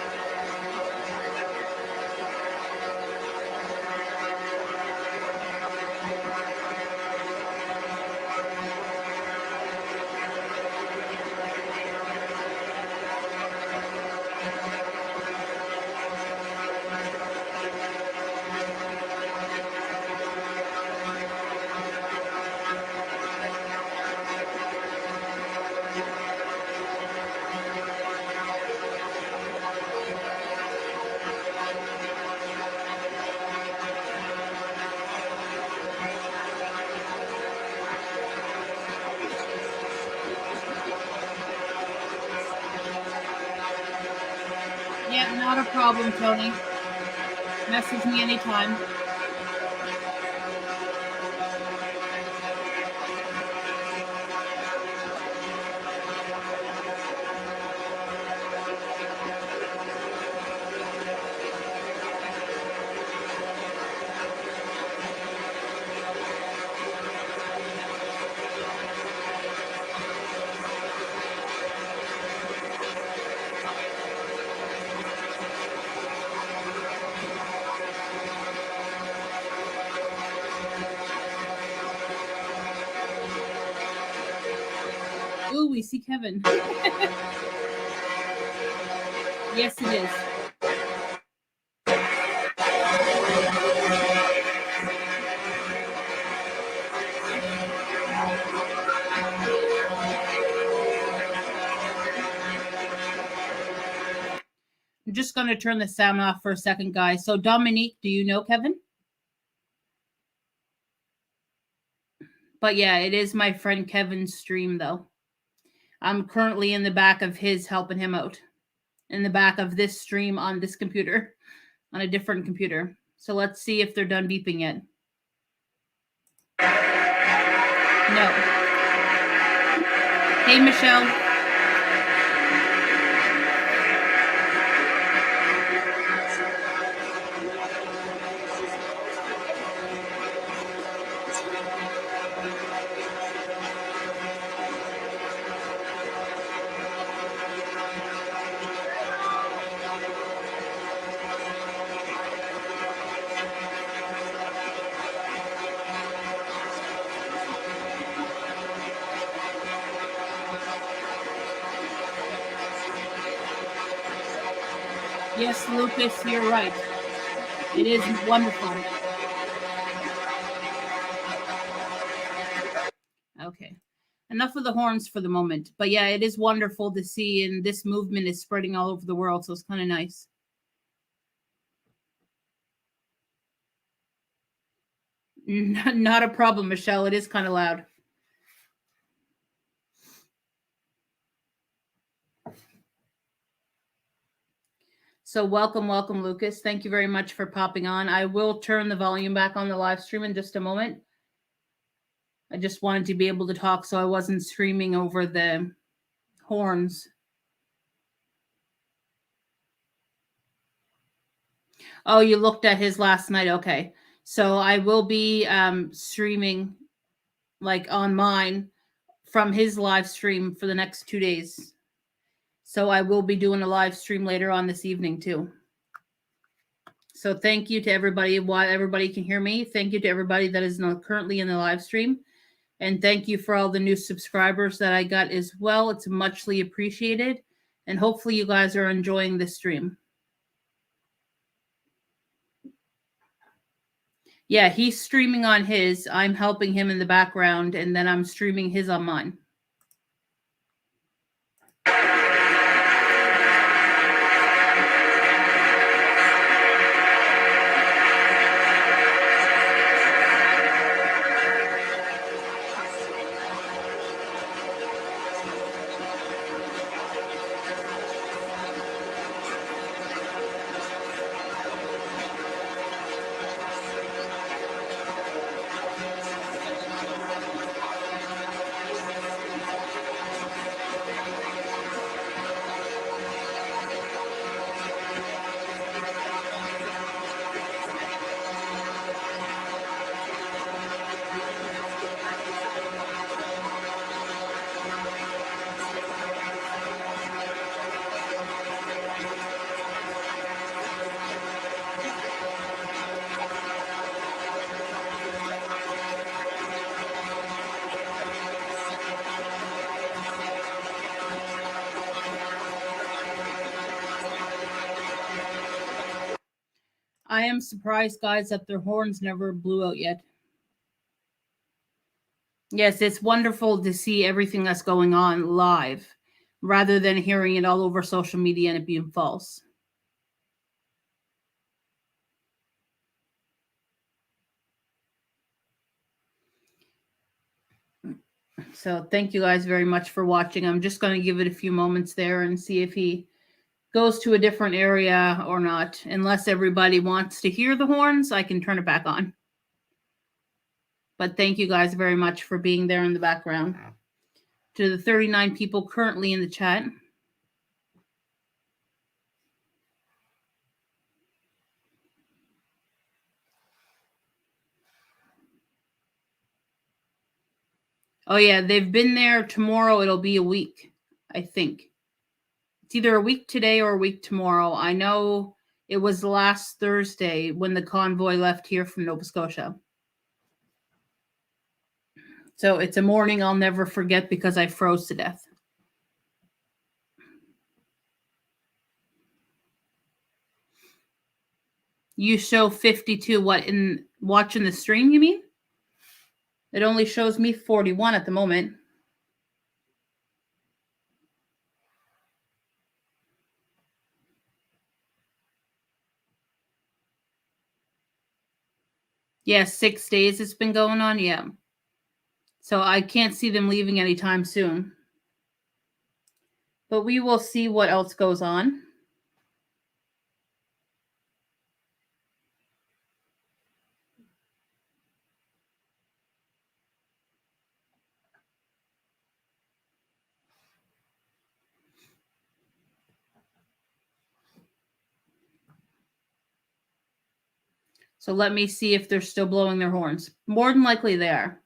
Yeah, not a problem, Tony. Message me anytime. Ooh, we see Kevin. Yes, it is. I'm just going to turn the sound off for a second, guys. So, Dominique, do you know Kevin? But yeah, it is my friend Kevin's stream, though. I'm currently in the back of his helping him out. In the back of this stream on this computer. On a different computer. So let's see if they're done beeping yet. No. Hey, Michelle. Yes, Lucas, you're right. It is wonderful. Okay. Enough of the horns for the moment. But yeah, it is wonderful to see, and this movement is spreading all over the world, so it's kind of nice. Not a problem, Michelle. It is kind of loud. So welcome, Lucas. Thank you very much for popping on. I will turn the volume back on the live stream in just a moment. I just wanted to be able to talk so I wasn't screaming over the horns. Oh, you looked at his last night. Okay. So I will be streaming like on mine from his live stream for the next 2 days. So I will be doing a live stream later on this evening too. So thank you to everybody. While everybody can hear me, thank you to everybody that is currently in the live stream. And thank you for all the new subscribers that I got as well. It's muchly appreciated. And hopefully you guys are enjoying this stream. Yeah, he's streaming on his. I'm helping him in the background, and then I'm streaming his on mine. I am surprised, guys, that their horns never blew out yet. Yes, it's wonderful to see everything that's going on live rather than hearing it all over social media and it being false. So thank you guys very much for watching. I'm just going to give it a few moments there and see if he goes to a different area or not. Unless everybody wants to hear the horns, I can turn it back on. But thank you guys very much for being there in the background. To the 39 people currently in the chat. Oh, yeah, they've been there. Tomorrow it'll be a week, I think. It's either a week today or a week tomorrow. I know it was last Thursday when the convoy left here from Nova Scotia. So it's a morning I'll never forget because I froze to death. You show 52, what, in watching the stream, you mean? It only shows me 41 at the moment. Yeah, 6 days it's been going on, yeah. So I can't see them leaving anytime soon. But we will see what else goes on. So let me see if they're still blowing their horns. More than likely they are.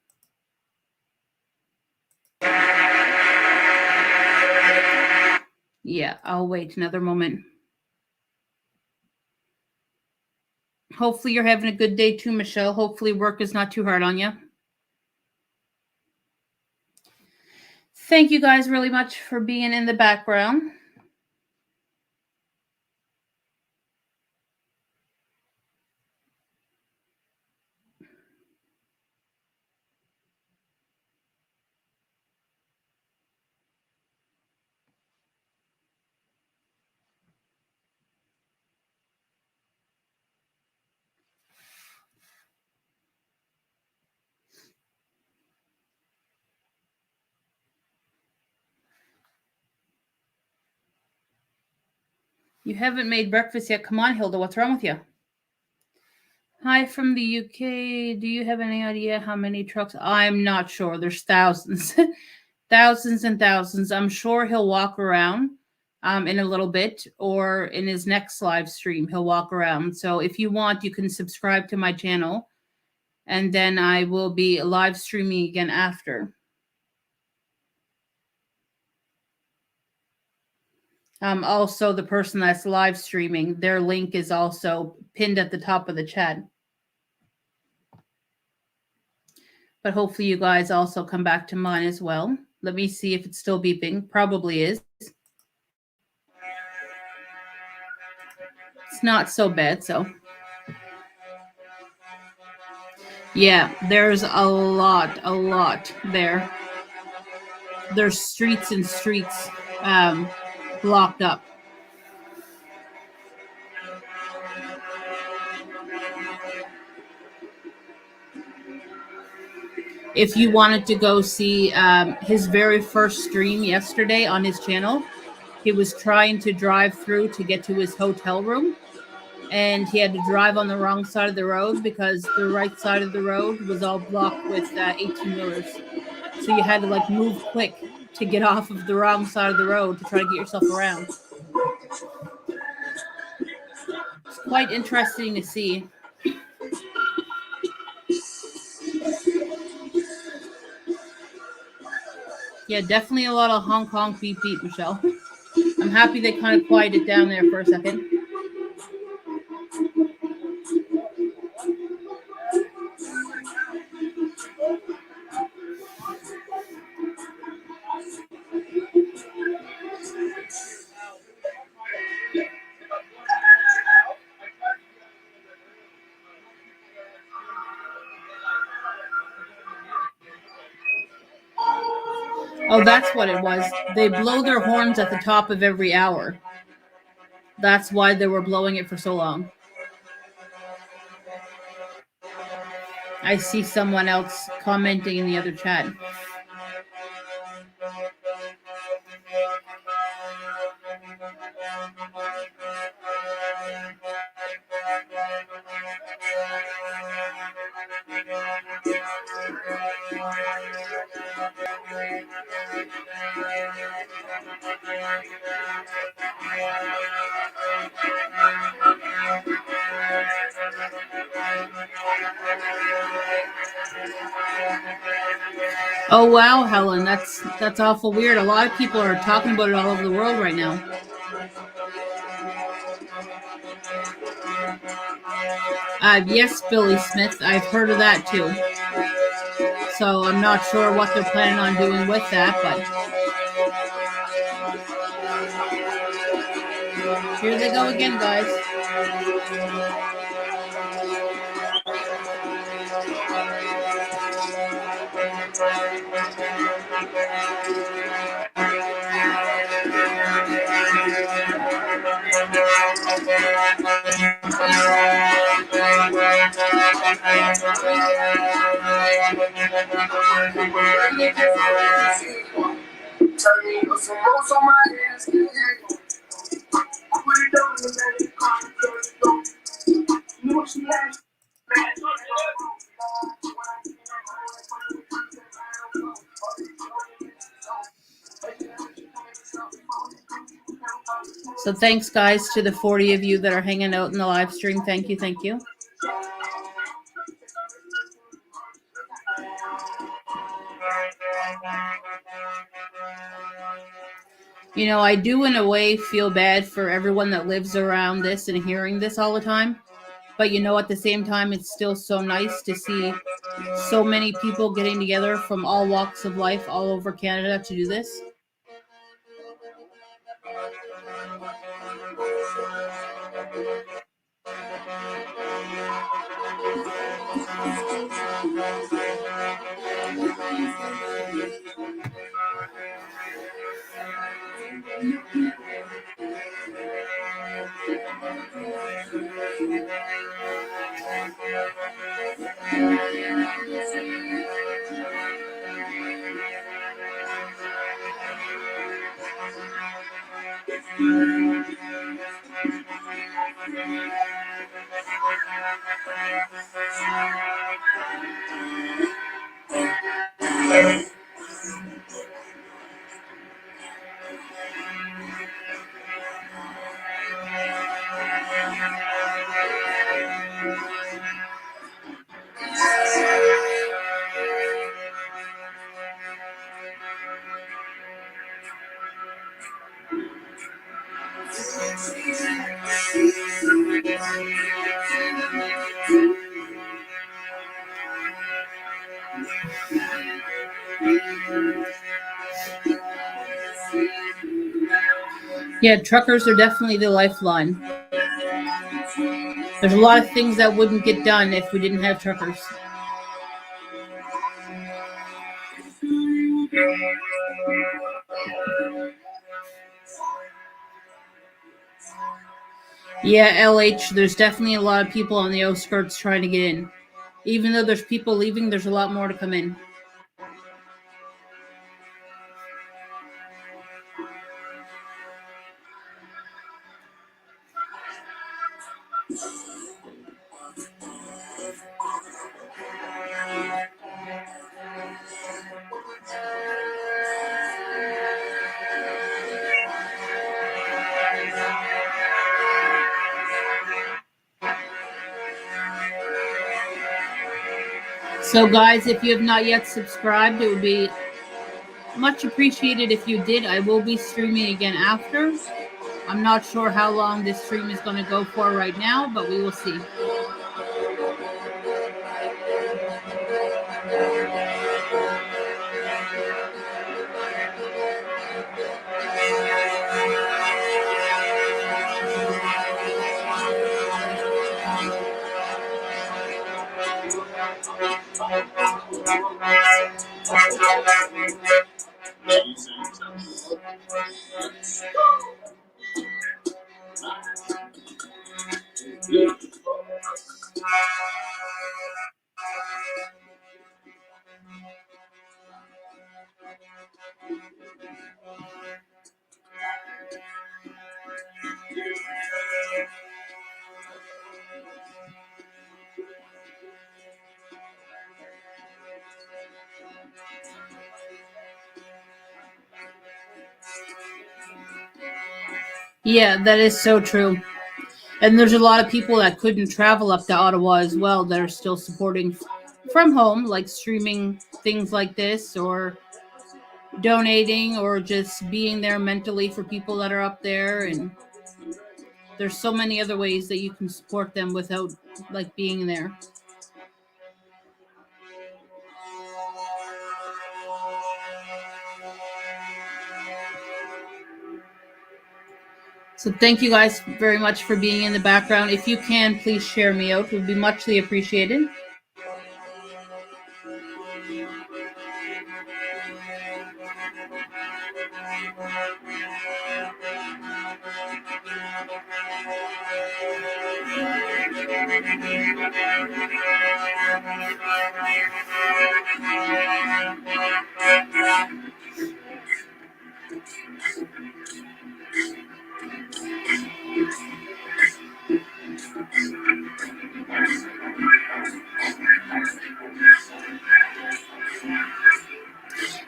Yeah, I'll wait another moment. Hopefully you're having a good day too, Michelle. Hopefully work is not too hard on you. Thank you guys really much for being in the background. You haven't made breakfast yet. Come on, Hilda. What's wrong with you? Hi from the UK. Do you have any idea how many trucks? I'm not sure. There's thousands. Thousands and thousands. I'm sure he'll walk around in a little bit, or in his next live stream, he'll walk around. So if you want, you can subscribe to my channel, and then I will be live streaming again after. Also, the person that's live streaming, their link is also pinned at the top of the chat. But hopefully you guys also come back to mine as well. Let me see if it's still beeping. Probably is. It's not so bad, so. Yeah, there's a lot there. There's streets and streets blocked up. If you wanted to go see his very first stream yesterday on his channel, he was trying to drive through to get to his hotel room, and he had to drive on the wrong side of the road because the right side of the road was all blocked with 18-wheelers. So you had to like move quick to get off of the wrong side of the road to try to get yourself around. It's quite interesting to see. Yeah, definitely a lot of honk honk beep beep, Michelle. I'm happy they kind of quieted down there for a second. Oh, that's what it was. They blow their horns at the top of every hour. That's why they were blowing it for so long. I see someone else commenting in the other chat. Oh wow, Helen, that's awful weird. A lot of people are talking about it all over the world right now. Yes, Billy Smith, I've heard of that too. So I'm not sure what they're planning on doing with that, but here they go again, guys. So thanks, guys, to the 40 of you that are hanging out in the live stream. Thank you, thank you. You know, I do in a way feel bad for everyone that lives around this and hearing this all the time. But you know, at the same time, it's still so nice to see so many people getting together from all walks of life all over Canada to do this. Yeah, truckers are definitely the lifeline. There's a lot of things that wouldn't get done if we didn't have truckers. Yeah, LH, there's definitely a lot of people on the outskirts trying to get in. Even though there's people leaving, there's a lot more to come in. So, guys, if you have not yet subscribed, it would be much appreciated if you did. I will be streaming again after. I'm not sure how long this stream is going to go for right now, but we will see. Yeah, that is so true. And there's a lot of people that couldn't travel up to Ottawa as well that are still supporting from home, like streaming things like this or donating or just being there mentally for people that are up there. And there's so many other ways that you can support them without like being there. So thank you guys very much for being in the background. If you can, please share me out. It would be muchly appreciated.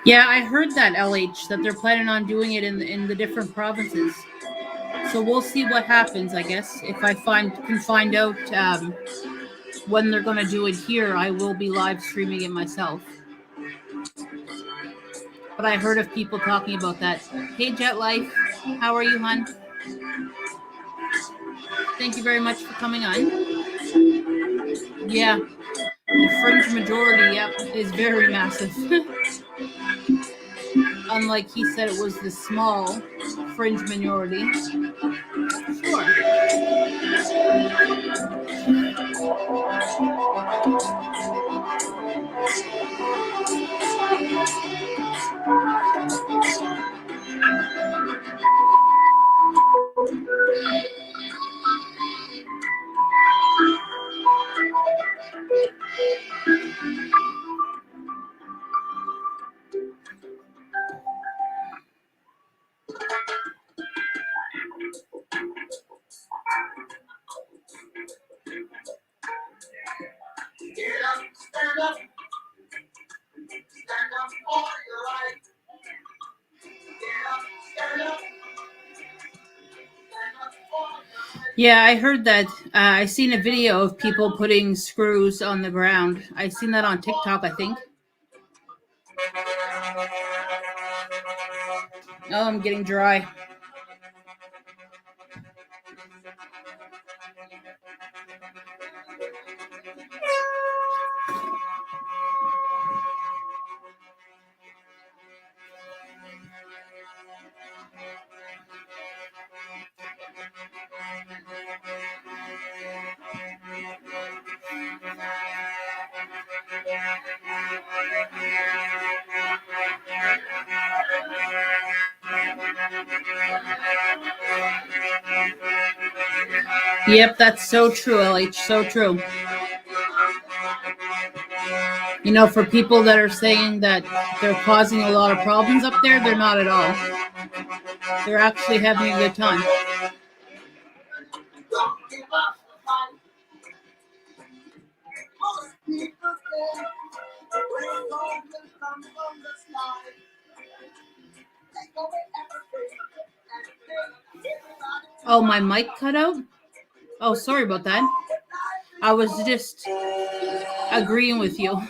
Yeah, I heard that LH that they're planning on doing it in the different provinces. So we'll see what happens. I guess if I can find out when they're going to do it here, I will be live streaming it myself. But I heard of people talking about that. Hey, Jet Life, how are you, hon? Thank you very much for coming on. Yeah, the fringe majority, yep, is very massive. Unlike he said it was the small fringe minority. Sure. Yeah, I heard that. I seen a video of people putting screws on the ground. I seen that on TikTok, I think. Oh, I'm getting dry. Yep, that's so true, LH. So true. You know, for people that are saying that they're causing a lot of problems up there, they're not at all. They're actually having a good time. Oh, my mic cut out? Oh, sorry about that. I was just agreeing with you.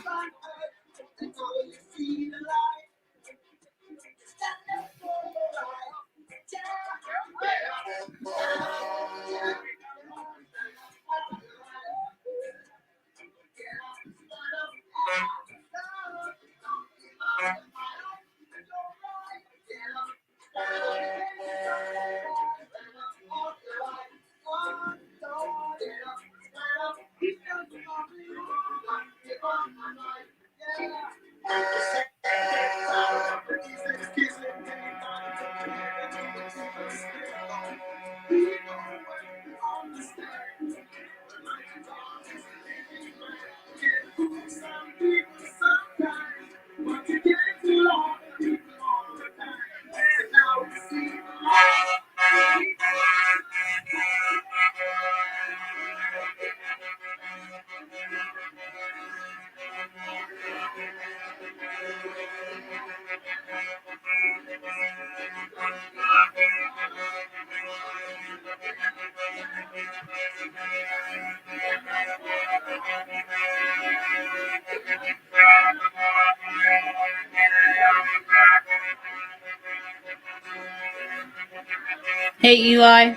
Hey, Eli.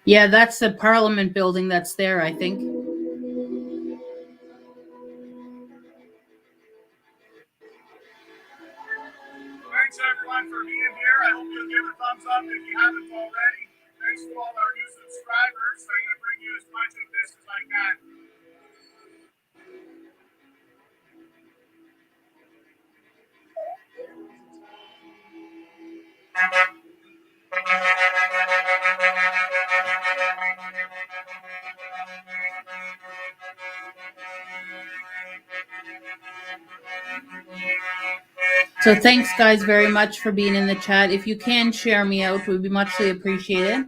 Yeah, that's the Parliament building that's there, I think. Thanks everyone for being here. I hope you'll give a thumbs up if you haven't already. Thanks to all our new subscribers. I'm going to bring you as much of this as I can. So thanks, guys, very much for being in the chat. If you can share me out, it would be muchly appreciated.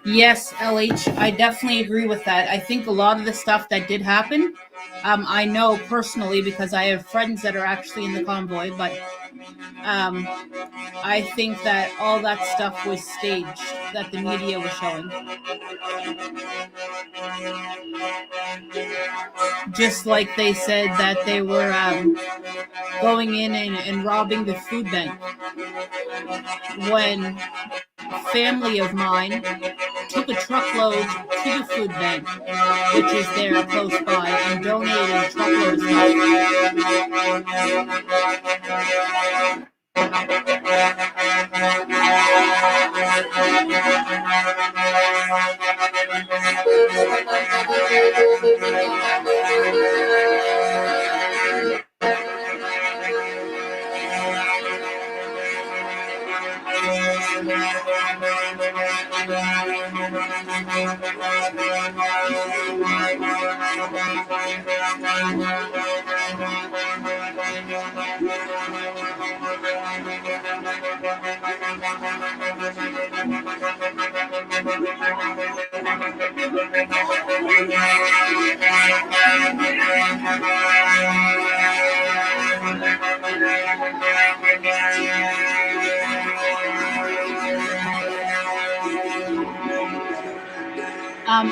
Yes, LH, I definitely agree with that. I think a lot of the stuff that did happen, I know personally because I have friends that are actually in the convoy, but I think that all that stuff was staged, that the media was showing. Just like they said that they were going in and robbing the food bank. When a family of mine took a truckload to the food bank, which is there close by, and donated truckloads of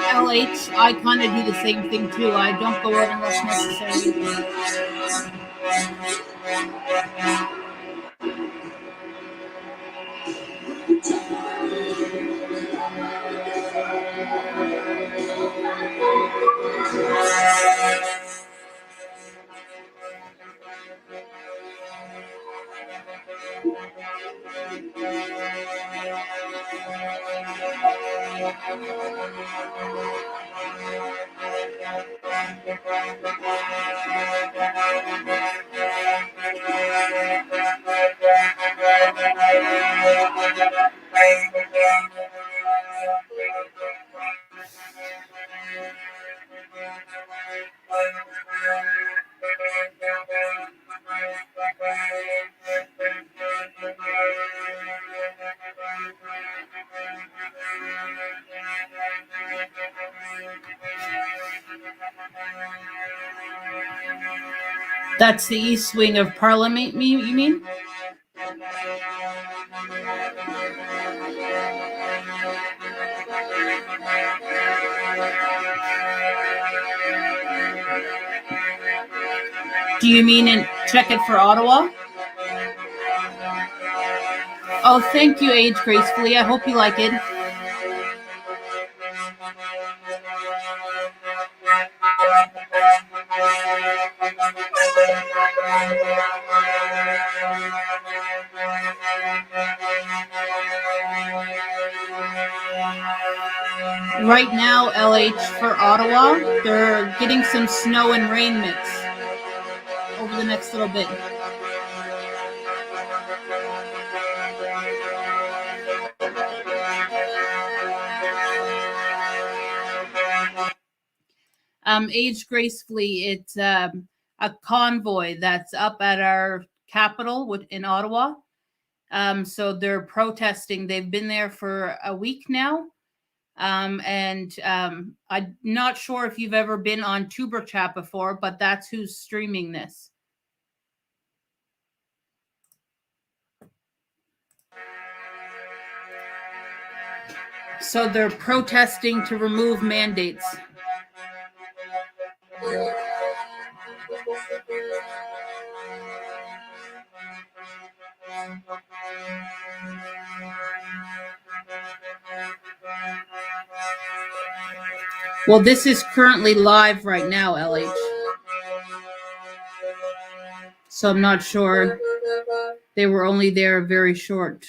LH, I kind of do the same thing too. I don't go out unless necessary. That's the East Wing of Parliament, you mean? Do you mean check it for Ottawa? Oh, thank you, Age Gracefully. I hope you like it. Right now, LH for Ottawa, they're getting some snow and rain mix over the next little bit. Age Gracefully, it's a convoy that's up at our capital in Ottawa. So they're protesting. They've been there for a week now. And I'm not sure if you've ever been on Tuber Chat before, but that's who's streaming this. So they're protesting to remove mandates. Well, this is currently live right now, LH. So I'm not sure. They were only there very short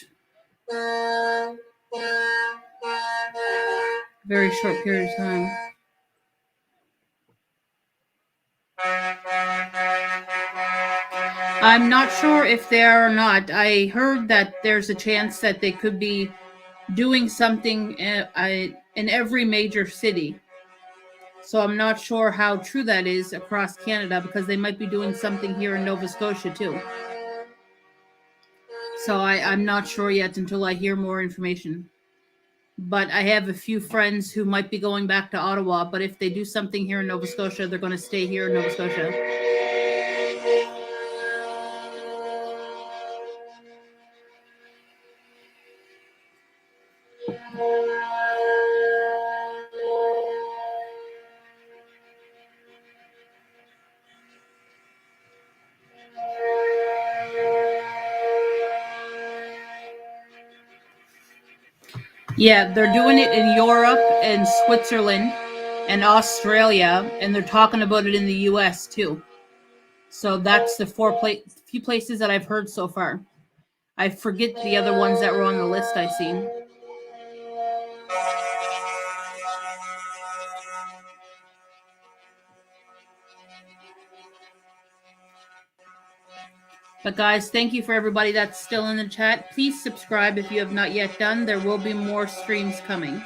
period of time. I'm not sure if they are or not. I heard that there's a chance that they could be doing something in every major city. So I'm not sure how true that is across Canada, because they might be doing something here in Nova Scotia too. So I'm not sure yet until I hear more information. But I have a few friends who might be going back to Ottawa, but if they do something here in Nova Scotia, they're going to stay here in Nova Scotia. Yeah, they're doing it in Europe and Switzerland and Australia, and they're talking about it in the US too. So that's the few places that I've heard so far. I forget the other ones that were on the list I seen. But guys, thank you for everybody that's still in the chat. Please subscribe if you have not yet done. There will be more streams coming.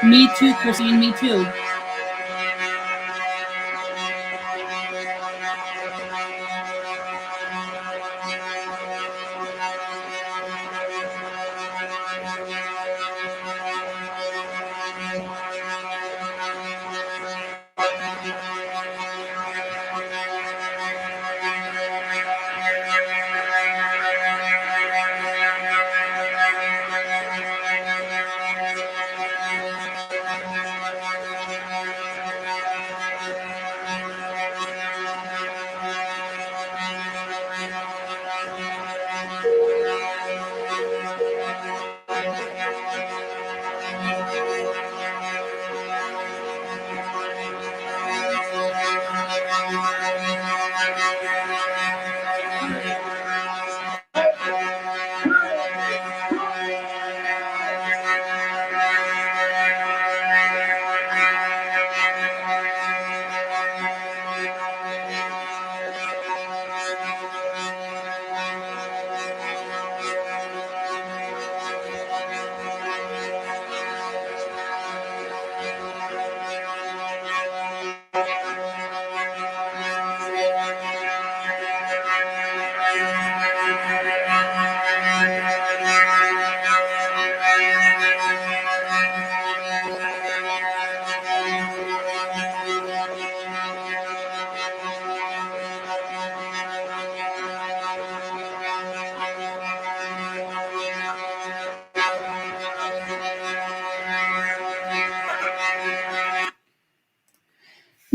Me too, Christine. Me too.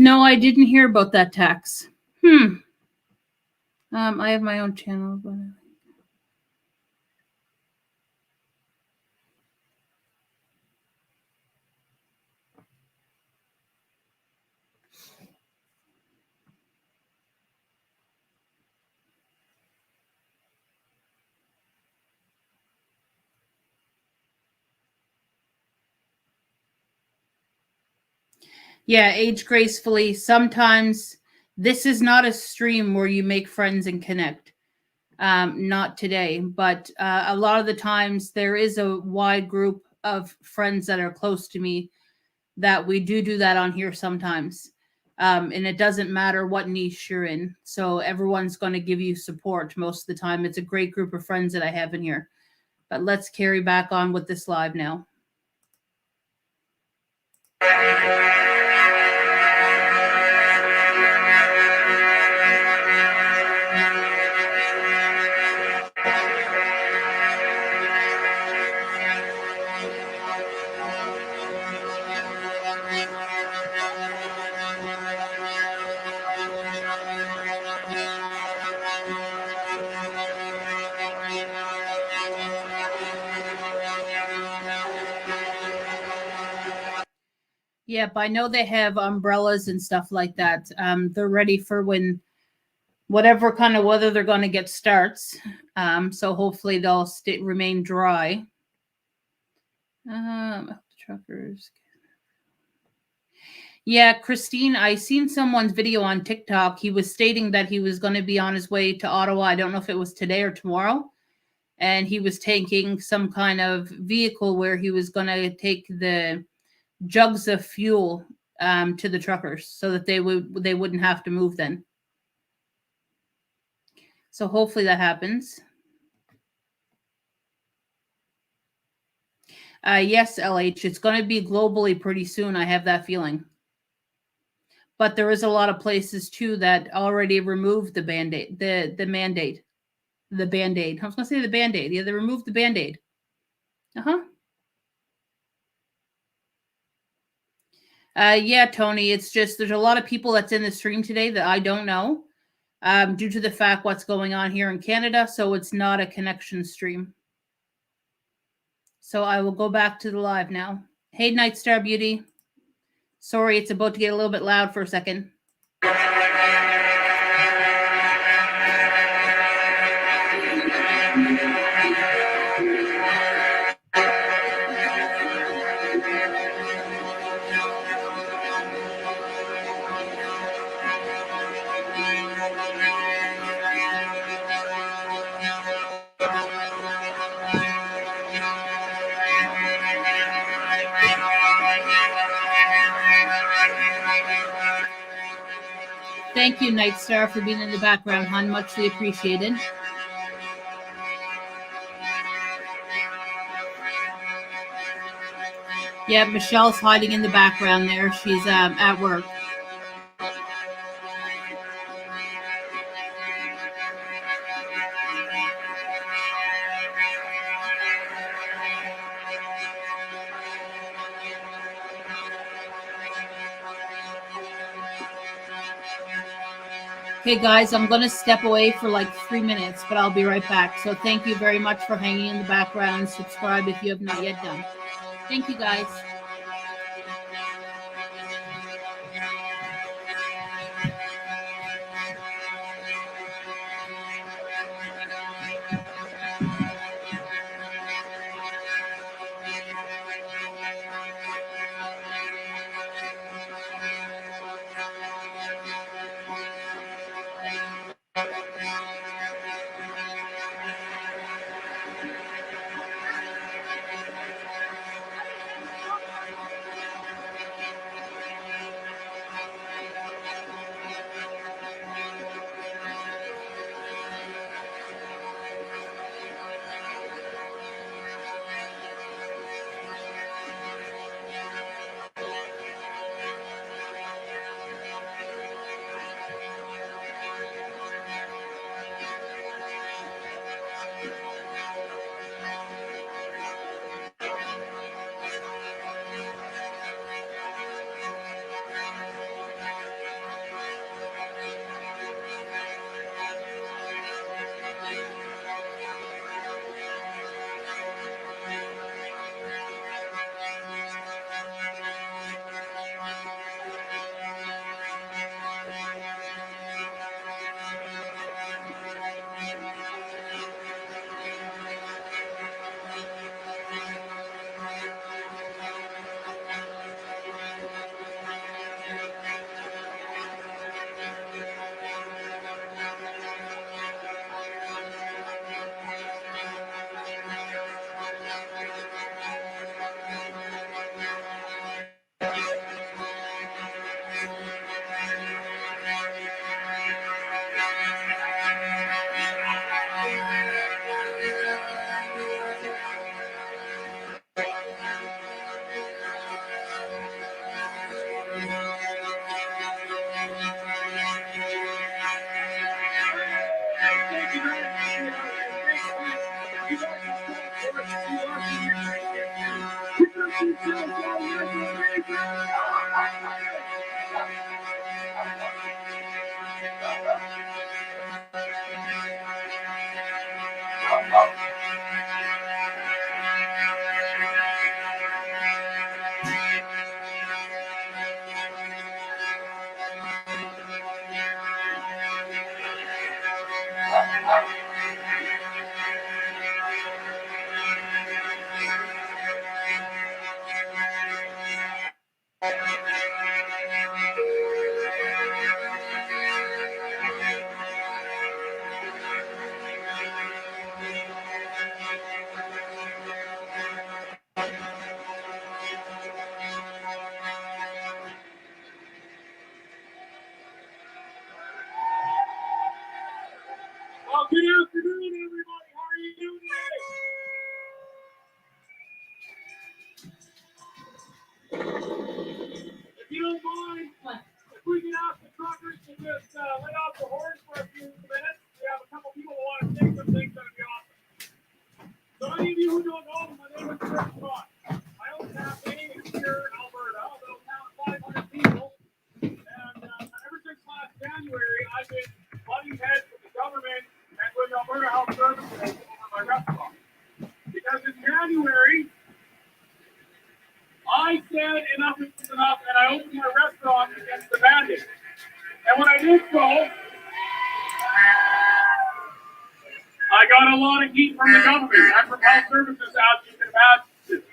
No, I didn't hear about that tax. I have my own channel, but yeah, age gracefully. Sometimes this is not a stream where you make friends and connect. Not today, but a lot of the times there is a wide group of friends that are close to me that we do that on here sometimes. And it doesn't matter what niche you're in. So everyone's going to give you support most of the time. It's a great group of friends that I have in here. But let's carry back on with this live now. Yep, I know they have umbrellas and stuff like that. They're ready for when whatever kind of weather they're going to get starts. So hopefully they'll remain dry. Truckers. Yeah, Christine, I seen someone's video on TikTok. He was stating that he was going to be on his way to Ottawa. I don't know if it was today or tomorrow. And he was taking some kind of vehicle where he was going to take the jugs of fuel to the truckers so that they wouldn't have to move then. So hopefully that happens. Yes, LH, it's going to be globally pretty soon. I have that feeling. But there is a lot of places too that already removed the Band-Aid, the mandate, the Band-Aid. I was going to say the Band-Aid. Yeah, they removed the Band-Aid. Yeah, Tony, it's just there's a lot of people that's in the stream today that I don't know due to the fact what's going on here in Canada. So it's not a connection stream. So I will go back to the live now. Hey, Night Star Beauty. Sorry, it's about to get a little bit loud for a second. Thank you, Night Star, for being in the background, hon. Muchly appreciated. Yeah, Michelle's hiding in the background there. She's at work. Okay, guys, I'm going to step away for like 3 minutes, but I'll be right back. So thank you very much for hanging in the background and subscribe if you have not yet done. Thank you, guys. Well, good afternoon, everybody. How are you doing today? If you don't mind, if we can truckers to just let off the horns for a few minutes. We have a couple people who want to say some things. That'd be awesome. So any of you who don't know, my name is Barry Angelhardt. My own cafe is here in Alberta, a little town of 500 people. And ever since last January, I've been butting heads with the government and with Alberta Health Services over my restaurant. Because in January, I said enough is enough, and I opened my restaurant against the bandits. And when I did so, I got a lot of heat from the government and from health services, as you can imagine.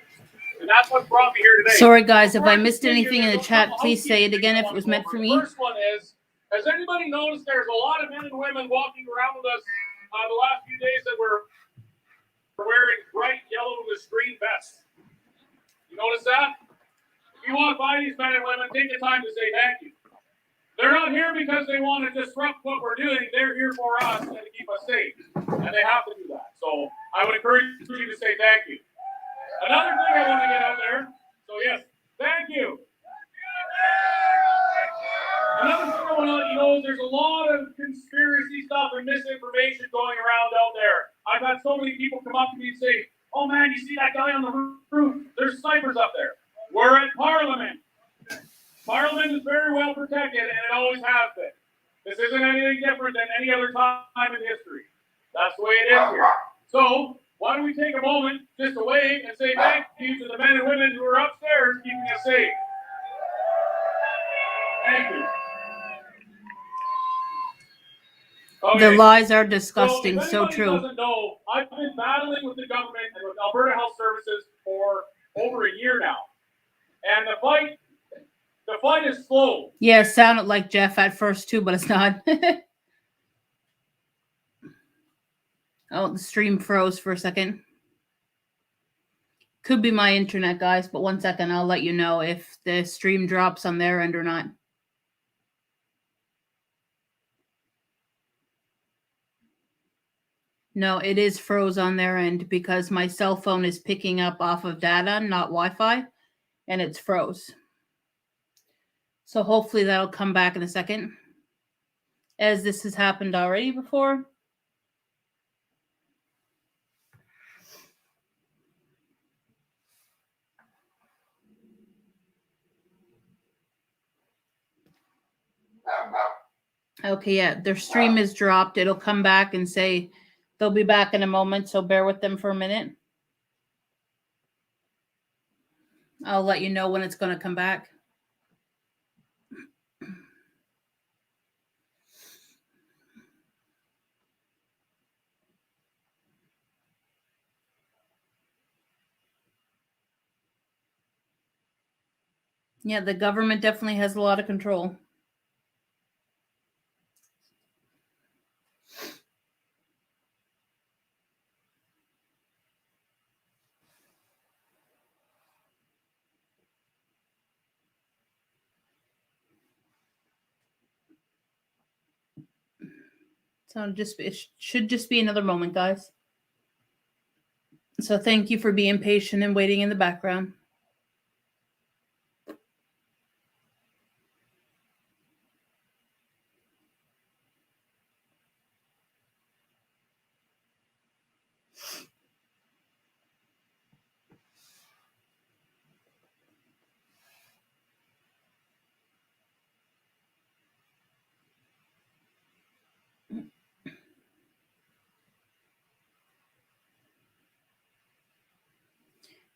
And that's what brought me here today. Sorry, guys, if I missed anything in the chat, please say it again if it was meant for me. The first one is, has anybody noticed there's a lot of men and women walking around with us the last few days that were wearing bright yellow with green vests? You notice that? If you walk by these men and women, take the time to say thank you. They're not here because they want to disrupt what we're doing. They're here for us and to keep us safe. And they have to do that. So I would encourage you to say thank you. Another thing I want to get out there. So yes, thank you. Another thing I want to let you know is there's a lot of conspiracy stuff and misinformation going around out there. I've had so many people come up to me and say, oh man, you see that guy on the roof? There's snipers up there. We're at Parliament. Parliament is very well protected, and it always has been. This isn't anything different than any other time in history. That's the way it is here. So, why don't we take a moment just to wave and say thank you to the men and women who are upstairs keeping us safe. Thank you. Okay. The lies are disgusting, so if true. Doesn't know, I've been battling with the government and with Alberta Health Services for over a year now. And the fight is slow. Yeah, it sounded like Jeff at first too, but it's not. Oh, the stream froze for a second. Could be my internet, guys, but 1 second, I'll let you know if the stream drops on their end or not. No, it is froze on their end because my cell phone is picking up off of data, not Wi-Fi, and it's froze. So hopefully that'll come back in a second, as this has happened already before. Okay, yeah, their stream is dropped. It'll come back and say they'll be back in a moment, so bear with them for a minute. I'll let you know when it's going to come back. Yeah, the government definitely has a lot of control. So it should just be another moment, guys. So thank you for being patient and waiting in the background.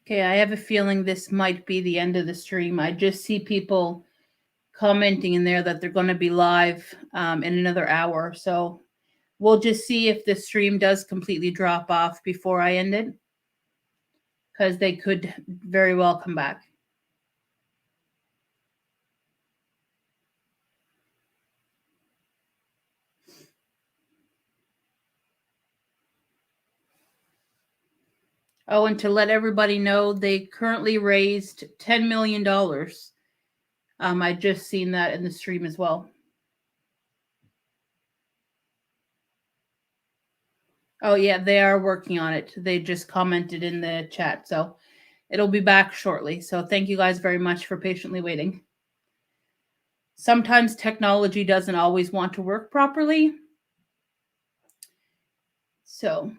Okay, I have a feeling this might be the end of the stream. I just see people commenting in there that they're going to be live in another hour. So we'll just see if the stream does completely drop off before I end it, because they could very well come back. Oh, and to let everybody know, they currently raised $10 million. I just seen that in the stream as well. Oh, yeah, they are working on it. They just commented in the chat. So it'll be back shortly. So thank you guys very much for patiently waiting. Sometimes technology doesn't always want to work properly. So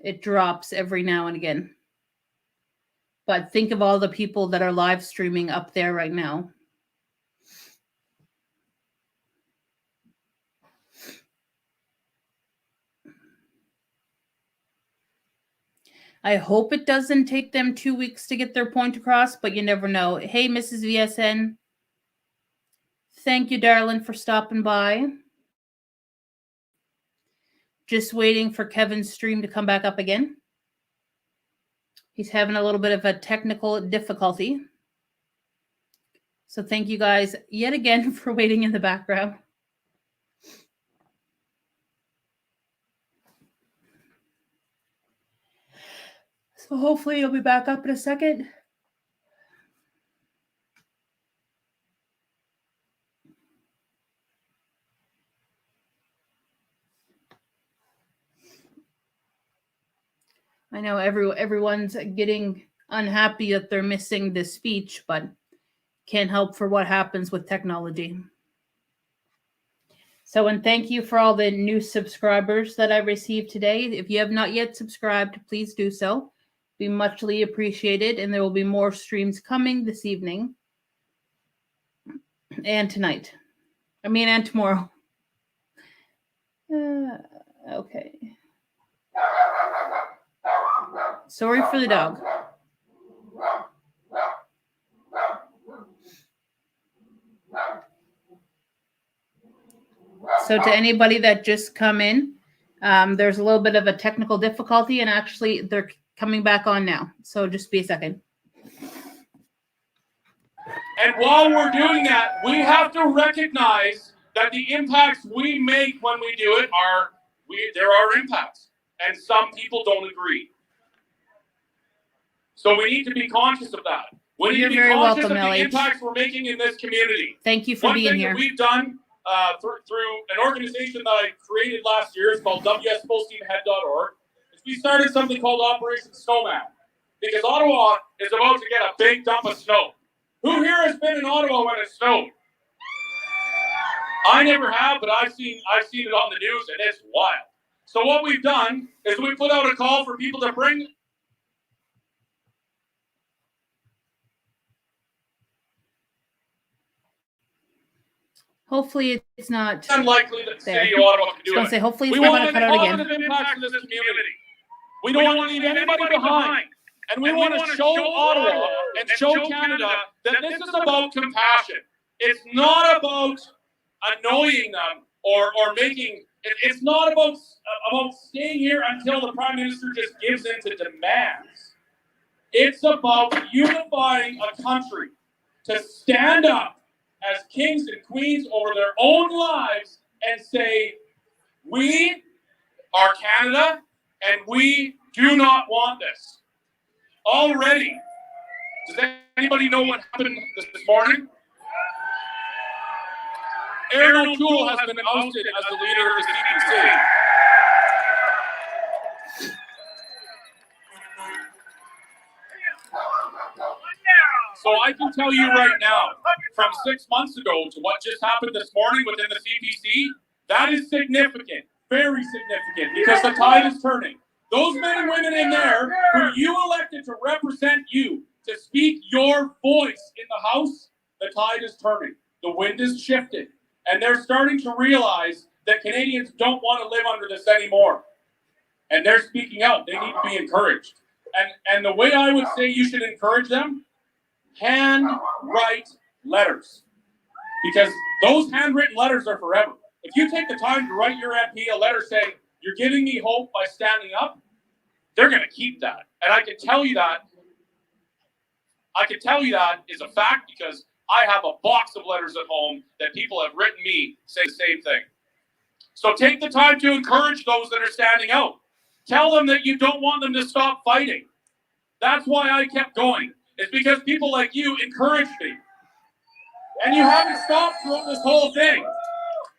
it drops every now and again. But think of all the people that are live streaming up there right now. I hope it doesn't take them 2 weeks to get their point across, but you never know. Hey, Mrs. VSN. Thank you, darling, for stopping by. Just waiting for Kevin's stream to come back up again. He's having a little bit of a technical difficulty. So thank you guys yet again for waiting in the background. So hopefully you'll be back up in a second. I know everyone's getting unhappy that they're missing this speech, but can't help for what happens with technology. So, and thank you for all the new subscribers that I received today. If you have not yet subscribed, please do so. Be muchly appreciated, and there will be more streams coming this evening and tonight. And tomorrow. Okay. Sorry for the dog. So to anybody that just come in, there's a little bit of a technical difficulty, and actually they're coming back on now. So just be a second. And while we're doing that, we have to recognize that the impacts we make when we do it there are impacts, and some people don't agree. So we need to be conscious of that. We need to be conscious of the impacts we're making in this community. Thank you for being here. One thing that we've done through an organization that I created last year, it's called WSFullsteamAhead.org, is we started something called Operation Snowman, because Ottawa is about to get a big dump of snow. Who here has been in Ottawa when it snowed? I never have, but I've seen it on the news, and it's wild. So what we've done is we put out a call for people to bring. Hopefully it's not Unlikely that the city of Ottawa can do it. Say, hopefully it's not going to cut out again. Impacts in this community. We don't want to leave anybody behind. And we want to show Ottawa and show Canada that this is about compassion. It's not about annoying them or making. It's not about staying here until the Prime Minister just gives in to demands. It's about unifying a country to stand up as kings and queens over their own lives and say, we are Canada and we do not want this. Already, does anybody know what happened this morning? Aaron O'Toole has been ousted as the leader of the CPC. So I can tell you right now, from 6 months ago to what just happened this morning within the CPC, that is significant, very significant, because the tide is turning. Those men and women in there who you elected to represent you, to speak your voice in the House, the tide is turning. The wind is shifting. And they're starting to realize that Canadians don't want to live under this anymore. And they're speaking out. They need to be encouraged. And the way I would say you should encourage them, handwrite letters. Because those handwritten letters are forever. If you take the time to write your MP a letter saying, you're giving me hope by standing up, they're going to keep that. And I can tell you that is a fact, because I have a box of letters at home that people have written me saying the same thing. So take the time to encourage those that are standing out. Tell them that you don't want them to stop fighting. That's why I kept going. It's because people like you encouraged me. And you haven't stopped throughout this whole thing.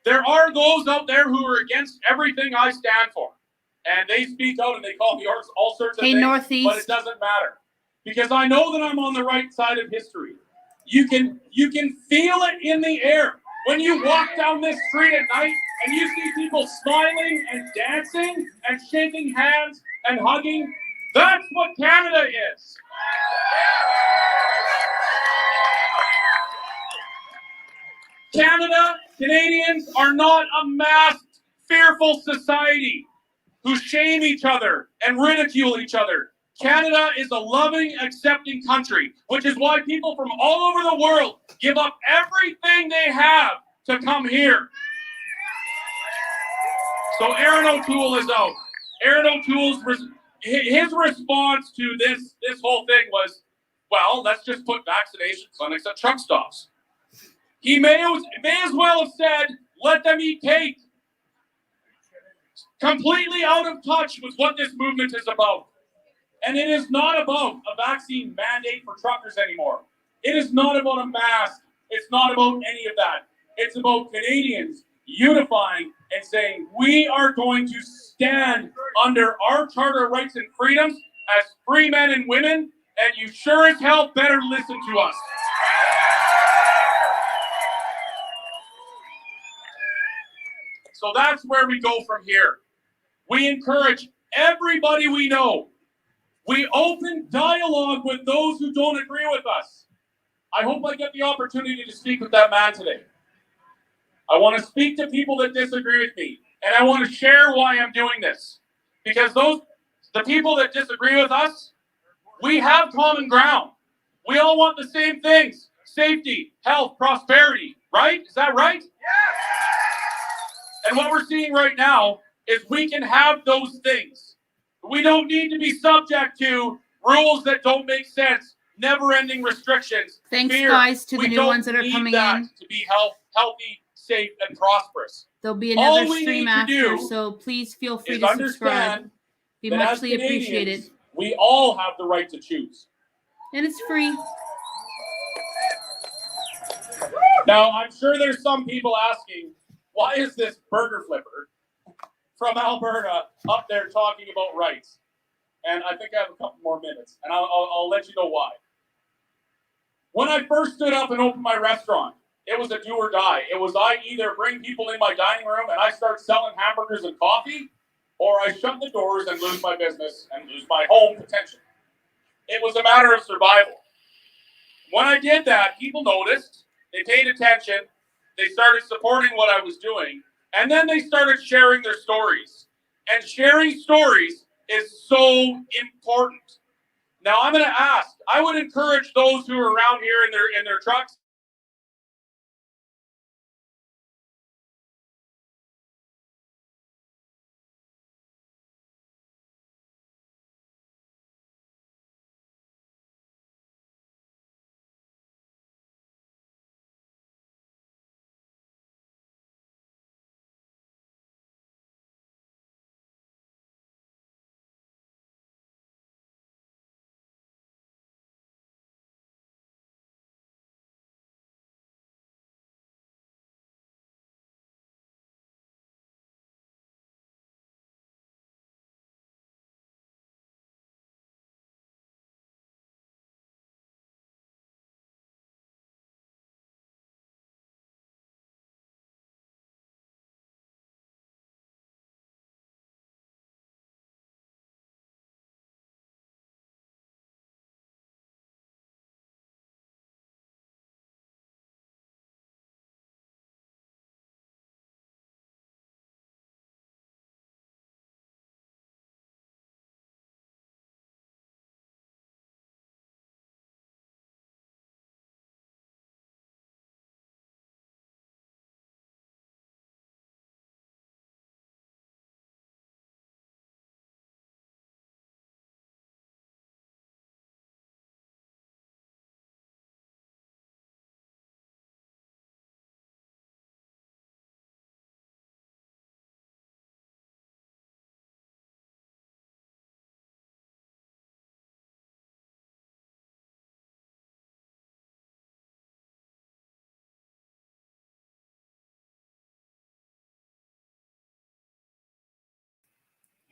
There are those out there who are against everything I stand for. And they speak out and they call me all sorts of things. Northeast. But it doesn't matter. Because I know that I'm on the right side of history. You can feel it in the air. When you walk down this street at night and you see people smiling and dancing and shaking hands and hugging, that's what Canada is. Canadians are not a masked, fearful society who shame each other and ridicule each other. Canada is a loving, accepting country, which is why people from all over the world give up everything they have to come here. So Aaron O'Toole is out. Aaron O'Toole's his response to this whole thing was, well, let's just put vaccination clinics at truck stops. He may as well have said, let them eat cake. Completely out of touch with what this movement is about. And it is not about a vaccine mandate for truckers anymore. It is not about a mask. It's not about any of that. It's about Canadians unifying and saying, we are going to stand under our charter rights and freedoms as free men and women, and you sure as hell better listen to us. So that's where we go from here. We encourage everybody we know. We open dialogue with those who don't agree with us. I hope I get the opportunity to speak with that man today. I want to speak to people that disagree with me, and I want to share why I'm doing this. Because the people that disagree with us, we have common ground. We all want the same things: safety, health, prosperity, right? Is that right? Yes! And what we're seeing right now is we can have those things. We don't need to be subject to rules that don't make sense, never-ending restrictions. Thanks, fear. guys, to the We new don't ones that are need coming that in. to be healthy, safe, and prosperous. There'll be All another we stream need to after, do so please feel free is to subscribe. understand Be that as muchly appreciated. Canadians, we all have the right to choose. And it's free. Now, I'm sure there's some people asking, why is this burger flipper from Alberta up there talking about rights? And I think I have a couple more minutes, and I'll let you know why. When I first stood up and opened my restaurant, it was a do or die. It was I either bring people in my dining room and I start selling hamburgers and coffee, or I shut the doors and lose my business and lose my home potentially. It was a matter of survival. When I did that, people noticed, they paid attention, they started supporting what I was doing, and then they started sharing their stories. And sharing stories is so important. Now I'm going to ask, I would encourage those who are around here in their trucks,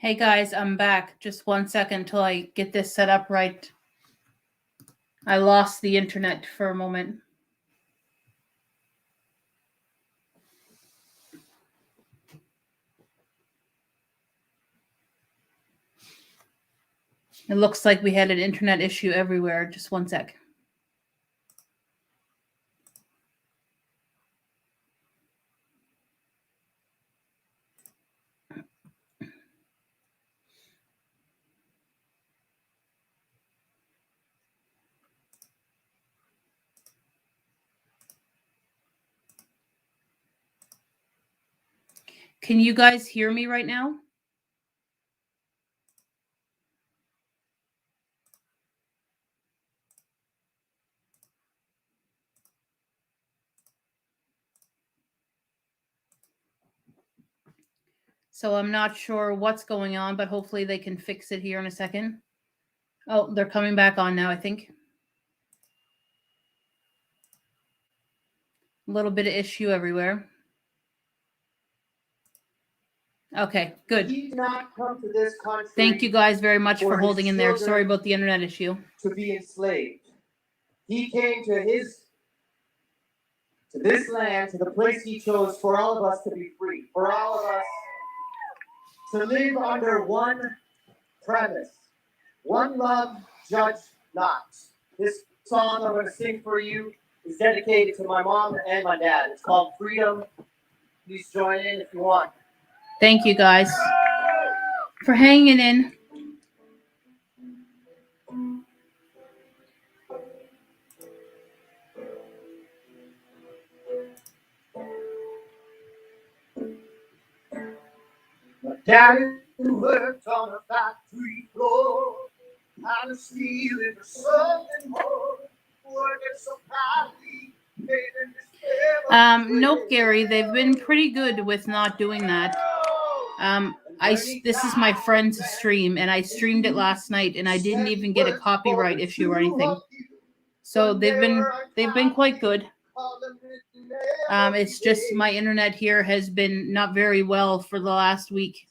Hey guys, I'm back. Just 1 second until I get this set up right. I lost the internet for a moment. It looks like we had an internet issue everywhere. Just one sec. Can you guys hear me right now? So I'm not sure what's going on, but hopefully they can fix it here in a second. Oh, they're coming back on now, I think. A little bit of issue everywhere. Okay, good. He did not come to this country. Thank you guys very much for for his holding in there. children Sorry about the internet issue. to be enslaved. He came to this land, to the place he chose for all of us to be free, for all of us to live under one premise: one love, judge not. This song I'm going to sing for you is dedicated to my mom and my dad. It's called Freedom. Please join in if you want. Thank you guys for hanging in. My daddy worked on a factory floor, had to steal it for something more. Working so badly, making this Nope, Gary. They've been pretty good with not doing that. This is my friend's stream, and I streamed it last night, and I didn't even get a copyright issue or anything. So they've been quite good. It's just my internet here has been not very well for the last week.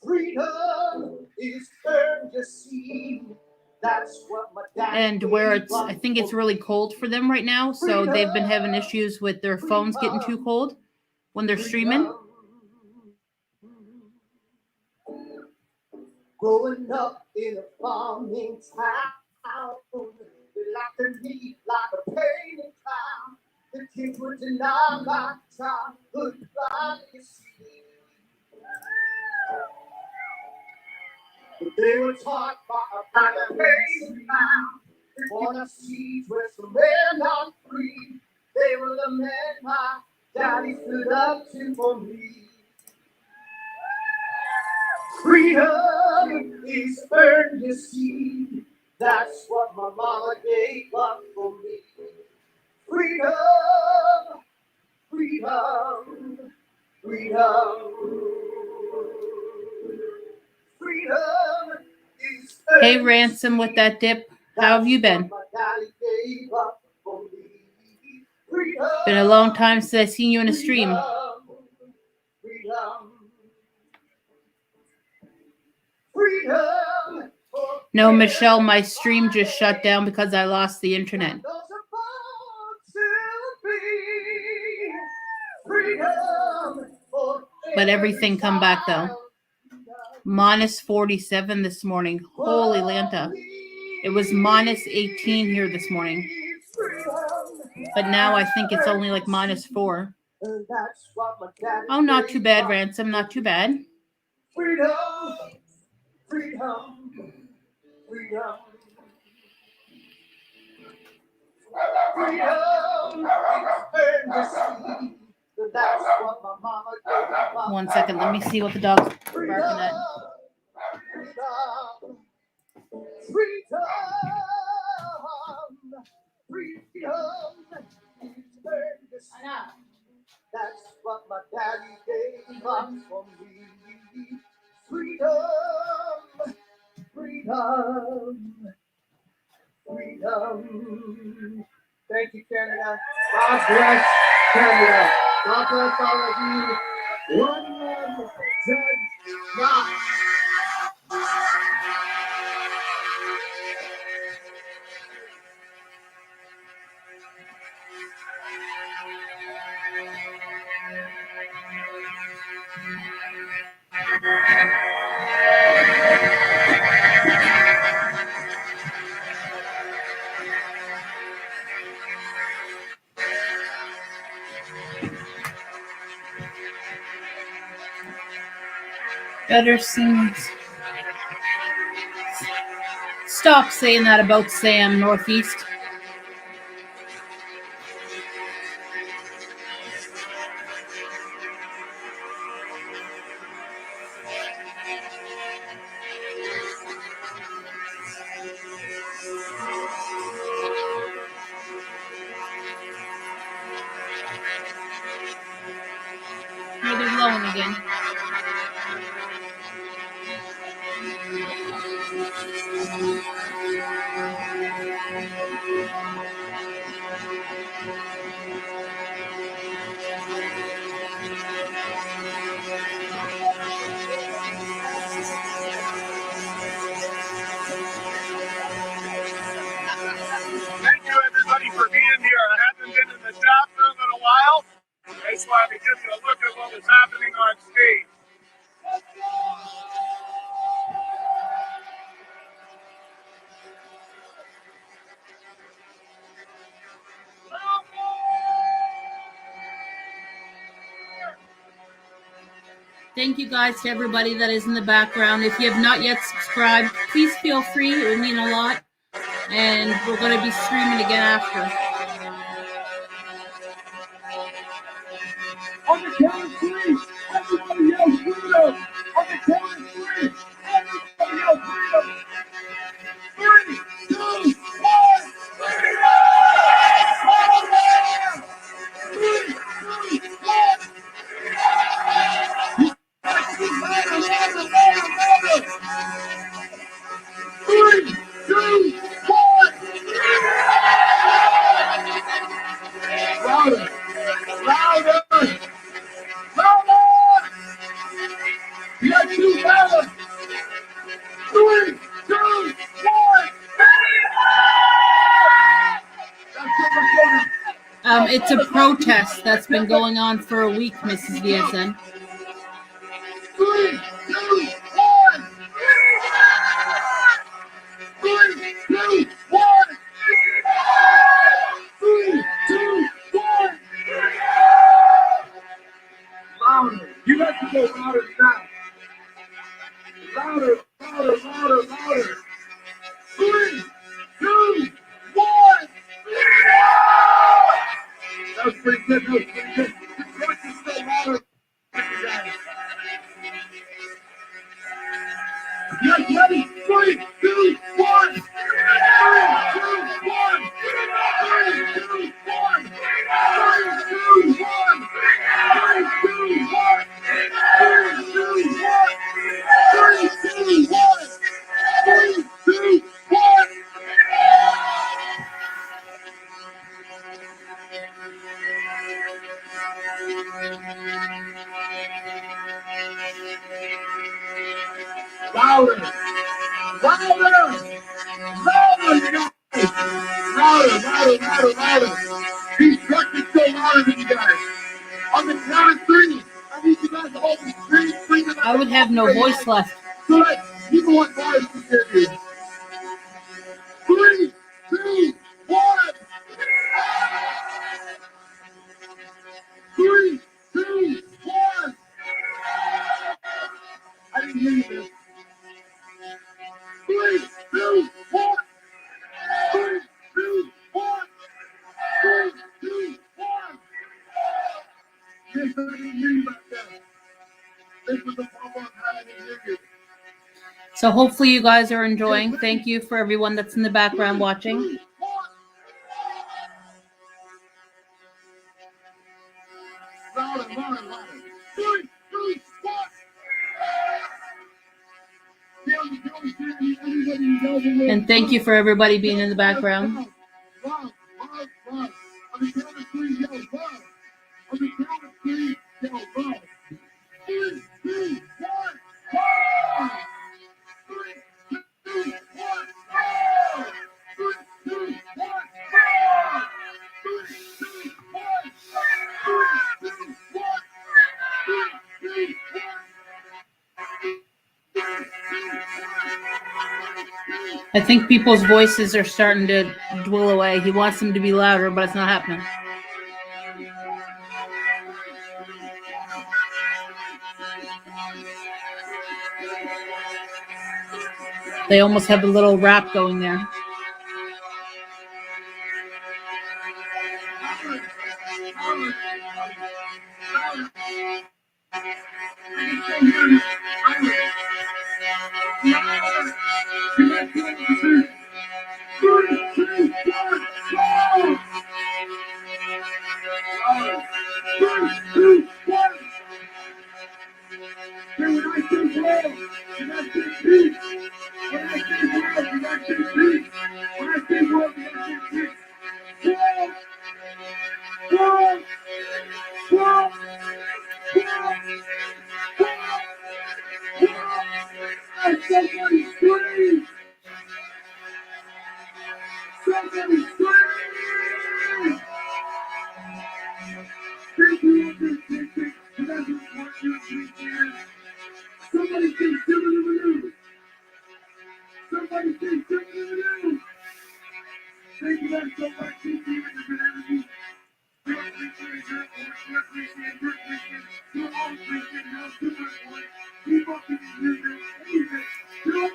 And where I think it's really cold for them right now, so they've been having issues with their phones getting too cold when they're streaming. Growing up in a farming town, they like to meet like a painting clown. The kids would deny my childhood privacy. But they were taught by a painting clown. Born of seeds where some men not free. They were the men my daddy stood up to for me. Freedom is earned, you see. That's what my mama gave up for me. Freedom, freedom, freedom. Freedom is earned. Hey, Ransom, with that dip, how have you been? Been a long time since I've seen you in a stream. No, Michelle, my stream just shut down because I lost the internet. But everything come back though. Minus 47 this morning. Holy Lanta. It was minus 18 here this morning. But now I think it's only like minus 4. Oh, not too bad, Ransom. Not too bad. Freedom, freedom, freedom. One second, let me see what the dog's barking at. That's what my daddy gave up for me. Freedom, freedom, freedom. Thank you, Canada. God bless Canada. God bless all of you. One love, judge not. Better sing. Stop saying that about Sam, Northeast. Here they're blowing again. Thank you, everybody, for being here. I haven't been in the chat room in a while. I just wanted to give you a look at what was happening on stage. Thank you guys to everybody that is in the background. If you have not yet subscribed, please feel free. It would mean a lot. And we're going to be streaming again after. On the count of three, everybody yell freedom! On the count of three, everybody yell freedom! 3, 2, 1, freedom! Louder! Louder! Louder! You got two louder! 3, 2, 1! It's a protest that's been going on for a week, Mrs. VSN. 3, 2, 1! 3, 2, 1! 3, 2, 1! Louder! You have to go louder than that. Louder, louder, louder, louder. 3, 2, 1! That was pretty good. That was pretty good. The voice is so louder. You guys ready? 3, 2, 1! 3, 2, 1! 3, 2, 1! 3, 2, 1! 3, 2, 1! 3, 2, 1! 3, 2, 1! 3, 2, 1! Louder! Louder! Louder, you guys! Louder, louder, louder, louder! These trucks are so louder than you guys! On the count of 3, I need you guys to all be screaming. I would have no voice left. So that people want bars to hear you. 3, 2, 1! 3, 2, 1! I didn't hear you, man. 3, 2, 1! 3, 2, 1! 3, 2, 1! Yes, I didn't hear you back there. This was the problem I didn't hear you. So hopefully you guys are enjoying. Thank you for everyone that's in the background watching. Louder, louder, louder. 3, 2, 1! And thank you for everybody being in the background. Loud, loud, loud. On the count of 3, yell loud. On the count of 3, yell loud. 3, 2, 1, loud! 3, 2, 1, loud! 3, 2, 1, loud! 3, 2, 1, 3, 2, 1, 3, 2, 1. I think people's voices are starting to dwindle away. He wants them to be louder, but it's not happening. They almost have a little rap going there.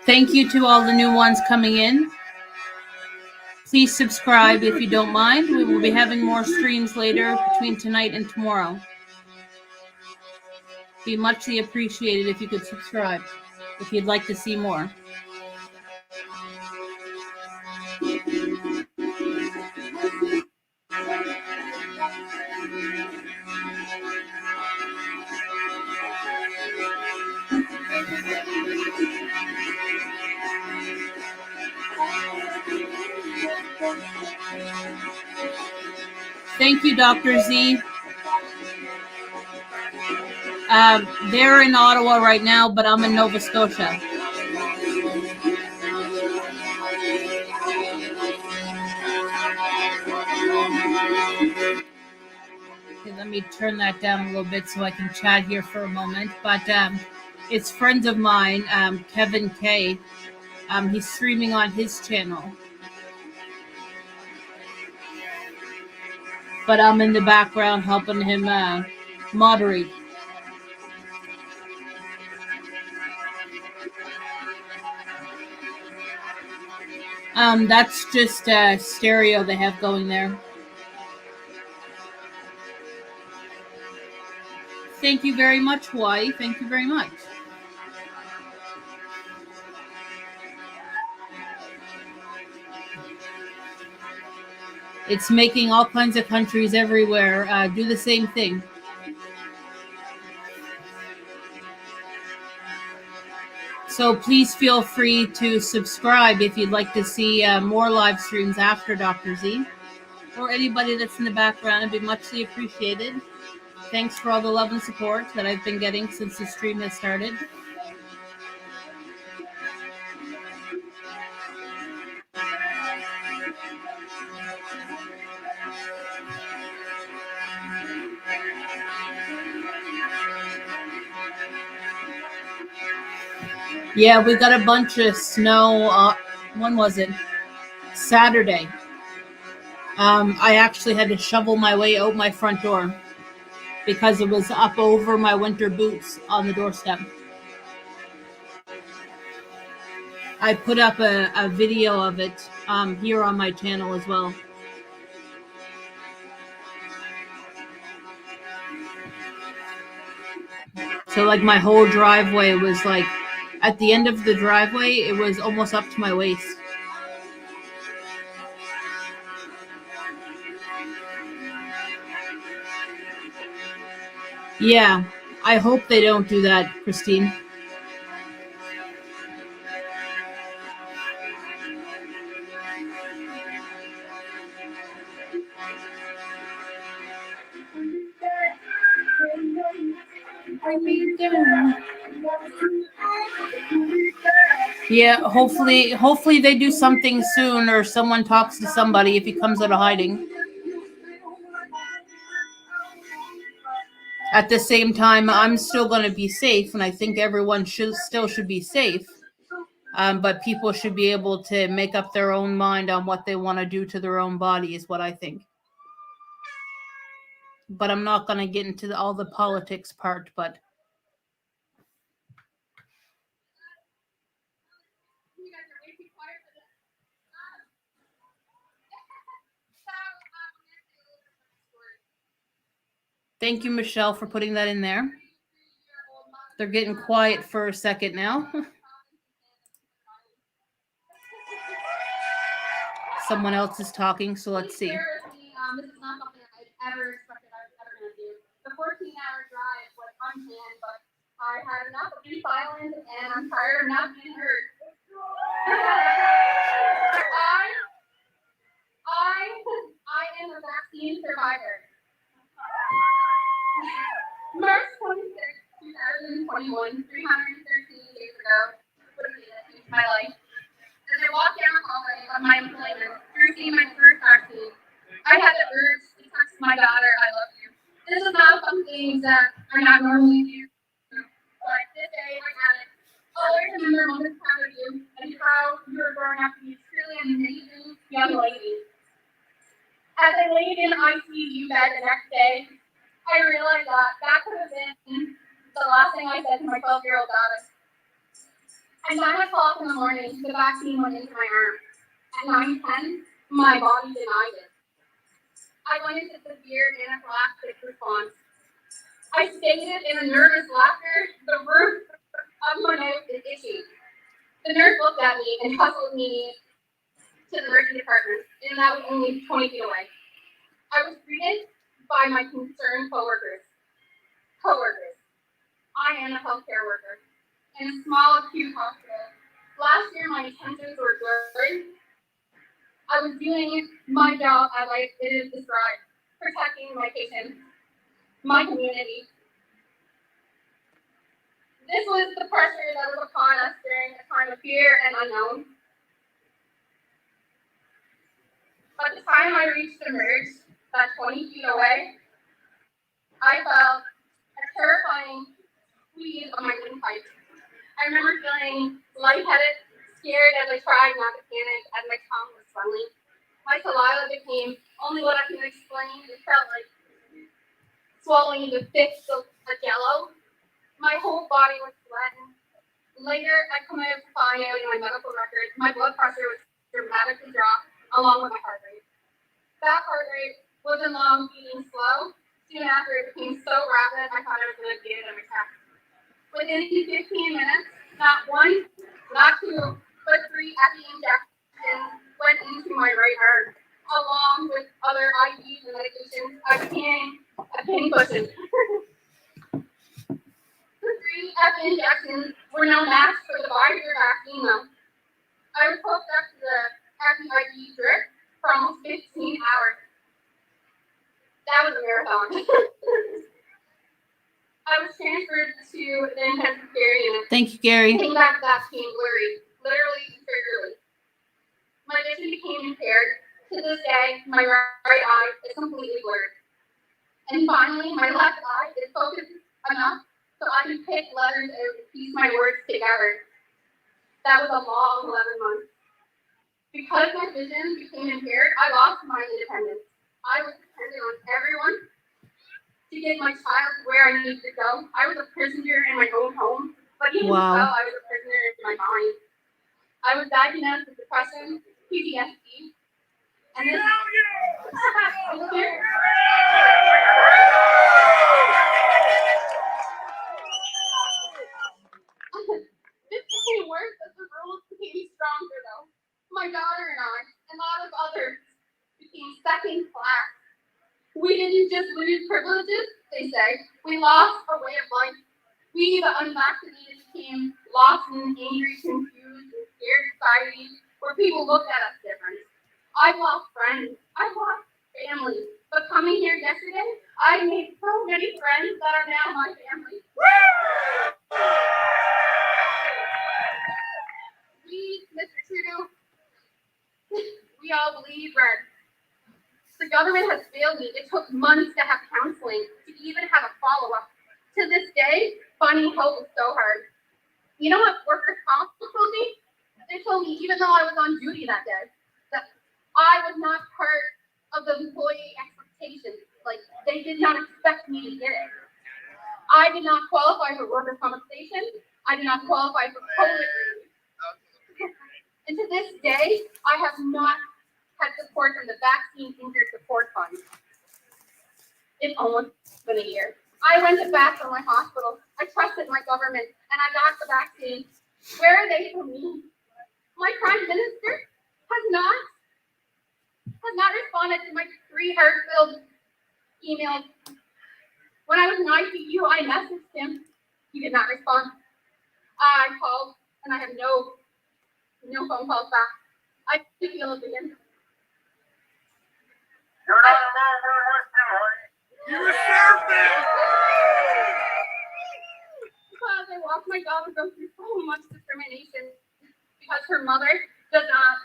Thank you to all the new ones coming in. Please subscribe if you don't mind. We will be having more streams later between tonight and tomorrow. Be muchly appreciated if you could subscribe if you'd like to see more. Thank you, Dr. Z. They're in Ottawa right now, but I'm in Nova Scotia. Okay, let me turn that down a little bit so I can chat here for a moment. But it's friends of mine, Kevin K. He's streaming on his channel. But I'm in the background helping him moderate. That's just stereo they have going there. Thank you very much, Hawaii. Thank you very much. It's making all kinds of countries everywhere do the same thing. So please feel free to subscribe if you'd like to see more live streams after Dr. Z. Or anybody that's in the background. It'd be muchly appreciated. Thanks for all the love and support that I've been getting since the stream has started. Yeah, we got a bunch of snow. When was it? Saturday. I actually had to shovel my way out my front door because it was up over my winter boots on the doorstep. I put up a video of it here on my channel as well. So like my whole driveway was like, at the end of the driveway, it was almost up to my waist. Yeah, I hope they don't do that, Christine. Yeah, hopefully they do something soon, or someone talks to somebody if he comes out of hiding. At the same time, I'm still going to be safe, and I think everyone should be safe. But people should be able to make up their own mind on what they want to do to their own body, is what I think. But I'm not going to get into all the politics part, but Thank you, Michelle, for putting that in there. They're getting quiet for a second now. Someone else is talking, so let's see. This is not something I'd ever expected I was ever going to do. The 14-hour drive was unplanned, but I had enough of being silent, and I'm tired of not being heard. I am a vaccine survivor. March 26, 2021, 313 days ago, would have changed my life. As I walked down the hallway of my employment to receive my first vaccine, I had the urge to text my daughter, "I love you." This is not something that I not normally do, but this day I had it. Always remember moments proud of you and how you are growing up to be truly an amazing young lady. As I laid in ICU bed the next day, I realized that could have been the last thing I said to my 12-year-old daughter. At 9 o'clock in the morning, the vaccine went into my arm. At 9:10, my body denied it. I went into severe anaphylactic response. I stated in a nervous laughter, "The roof of my nose is itchy." The nurse looked at me and hustled me to the emergency department, and that was only 20 feet away. I was greeted by my concerned coworkers. I am a healthcare worker in a small acute hospital. Last year, my intentions were good. I was doing my job as it is described, protecting my patients, my community. This was the pressure that was upon us during a time of fear and unknown. By the time I reached the merge, that 20 feet away, I felt a terrifying squeeze of my windpipe. I remember feeling lightheaded, scared as I tried not to panic as my tongue was swelling. My saliva became only what I can explain. It felt like swallowing the fist of a jello. My whole body was sweating. Later, I come out to find out in my medical records, my blood pressure was dramatically dropped along with my heart rate. That heart rate wasn't long beating slow. Soon after, it became so rapid, I thought I was going to get it in my chest. Within 15 minutes, not one, not two, but 3 IV injections went into my right arm, along with other IVs and medications. I became a pin cushion. The 3 IV injections were no match for the Pfizer vaccine, though. I was hooked up to the IV drip for almost 15 hours. That was a marathon. I was transferred to the intensive care unit. Thank you, Gary. Came back that became blurry, literally and figuratively. My vision became impaired. To this day, my right eye is completely blurred. And finally, my left eye is focused enough so I can pick letters out and piece my words together. That was a long 11 months. Because my vision became impaired, I lost my independence. I was dependent on everyone to get my child to where I needed to go. I was a prisoner in my own home, but even so, I was a prisoner in my mind. I was diagnosed with depression, PTSD, and this this became worse as the rules became stronger, though. My daughter and I, and a lot of others, became second class. We didn't just lose privileges, they say. We lost a way of life. We, the unvaccinated, became lost in an angry, confused, and scared society where people looked at us different. I've lost friends. I've lost family. But coming here yesterday, I made so many friends that are now my family. We, Mr. Trudeau, we all bleed red. The government has failed me. It took months to have counseling, to even have a follow-up. To this day, finding hope is so hard. You know what workers' comp told me? They told me, even though I was on duty that day, that I was not part of the employee expectations. Like, they did not expect me to get it. I did not qualify for workers' compensation. I did not qualify for COVID relief. And to this day, I have not had support from the Vaccine Injured Support Fund. It's almost been a year. I went to bat for my hospital. I trusted my government, and I got the vaccine. Where are they for me? My prime minister has not responded to my 3 heart-filled emails. When I was in ICU, I messaged him. He did not respond. I called, and I have no phone calls back. I feel it again. You're not alone. We're with you, honey. You deserve this. Because I watched my daughter go through so much discrimination because her mother does not.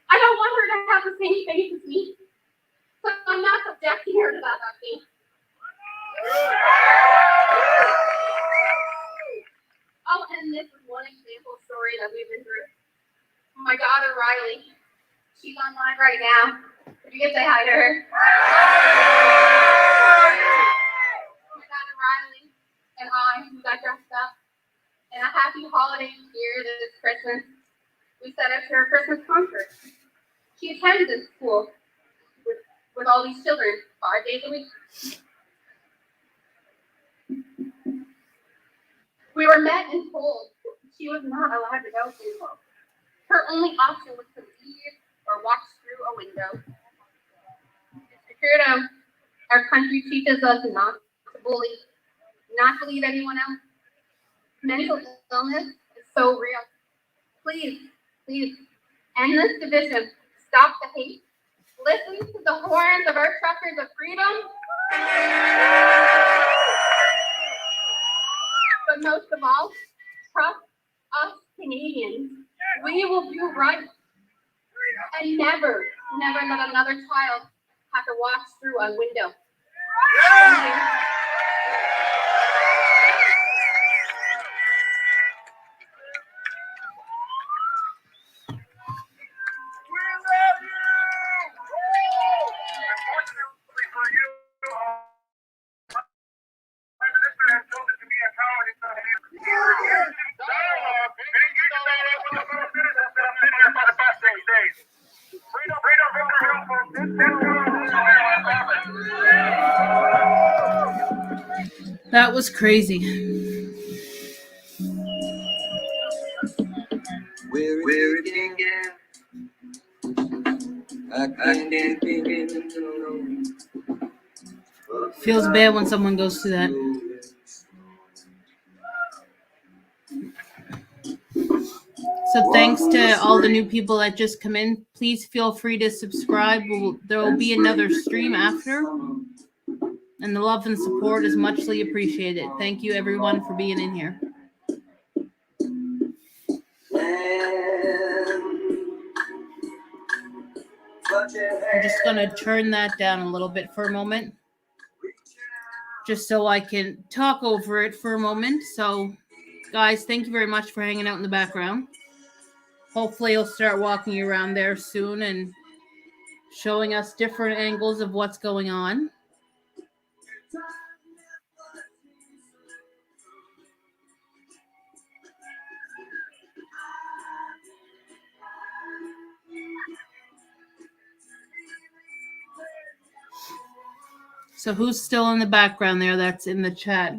I don't want her to have the same fate as me, so I'm not subjecting her to that vaccine. I'll end this with one example story that we've been through. My daughter Riley, she's on live right now. If you could say hi to her. My daughter Riley and I, who got dressed up in a happy holiday here this Christmas, we set up to her Christmas concert. She attends this school with all these children 5 days a week. We were met and told she was not allowed to go to school. Her only option was to leave or watch through a window. It's true. Our country teaches us not to bully, not to leave anyone else. Mental illness is so real. Please, end this division. Stop the hate. Listen to the horns of our truckers of freedom. But most of all, trust us Canadians. We will do right. And never let another child have to watch through a window. Thank you. That was crazy. Feels bad when someone goes through that. So thanks to all the new people that just come in. Please feel free to subscribe. There will be another stream after. And the love and support is muchly appreciated. Thank you everyone for being in here. I'm just going to turn that down a little bit for a moment, just so I can talk over it for a moment. So, guys, thank you very much for hanging out in the background. Hopefully, you'll start walking around there soon and showing us different angles of what's going on. So who's still in the background there that's in the chat?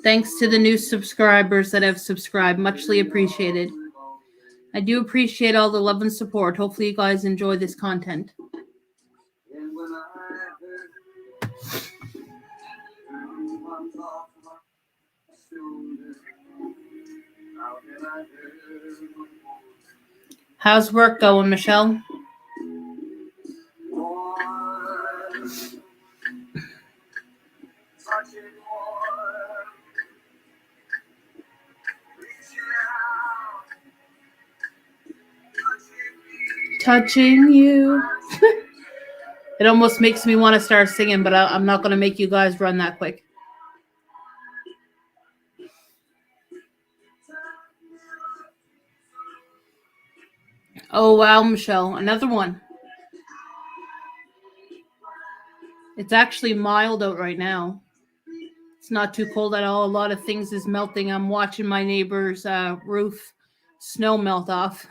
Thanks to the new subscribers that have subscribed. Muchly appreciated. I do appreciate all the love and support. Hopefully you guys enjoy this content. How's work going, Michelle? Touching you. It almost makes me want to start singing, but I'm not going to make you guys run that quick. Oh, wow, Michelle. Another one. It's actually mild out right now. It's not too cold at all. A lot of things is melting. I'm watching my neighbor's roof snow melt off.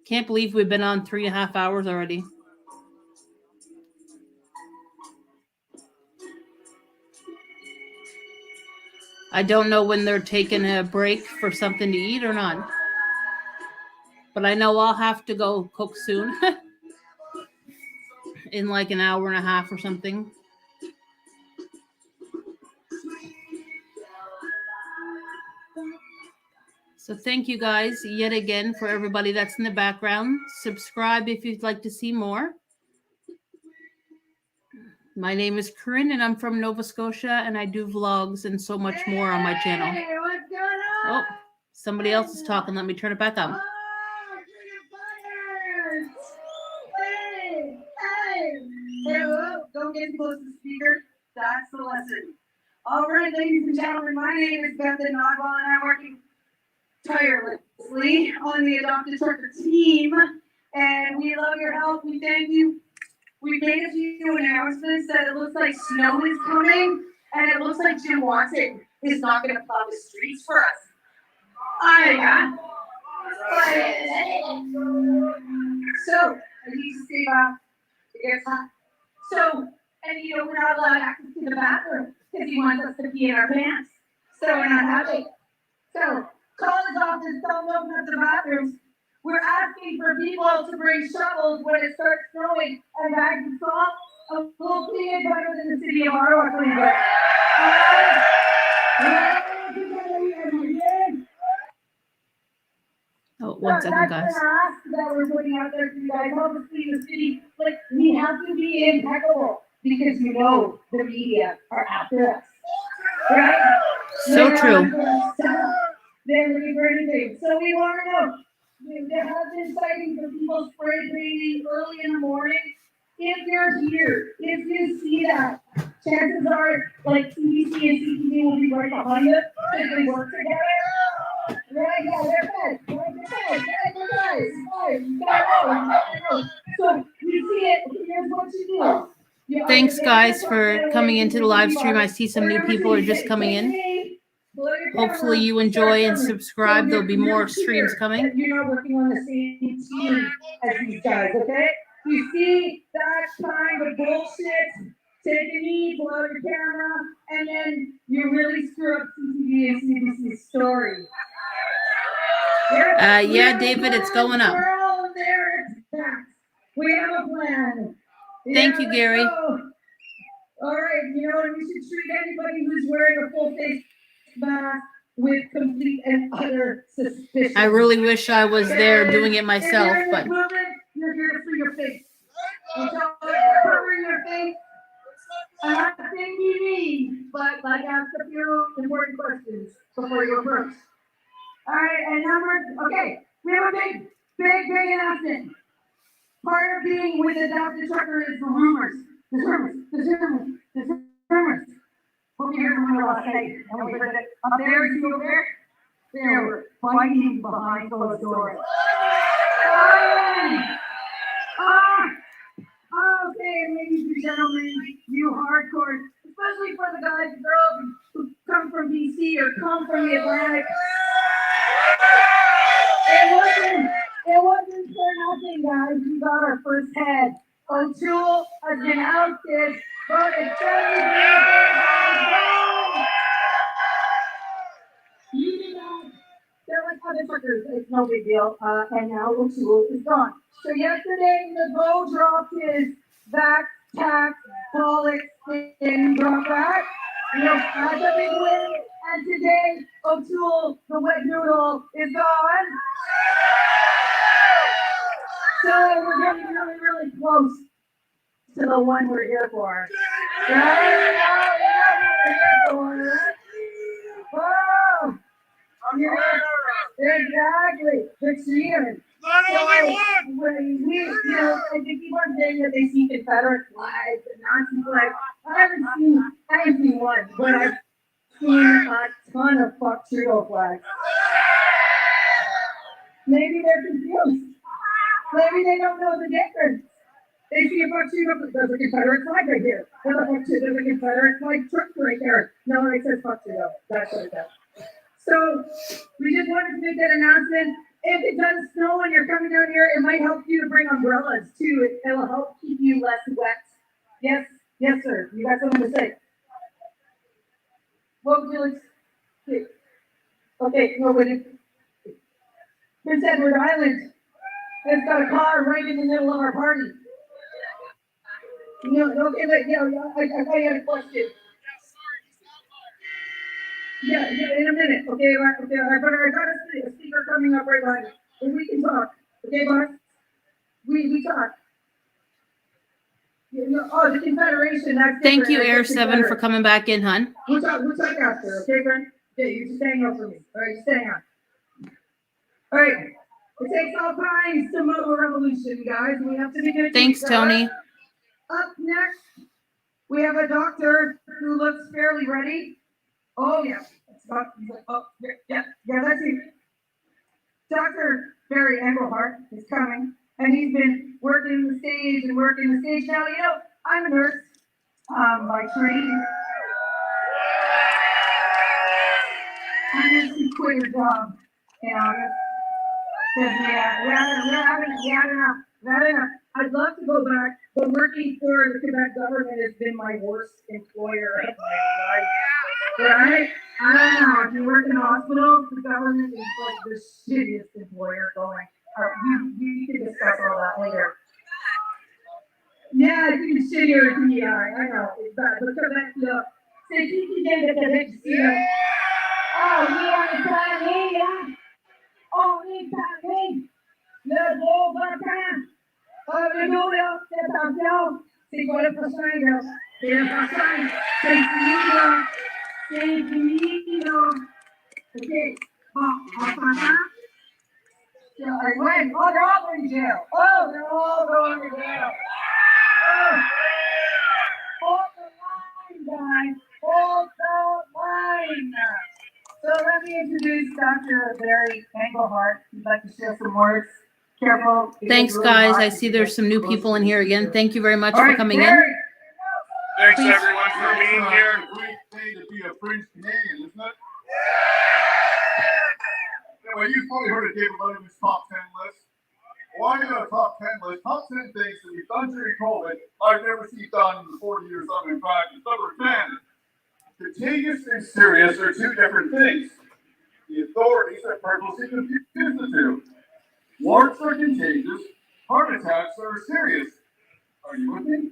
Can't believe we've been on 3.5 hours already. I don't know when they're taking a break for something to eat or not. But I know I'll have to go cook soon. In like an hour and a half or something. So thank you guys yet again for everybody that's in the background. Subscribe if you'd like to see more. My name is Corinne and I'm from Nova Scotia and I do vlogs and so much more on my channel. Hey, what's going on? Oh, somebody else is talking. Let me turn it back up. Hey, whoa, don't get too close to the speaker. That's the lesson. All right, ladies and gentlemen, my name is Beth and Ottawa, and I'm working tirelessly on the Adopted Trucker team. And we love your help. We thank you. We made a few announcements that it looks like snow is coming, and it looks like Jim Watson is not going to plow the streets for us. So, I need to stay back. It gets hot. So, and you know, we're not allowed access to the bathroom because he wants us to pee in our pants. So we're not happy. So, college office don't open up the bathrooms. We're asking for people to bring shovels when it starts snowing and bags of salt. A little clean it better than the city of Ottawa cleans it. Oh, 1 second, guys. That's the ask that we're putting out there for you guys. Help us clean the city. Like, we have to be impeccable because you know the media are after us. Right? So true. They're looking for anything. So we want to know. There have been sightings of people spray painting early in the morning. If you're here, if you see that, chances are, like, CBC and CTV will be right behind us because they work together. Right, yeah, they're fed. So, you see it, here's what you do. Thanks, guys, for coming into the live stream. I see some new people are just coming in. Hopefully you enjoy and subscribe. There'll be more streams coming. You're not working on the same team as these guys, okay? You see that kind of bullshit? Take a knee, blow your camera, and then you really screw up CTV and CBC's story. Yeah, David, it's going up. We're all there. We have a plan. Thank you, Gary. All right, you know, we should treat anybody who's wearing a full face mask with complete and utter suspicion. I really wish I was there doing it myself, but you're here for your face. And so covering your face. I'm not saying you need, but like ask a few important questions before you approach. All right, and okay, we have a big announcement. Part of being with Adopted Trucker is the rumors. What we heard from last night, and we heard that up there, you over there, they were fighting behind closed doors. Okay, ladies and gentlemen, you hardcore, especially for the guys and girls who come from BC or come from the Atlantic. It wasn't for nothing, guys. We got our first head. O'Toole has been ousted, but it's you did not. There was other truckers. It's no big deal. And now O'Toole is gone. So yesterday, Legault dropped his back tax bollocks in drop back. You know, that's a big win. And today, O'Toole, the wet noodle, is gone. So we're getting really, really close to the one we're here for. Right? Oh, exactly. The cheers. We, they keep on saying that they see Confederate flags and Nazi flags. I haven't seen one, but I've seen a ton of fuck Trudeau flags. Maybe they're confused. Maybe they don't know the difference. They see a tuxedo, there's a Confederate flag right here. There's a Confederate flag truck right there. No, it says tuxedo. That's what it does. So we just wanted to make that announcement. If it does snow and you're coming down here, it might help you to bring umbrellas too. It'll help keep you less wet. Yes, yes, sir. You got something to say? What would you like to say? Okay, no, but Prince Edward Island has got a car right in the middle of our party. No, okay, but yeah, I had a question. Yeah, in a minute. Okay, I got a speaker coming up right behind me. And we can talk. Okay, boss? We talk. Oh, the Confederation, that's Thank you, different. Air 7, for coming back in, hun. We'll talk after, okay, friend? Yeah, you just hang out for me. All right, just hang on. All right. It takes all kinds to move a revolution, guys. We have to be good. Thanks, Tony. Up next, we have a doctor who looks fairly ready. Oh, yeah. Yeah, that's it. Dr. Barry Angelhardt is coming, and he's been working the stage. Now, I'm a nurse by training. I just quit your job in August. Yeah, we had enough. I'd love to go back, but working for the Quebec government has been my worst employer of my life. But I don't know, if you work in a hospital, the government is like the shittiest employer going. We can discuss all that later. Yeah, it's even shittier than the I know, it's bad. But Quebec, look, c'est qui qui vient de Québec ici, là? Oh, oui, on est Paris, hein? On est Paris! Le gros volcan! Renaud, là, fais attention! C'est quoi le prochain, là? C'est le prochain! C'est fini, là! C'est fini, là! OK, bon, on s'entend? When? Oh, they're all going to jail! Oh, they're all going to jail! Oh! Hold the line, guys! Hold the line! So let me introduce Dr. Barry Angelhardt. He'd like to share some words. Careful. Thanks, guys. I see there's some new people in here again. Thank you very much for coming in. Thanks, everyone, for being here. It's a great thing to be a French Canadian, isn't it? Anyway, you've probably heard of David Letterman's top 10 list. Why do you have a top 10 list? Top 10 things that we've done during COVID I've never seen done in the 40 years I've been in practice. Number 10. Contagious and serious are two different things. The authorities have purposely confused the two. Warts are contagious, heart attacks are serious. Are you with me?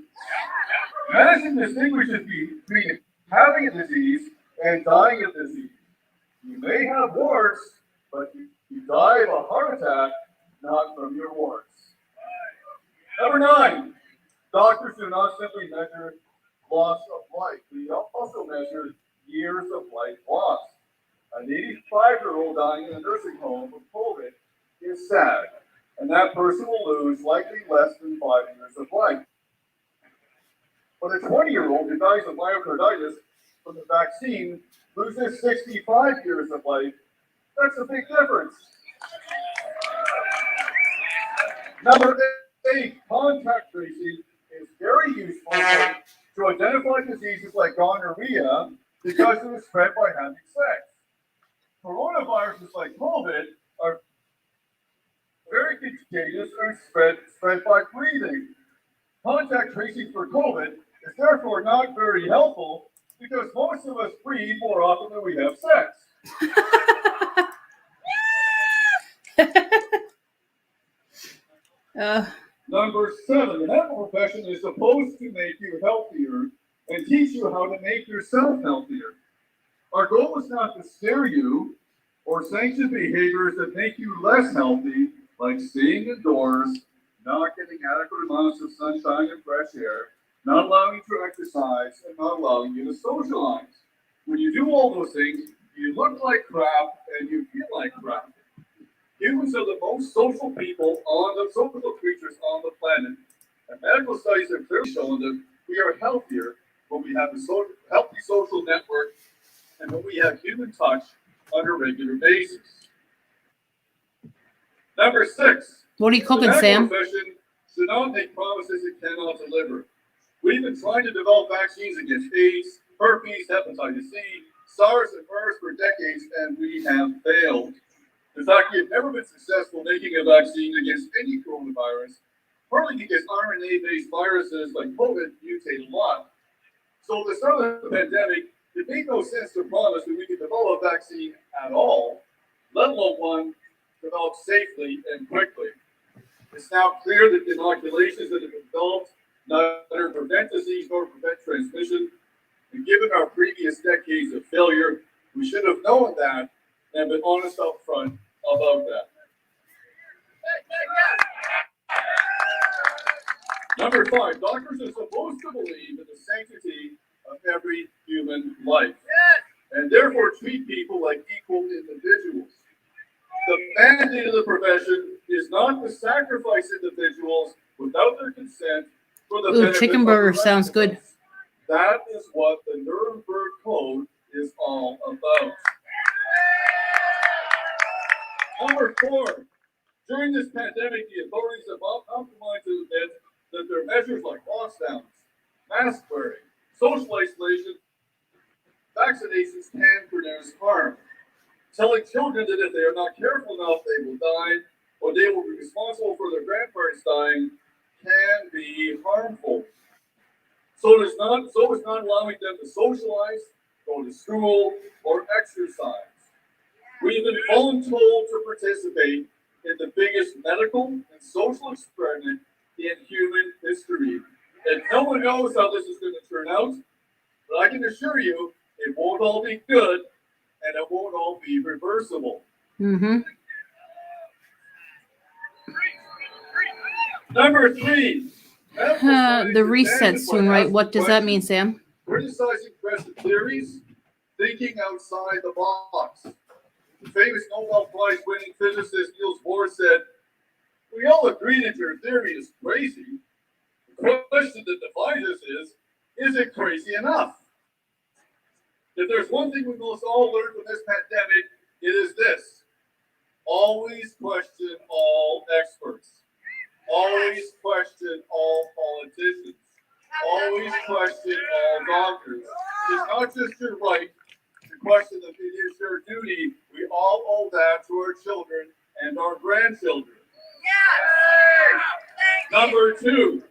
Medicine distinguishes between having a disease and dying of disease. You may have warts, but you die of a heart attack, not from your warts. Number 9. Doctors do not simply measure loss of life. We also measure years of life lost. An 85-year-old dying in a nursing home of COVID is sad, and that person will lose likely less than 5 years of life. But a 20-year-old who dies of myocarditis from the vaccine loses 65 years of life. That's a big difference. Number 8, contact tracing is very useful to identify diseases like gonorrhea because it is spread by having sex. Coronaviruses like COVID are very contagious and spread by breathing. Contact tracing for COVID is therefore not very helpful because most of us breathe more often than we have sex. Number 7, the medical profession is supposed to make you healthier and teach you how to make yourself healthier. Our goal is not to scare you or sanction behaviors that make you less healthy, like staying indoors, not getting adequate amounts of sunshine and fresh air, not allowing you to exercise, and not allowing you to socialize. When you do all those things, you look like crap and you feel like crap. Humans are the most social social creatures on the planet, and medical studies have clearly shown that we are healthier when we have a healthy social network and when we have human touch on a regular basis. Number 6. What are you cooking, the medical Sam? profession should not make promises it cannot deliver. We've been trying to develop vaccines against AIDS, herpes, hepatitis C, SARS, and MERS for decades, and we have failed. In fact, we have never been successful making a vaccine against any coronavirus, partly because RNA-based viruses like COVID mutate a lot. So at the start of the pandemic, it made no sense to promise that we could develop a vaccine at all, let alone one developed safely and quickly. It's now clear that the inoculations that have been developed neither prevent disease nor prevent transmission. And given our previous decades of failure, we should have known that and been honest up front about that. Number 5, doctors are supposed to believe in the sanctity of every human life, and therefore treat people like equal individuals. The mandate of the profession is not to sacrifice individuals without their consent for the benefit chicken of burger the sounds rest of good. us. That is what the Nuremberg Code is all about. Number 4, during this pandemic, the authorities have compromised to admit that their measures like lockdowns, mask wearing, social isolation, vaccinations can produce harm. Telling children that if they are not careful enough, they will die, or they will be responsible for their grandparents dying, can be harmful. So is not allowing them to socialize, go to school, or exercise. We've been voluntold to participate in the biggest medical and social experiment in human history. And no one knows how this is going to turn out, but I can assure you it won't all be good and it won't all be reversible. Mm-hmm. Number 3. The reset soon, right? What does that mean, Sam? Criticizing present theories, thinking outside the box. The famous Nobel Prize winning physicist Niels Bohr said, "We all agree that your theory is crazy. The question that divides us is it crazy enough?" If there's one thing we must all learn from this pandemic, it is this: always question all experts. Always question all politicians. Always question all doctors. It's not just your right to question them, it is your duty. We all owe that to our children and our grandchildren. Number 2,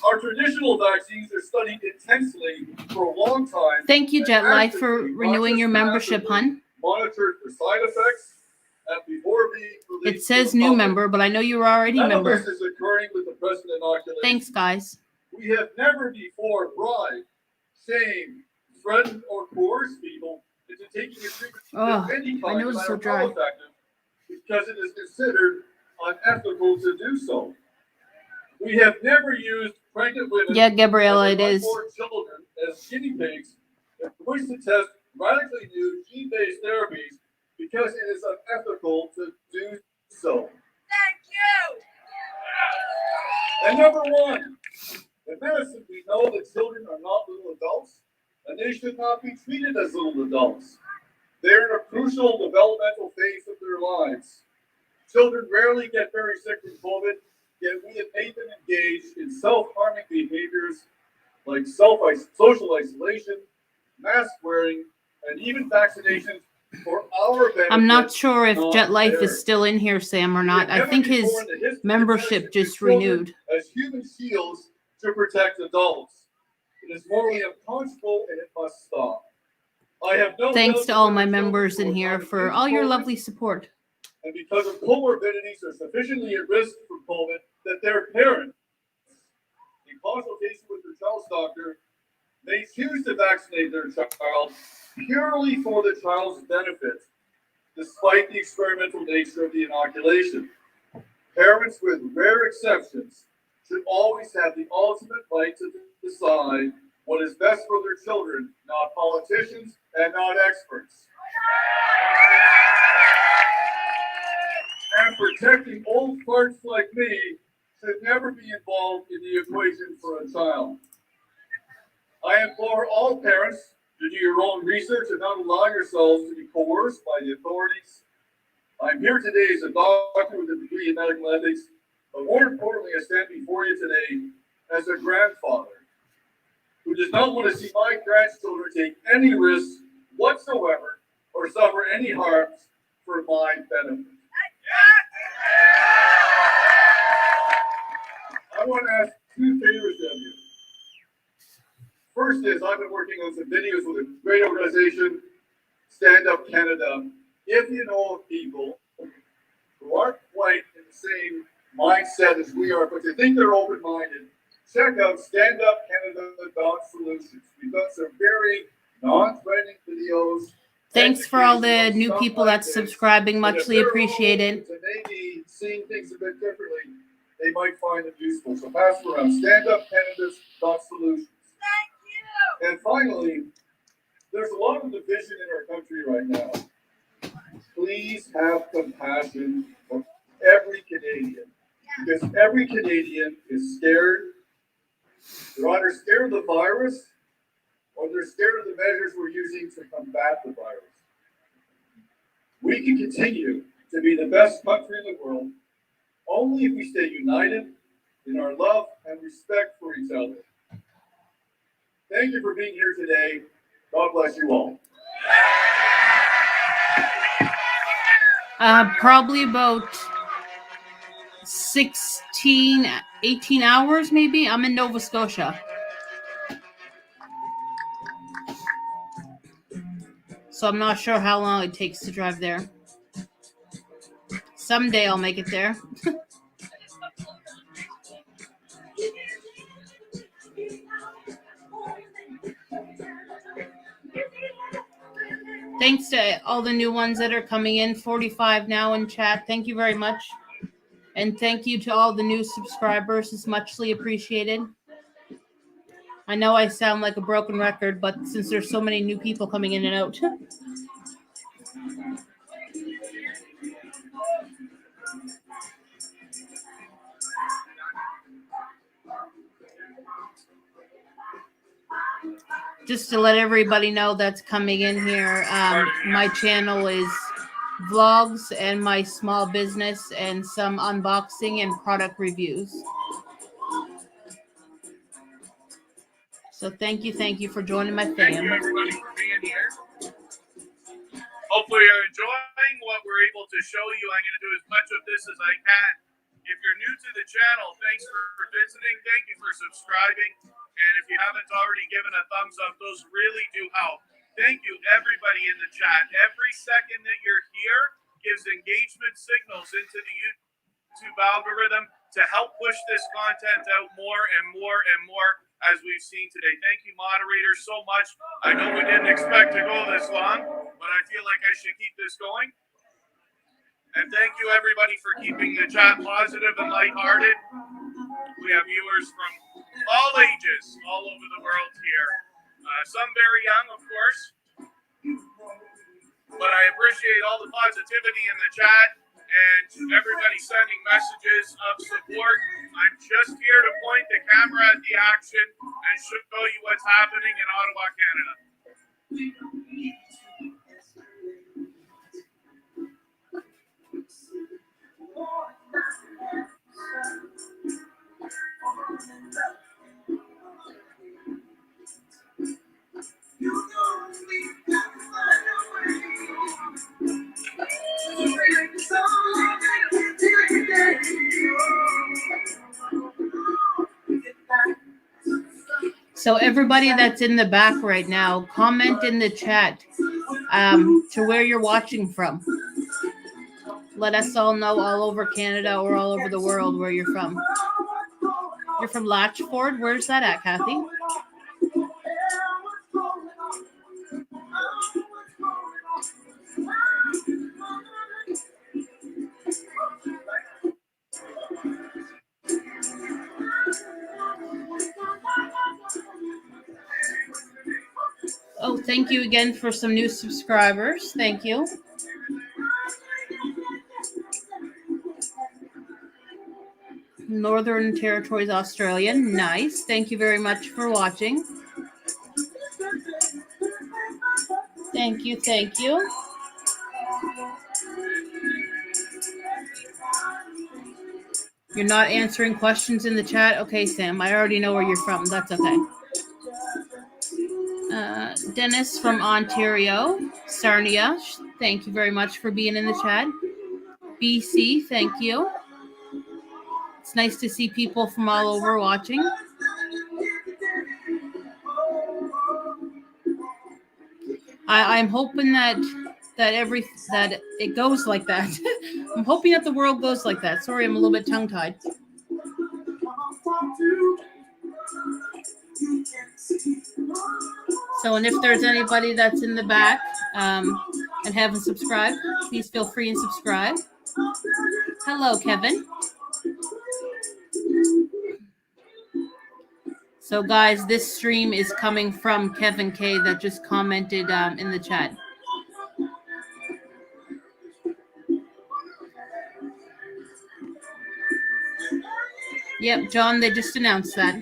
our traditional vaccines are studied intensely for a long time. Thank you, Jet Life, actively, for not renewing just your membership, passively, hun. monitored for side effects and before being It released to says the new public. member, but I know you were already None of member. this is occurring with the present inoculation. Thanks, guys. We have never before bribed, shamed, threatened, or coerced people into taking a treatment Oh, of any my kind, nose no is so matter how dry. effective, because it is considered unethical to do so. We have never used pregnant women Yeah, Gabriella, and it is. unborn children as guinea pigs and wish to test radically new gene-based therapies because it is unethical to do so. Thank you. And number 1, in medicine, we know that children are not little adults, and they should not be treated as little adults. They're in a crucial developmental phase of their lives. Children rarely get very sick from COVID, yet we have made them engage in self-harming behaviors like social isolation, mask wearing, and even vaccinations for our benefit. I'm not sure if not Jet Life theirs. is still in here, Sam, or not. I Never think before his in the history of membership medicine just did children renewed. as human shields to protect adults. It is morally unconscionable and it must stop. I have no Thanks doubt to all that my there are members children in who are here not for immune to all your COVID, lovely support. and because of comorbidities are sufficiently at risk from COVID that their parents, in consultation with their child's doctor, may choose to vaccinate their child purely for the child's benefit, despite the experimental nature of the inoculation. Parents, with rare exceptions, should always have the ultimate right to decide what is best for their children, not politicians and not experts. And protecting old farts like me should never be involved in the equation for a child. I implore all parents to do your own research and not allow yourselves to be coerced by the authorities. I'm here today as a doctor with a degree in medical ethics, But more importantly, I stand before you today as a grandfather who does not want to see my grandchildren take any risks whatsoever or suffer any harms for my benefit. I want to ask two favors of you. First is, I've been working on some videos with a great organization, Stand Up Canada. If you know of people who aren't quite in the same mindset as we are, but they think they're open-minded, check out standupcanada.solutions. We've got some very non-threatening videos. Thanks for all the new stuff people like that's this. subscribing. But if Muchly they're appreciated. open to maybe seeing things a bit differently, they might find it useful. So pass it around. Standupcanada.solutions. And finally, there's a lot of division in our country right now. Please have compassion for every Canadian. Because every Canadian is scared. They're either scared of the virus or they're scared of the measures we're using to combat the virus. We can continue to be the best country in the world only if we stay united in our love and respect for each other. Thank you for being here today. God bless you all. Probably about 18 hours maybe. I'm in Nova Scotia. So I'm not sure how long it takes to drive there. Someday I'll make it there. Thanks to all the new ones that are coming in. 45 now in chat. Thank you very much. And thank you to all the new subscribers. It's muchly appreciated. I know I sound like a broken record, but since there's so many new people coming in and out. Just to let everybody know that's coming in here, my channel is vlogs and my small business and some unboxing and product reviews. So thank you for joining my Thank you, fam. everybody, for being here. Hopefully you're enjoying what we're able to show you. I'm going to do as much of this as I can. If you're new to the channel, thanks for visiting. Thank you for subscribing. And if you haven't already given a thumbs up, those really do help. Thank you, everybody in the chat. Every second that you're here gives engagement signals into the YouTube algorithm to help push this content out more and more and more, as we've seen today. Thank you, moderators, so much. I know we didn't expect to go this long, but I feel like I should keep this going. And thank you, everybody, for keeping the chat positive and lighthearted. We have viewers from all ages, all over the world here. Some very young, of course. But I appreciate all the positivity in the chat and everybody sending messages of support. I'm just here to point the camera at the action and show you what's happening in Ottawa, Canada. So everybody that's in the back right now, comment in the chat to where you're watching from. Let us all know all over Canada or all over the world where you're from. You're from Latchford? Where's that at, Kathy? Oh, thank you again for some new subscribers. Thank you. Northern Territories, Australia. Nice. Thank you very much for watching. Thank you. Thank you. You're not answering questions in the chat? Okay, Sam, I already know where you're from. That's okay. Dennis from Ontario. Sarnia, thank you very much for being in the chat. BC, thank you. It's nice to see people from all over watching. I'm hoping that it goes like that. I'm hoping that the world goes like that. Sorry, I'm a little bit tongue-tied. So, and if there's anybody that's in the back and haven't subscribed, please feel free and subscribe. Hello, Kevin. So, guys, this stream is coming from Kevin K that just commented in the chat. Yep, John, they just announced that.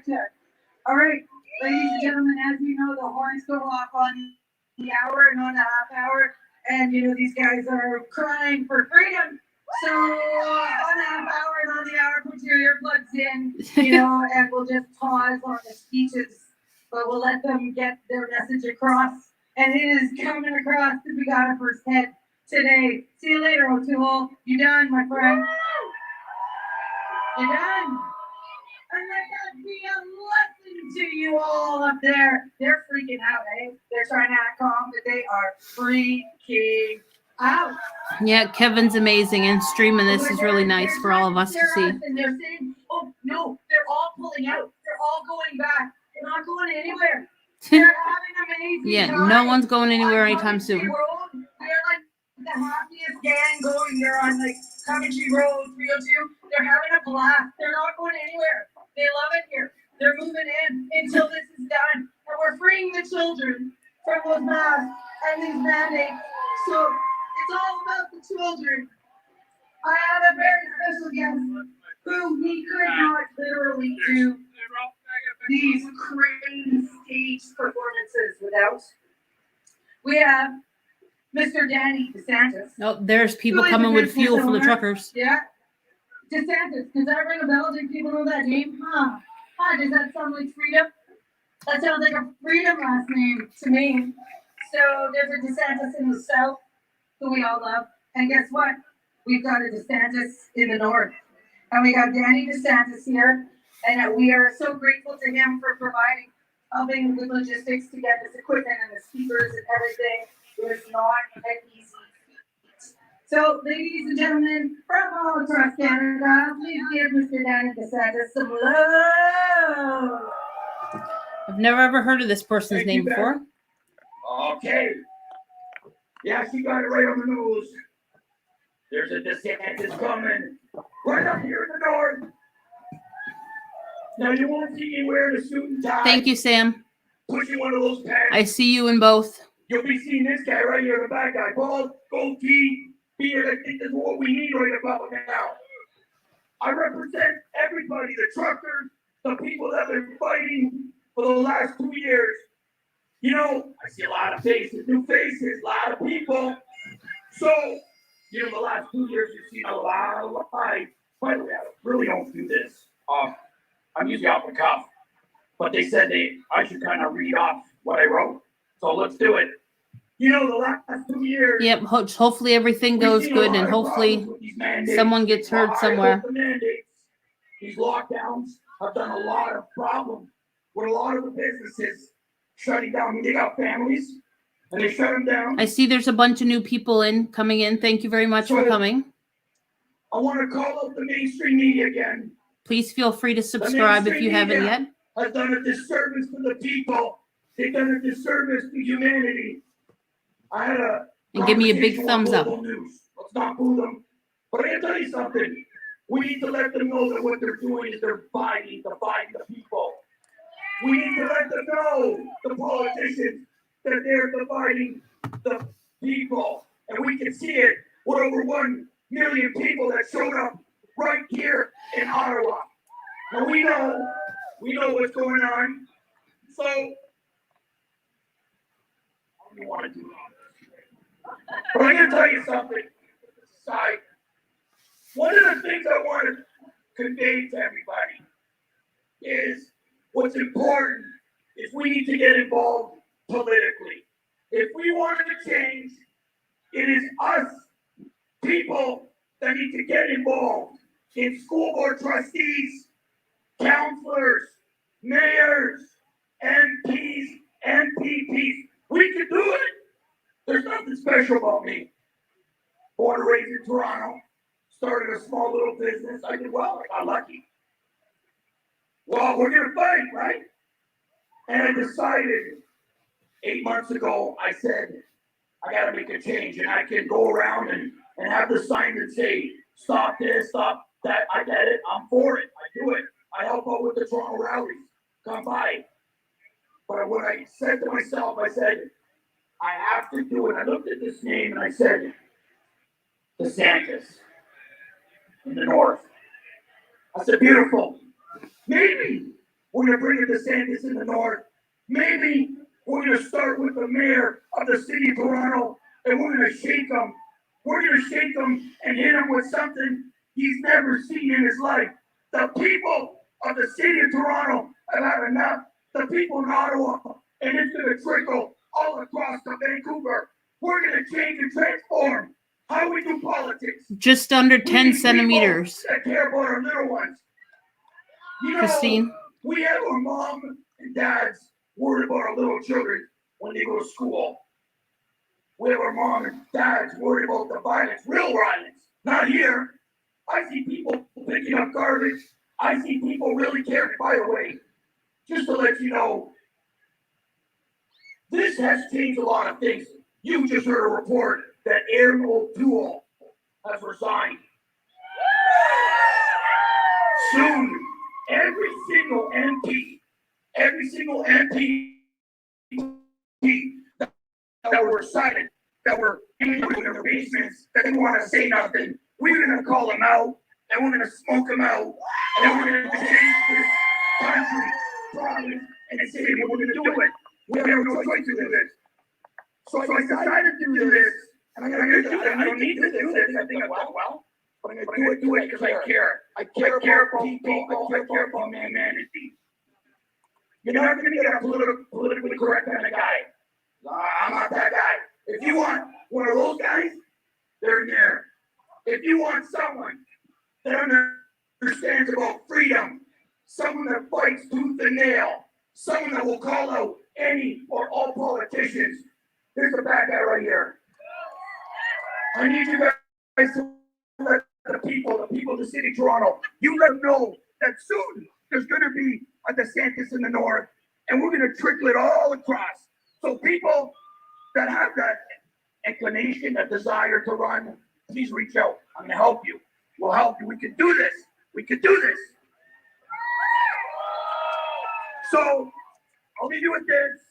Check. All right, ladies and gentlemen, as you know, the horns go off on the hour and on the half hour, and you know these guys are crying for freedom. So on the half hour and on the hour, put your earplugs in, you know, and we'll just pause on the speeches, but we'll let them get their message across. And it is coming across because we got a first hit today. See you later, O'Toole. You done, my friend? You done? And let that be a lesson to you all up there. They're freaking out, eh? They're trying to act calm, but they are freaking out. Yeah, Kevin's amazing, and streaming this is really nice for all of us to see. And they're saying, oh, no, they're all pulling out. They're all going back. They're not going anywhere. They're having amazing Yeah, time. no one's going anywhere anytime soon. They're like the happiest gang going. They're on like Coventry Road, 302. They're having a blast. They're not going anywhere. They love it here. They're moving in until this is done. And we're freeing the children from those masks and these mandates. So it's all about the children. I have a very special guest who he could not literally do these crazy stage performances without. We have Mr. Danny DeSantis. Oh, there's people coming with fuel for the truckers. Yeah. DeSantis, does that ring a bell? Do people know that name? Huh? Does that sound like freedom? That sounds like a freedom last name to me. So there's a DeSantis in the South who we all love. And guess what? We've got a DeSantis in the North. And we got Danny DeSantis here. And we are so grateful to him for helping with logistics to get this equipment and the speakers and everything. It was not an easy feat. So, ladies and gentlemen, from all across Canada, please give Mr. Danny DeSantis some love. I've never ever heard of this person's name before. Okay. Yeah, she got it right on the nose. There's a DeSantis coming right up here in the north. Now you won't see me wearing a suit and tie. Thank you, Sam. Pushing one of those pants. I see you in both. You'll be seeing this guy right here in the back guy. Bald, goatee, beard. I think that's what we need right about now. I represent everybody, the truckers, the people that have been fighting for the last 2 years. You know, I see a lot of faces, new faces, a lot of people. So, you know, the last 2 years, you've seen a lot of life. By the way, I really don't do this. I'm usually off the cuff. But they said I should kind of read off what I wrote. So let's do it. You know, the last 2 years. Yep, hopefully everything goes good and hopefully someone gets hurt somewhere. The mandates, these lockdowns have done a lot of problems with a lot of the businesses shutting down. They got families and they shut them down. I see there's a bunch of new people coming in. Thank you very much for coming. I want to call out the mainstream media again. Please feel free to subscribe if you haven't yet. Has done a disservice to the people. They've done a disservice to humanity. I had a and give me a big thumbs up. News. Let's not boo them. But I gotta tell you something. We need to let them know that what they're doing is they're dividing the people. We need to let them know, the politicians, that they're dividing the people. And we can see it with over 1 million people that showed up right here in Ottawa. Now we know what's going on. So, I don't want to do that. But I'm going to tell you something. Side. One of the things I want to convey to everybody is what's important is we need to get involved politically. If we want to change, it is us, people, that need to get involved in school board trustees, councilors, mayors, MPs, MPPs. We can do it. There's nothing special about me. Born and raised in Toronto, started a small little business. I did well. I got lucky. Well, we're going to fight, right? And I decided 8 months ago, I said, I got to make a change. And I can go around and have the sign that say, stop this, stop that. I get it. I'm for it. I do it. I help out with the Toronto rallies. Come by. But what I said to myself, I said, I have to do it. I looked at this name and I said, DeSantis in the north. I said, beautiful. Maybe we're going to bring a DeSantis in the north. Maybe we're going to start with the mayor of the city of Toronto and we're going to shake him. We're going to shake him and hit him with something he's never seen in his life. The people of the city of Toronto have had enough. The people in Ottawa, and it's going to trickle all across to Vancouver. We're going to change and transform how we do politics. Just under 10 centimeters. That care about our little ones. You know, Christine. We have our mom and dads worried about our little children when they go to school. We have our mom and dads worried about the violence, real violence. Not here. I see people picking up garbage. I see people really caring. By the way, just to let you know, this has changed a lot of things. You just heard a report that Aaron O'Toole has resigned. Soon, every single MP that were excited, that were in their basements, that didn't want to say nothing, we're going to call them out, and we're going to smoke them out, and we're going to change this country, province, and city. We're going to do it. We have no choice to do this. So I decided to do this, and I'm going to do it. I don't need to do this. I think I've done well, but I'm going to do it because I care. I care about people. I care about humanity. You're not going to get a politically correct kind of guy. I'm not that guy. If you want one of those guys, they're in there. If you want someone that understands about freedom, someone that fights tooth and nail, someone that will call out any or all politicians, here's the bad guy right here. I need you guys to let the people of the city of Toronto, you let them know that soon there's going to be a DeSantis in the north, and we're going to trickle it all across. So people that have that inclination, that desire to run, please reach out. I'm going to help you. We'll help you. We can do this. We can do this. So I'll leave you with this.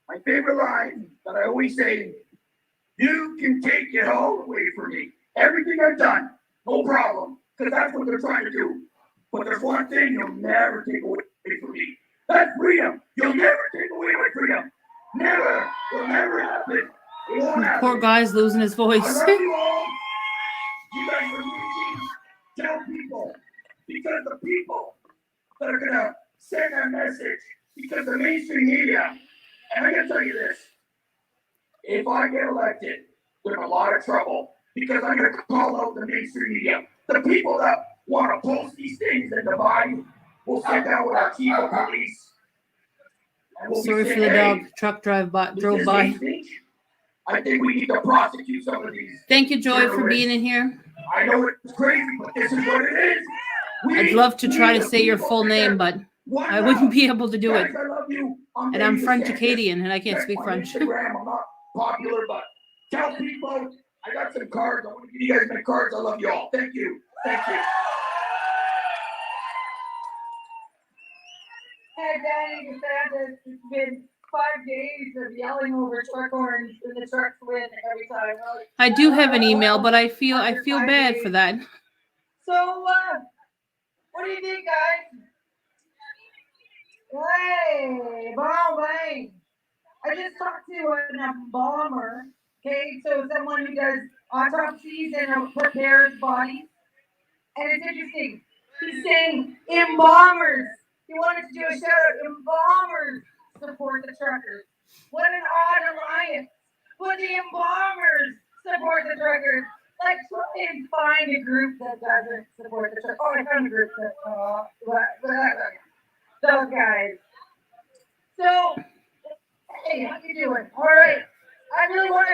My favorite line that I always say, you can take it all away from me. Everything I've done, no problem, because that's what they're trying to do. But there's one thing you'll never take away from me. That's freedom. You'll never take away my freedom. Never. It'll never happen. It won't happen. Poor guy's losing his voice. I love you all. You guys are amazing. Tell people. Because the people that are going to send that message, because the mainstream media, and I got to tell you this, if I get elected, we're in a lot of trouble because I'm going to call out the mainstream media. The people that want to post these things and divide will sit down with our chief of police. And we'll Sorry say, for the hey, dog. Truck drove by. I think we need to prosecute some of these. Thank you, Joy, for terrorists. being in here. I know it's crazy, but this is what it is. I'd love to try to say your full name, but I wouldn't be able to do it. Guys, I love you. And I'm French-Acadian, and I can't speak French. Instagram, I'm not popular, but tell people I got some cards. I want to give you guys my cards. I love you all. Thank you. Thank you. Danny DeSantis, it's been 5 days of yelling over truck horns and the trucks win every time. I do have an email, but I feel bad for that. So, what do you think, guys? Hey, bang. I just talked to an embalmer, okay? So someone who does autopsies and prepares bodies. And it's interesting. He's saying embalmers. He wanted to do a shout out. Embalmers support the truckers. What an odd alliance. Would the embalmers support the truckers? Like, try and find a group that doesn't support the truckers. Oh, I found a group that, those guys. So, hey, how you doing? All right. I really want to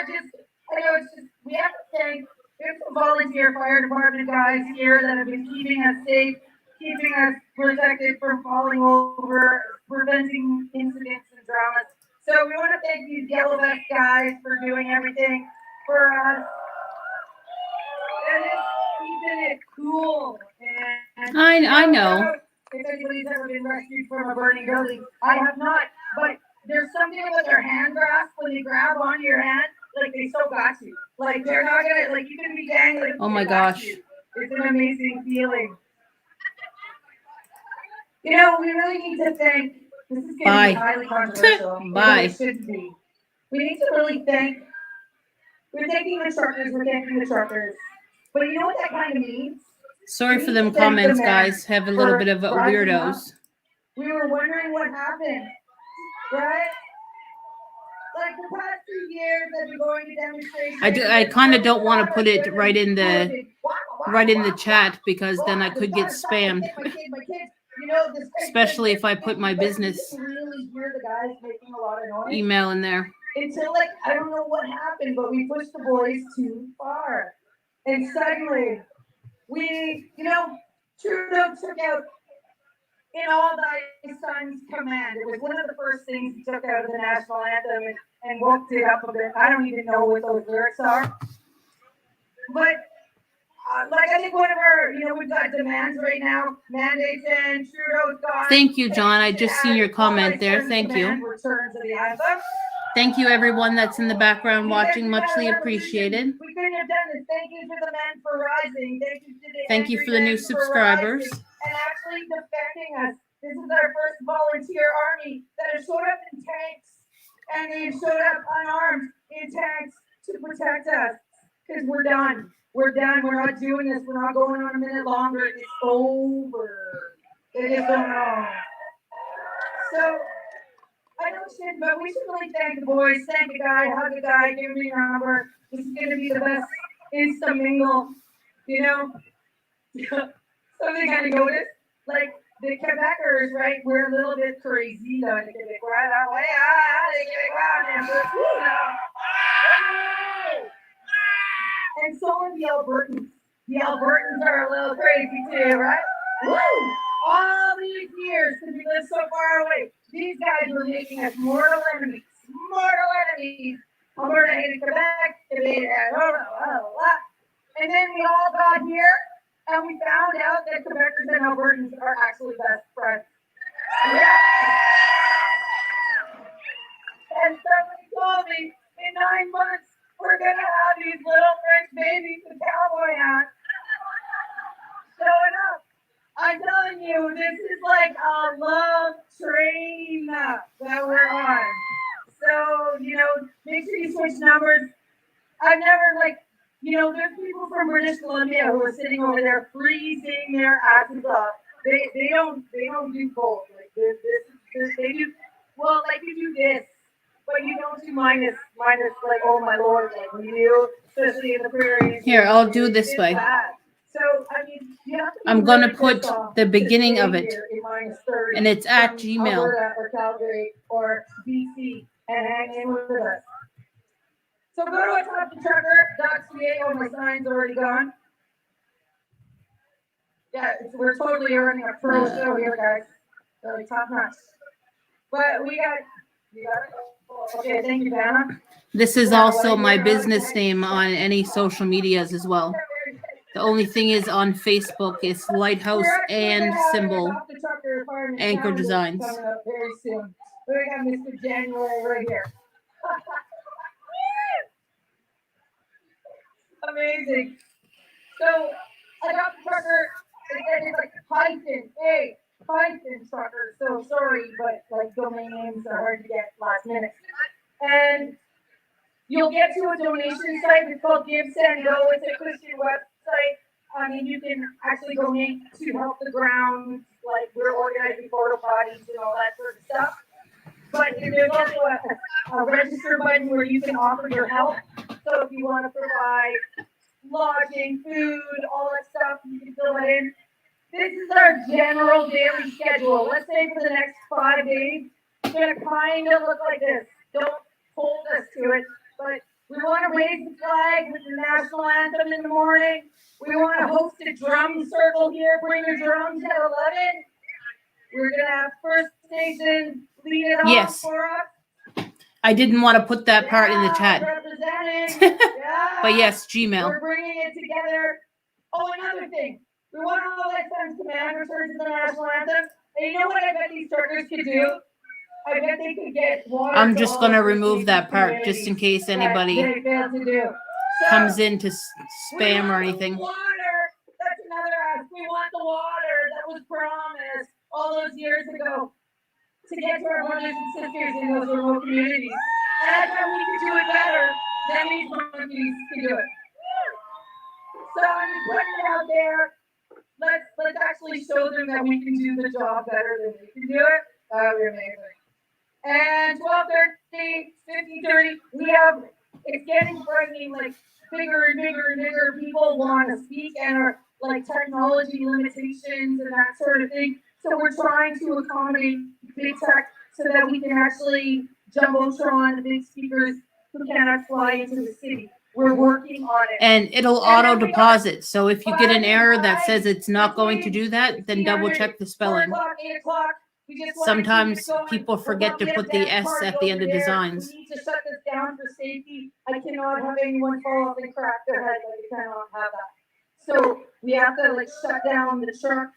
I know it's just, we have to thank, there's some volunteer fire department guys here that have been keeping us safe, keeping us protected from falling over, preventing incidents and dramas. So we want to thank these yellow vest guys for doing everything for us. And it's keeping it cool. And I know. If anybody's ever been rescued from a burning building, I have not. But there's something about their hand grasp when they grab onto your hand, like they so got you. Like they're not gonna, like you can be dangling. Oh my gosh. It's an amazing feeling. You know, we really need to thank. This is going to be highly controversial. Bye. It should be. We need to really thank. We're thanking the truckers. We're thanking the truckers. But you know what that kind of means? Sorry for them comments, guys. Have a little bit of weirdos. We were wondering what happened, right? Like the past 2 years that we're going to demonstrations. I kind of don't want to put it right in the chat because then I could get spammed. You know, Especially if I put my business really hear the guys making a lot of noise. email in there. Until like I don't know what happened, but we pushed the boys too far, and suddenly we, you know, Trudeau took out "In All Thy Son's Command." It was one of the first things he took out of the national anthem and woke it up a bit. I don't even know what those lyrics are, but. Like I think one of our, you know, we've got demands right now, mandates and Trudeau's gone. Thank you, John. I just seen your comment there. Thank you. Returns of the anthem. Thank you, everyone that's in the background watching. Muchly appreciated. We couldn't have done this. Thank you for the men for rising. Thank you for the new subscribers. And actually defending us. This is our first volunteer army that has showed up in tanks. And they've showed up unarmed in tanks to protect us. Because we're done. We're done. We're not doing this. We're not going on a minute longer. It's over. It is going on. So, I know shit, but we should really thank the boys. Thank the guy, hug the guy, give me your number. This is going to be the best Insta mingle. You know? Something kind of noticed. Like, the Quebecers, right? We're a little bit crazy, though. The and so are the Albertans. The Albertans are a little crazy too, right? Woo! All these years, because we live so far away, these guys were making us mortal enemies. Mortal enemies. Alberta hated Quebec. And then we all got here, and we found out that Quebecers and Albertans are actually best friends. Yeah. And somebody told me in 9 months, we're going to have these little French babies with cowboy hats showing up. I'm telling you, this is like a love train that we're on. So, you know, make sure you switch numbers. I've never, like, you know, there's people from British Columbia who are sitting over there freezing their asses off. They don't do both. Like, they do, well, like, you do this. But you don't do minus, like, oh my Lord, like you, especially in the prairies. Here, I'll do this way. So, I mean, you have to I'm going to put the beginning of it. And it's at Gmail. Alberta or Calgary or BC and hang in with us. So go to untitled.ca. Oh, my sign's already gone. Yeah, we're totally running a pro show here, guys. Really top notch. But you got it? Okay, thank you, Vanna. This is also my business name on any social medias as well. The only thing is on Facebook, it's Lighthouse and Symbol. Trucker Farm Anchor Designs. coming up very soon. We got Mr. January right here. Amazing. So I got the trucker, and it's like Python, hey, Python trucker. So sorry, but like domain names are hard to get last minute. And you'll get to a donation site. It's called Give, Send, Go. It's a Christian website. I mean, you can actually donate to help the ground, like we're organizing porta potties and all that sort of stuff. But there's also a register button where you can offer your help. So if you want to provide lodging, food, all that stuff, you can fill it in. This is our general daily schedule. Let's say for the next 5 days, it's going to kind of look like this. Don't hold us to it, but we want to raise the flag with the national anthem in the morning. We want to host a drum circle here. Bring your drums at 11. We're going to have First Nation lead it off for us. I didn't want to put that part in the chat. Representing. Yeah. But yes, Gmail. We're bringing it together. Oh, another thing. We want all that times command return to the national anthem. And you know what I bet these truckers could do? I bet they could get water. I'm just going to remove that part just in case anybody comes in to spam or anything. Water. That's another ask. We want the water that was promised all those years ago to get to our brothers and sisters in those remote communities. And I thought we could do it better than these monkeys can do it. So I'm just putting it out there. Let's actually show them that we can do the job better than they can do it. That would be amazing. And 12:30, 15:30, we have, it's getting frightening, like bigger and bigger and bigger people want to speak and are like technology limitations and that sort of thing. So we're trying to accommodate big tech so that we can actually jumbotron the big speakers who cannot fly into the city. We're working on it. And it'll auto deposit. So if you get an error that says it's not going to do that, then double check the spelling. 8 o'clock. Sometimes people forget to put the S at the end of designs. We need to shut this down for safety. I cannot have anyone fall off and crack their head. Like, I cannot have that. So we have to like shut down the truck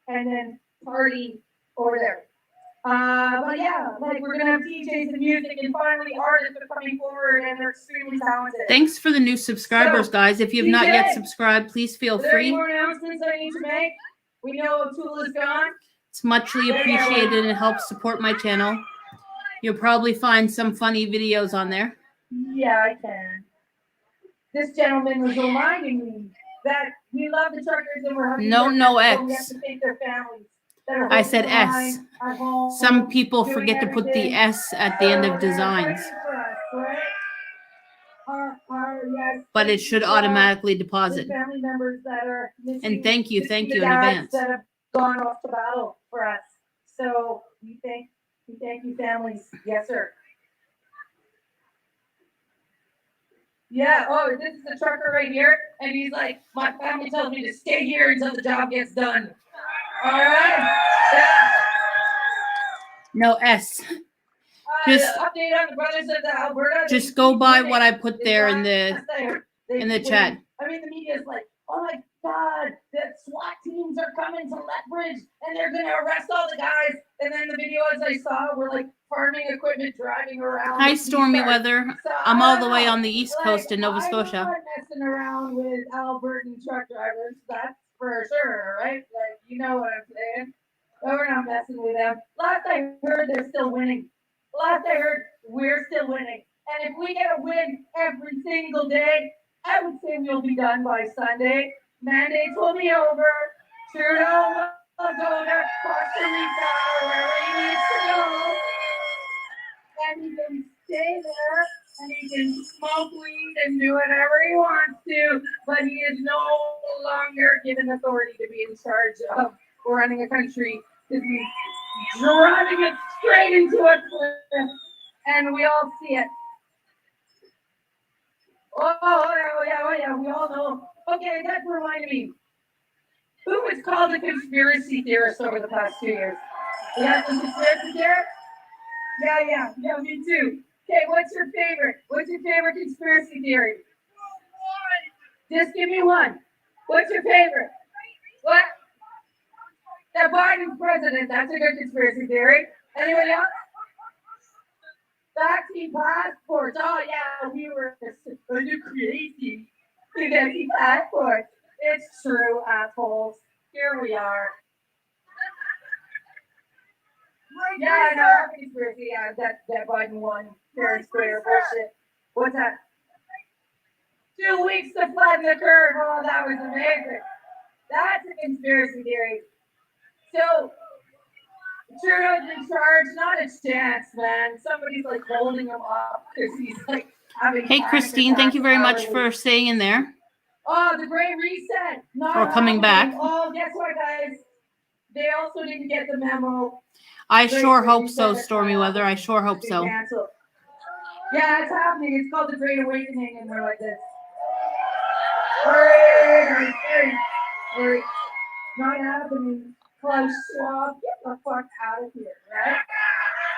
and then party over there. But yeah, like we're gonna have DJs and music, and finally artists are coming forward, and they're extremely talented. Thanks for the new subscribers, guys. If you have not yet subscribed, please feel free. Are there any more announcements I need to make? We know Tool is gone. It's muchly appreciated and it helps support my channel. You'll probably find some funny videos on there. Yeah, I can. This gentleman was reminding me that we love the truckers and we're having no X. We have to thank their families. I said S. Some people forget to put the S at the end of designs. But it should automatically deposit. Family members that are and thank you in advance. That have gone off to battle for us. So we thank you, families. Yes, sir. Yeah. Oh, this is the trucker right here, and he's like, my family tells me to stay here until the job gets done. All right. Yeah. No S. Just update on the brothers of the Alberta. Just go by what I put there in the chat. I mean, the media is like, oh my God, the SWAT teams are coming to Lethbridge and they're gonna arrest all the guys. And then the videos I saw were like farming equipment driving around. Hi, stormy weather. So I'm all the way on the East Coast in Nova Scotia. I'm not messing around with Albertan truck drivers. That's for sure, right? Like, you know what I'm saying? But we're not messing with them. Last I heard, they're still winning. Last I heard, we're still winning. And if we get a win every single day, I would say we'll be done by Sunday. Mandates will be over. Trudeau will go to Costa Rica, wherever he needs to go. And he can stay there, and he can smoke weed and do whatever he wants to, but he is no longer given authority to be in charge of running a country. He's driving it straight into a cliff, and we all see it. Oh yeah, we all know. Okay, that reminded me. Who was called a conspiracy theorist over the past 2 years? You have some conspiracy theorists? Yeah, me too. Okay, what's your favorite? What's your favorite conspiracy theory? Just give me one. What's your favorite? What? That Biden's president. That's a good conspiracy theory. Anyone else? Vaccine passports. Oh yeah, we were crazy. Vaccine passports. It's true, assholes. Here we are. Yeah, I know. Conspiracy. Yeah, that Biden won. Fair and square bullshit. What's that? 2 weeks to flatten the curve. Oh, that was amazing. That's a conspiracy theory. So, Trudeau's in charge. Not a chance, man. Somebody's like holding him up because he's like having. Hey, Christine, thank you very much for staying in there. Oh, the Great Reset. Not Or coming back. Oh, guess what, guys? They also didn't get the memo. I sure hope so, Stormy Weather. I sure hope so. Canceled. Yeah, it's happening. It's called the Great Awakening, and we're like this. Hurry. Not happening. Klaus Schwab, get the fuck out of here, right?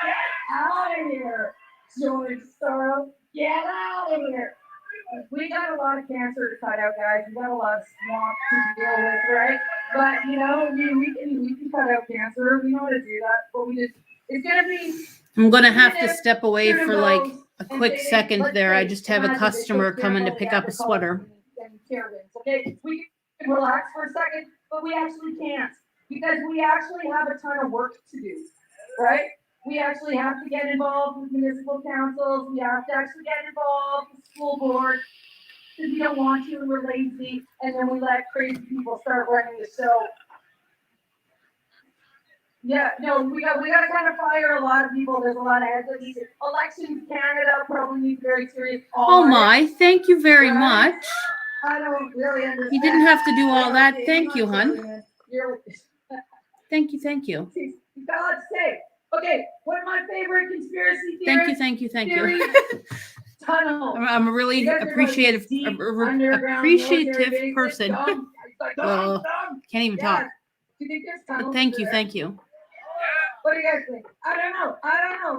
Get out of here. George Soros, get out of here. We got a lot of cancer to cut out, guys. We got a lot of swamp to deal with, right? But you know, we can cut out cancer. We know how to do that, but it's gonna be. I'm gonna have to step away for like a quick second there. I just have a customer coming to pick up a sweater. Okay, we can relax for a second, but we actually can't because we actually have a ton of work to do, right? We actually have to get involved with municipal councils. We have to actually get involved with school board because we don't want to. We're lazy, and then we let crazy people start running the show. Yeah, no, we got to kind of fire a lot of people. There's a lot of heads. Elections Canada probably needs very serious. Oh my! Thank you very much. I don't really understand. You didn't have to do all that. Thank you, hon. Thank you. He's got a lot to say. Okay, one of my favorite conspiracy theories. Thank you. Tunnel. I'm a really appreciative person. Can't even talk. Do you think there's tunnels? But thank you. What do you guys think? I don't know,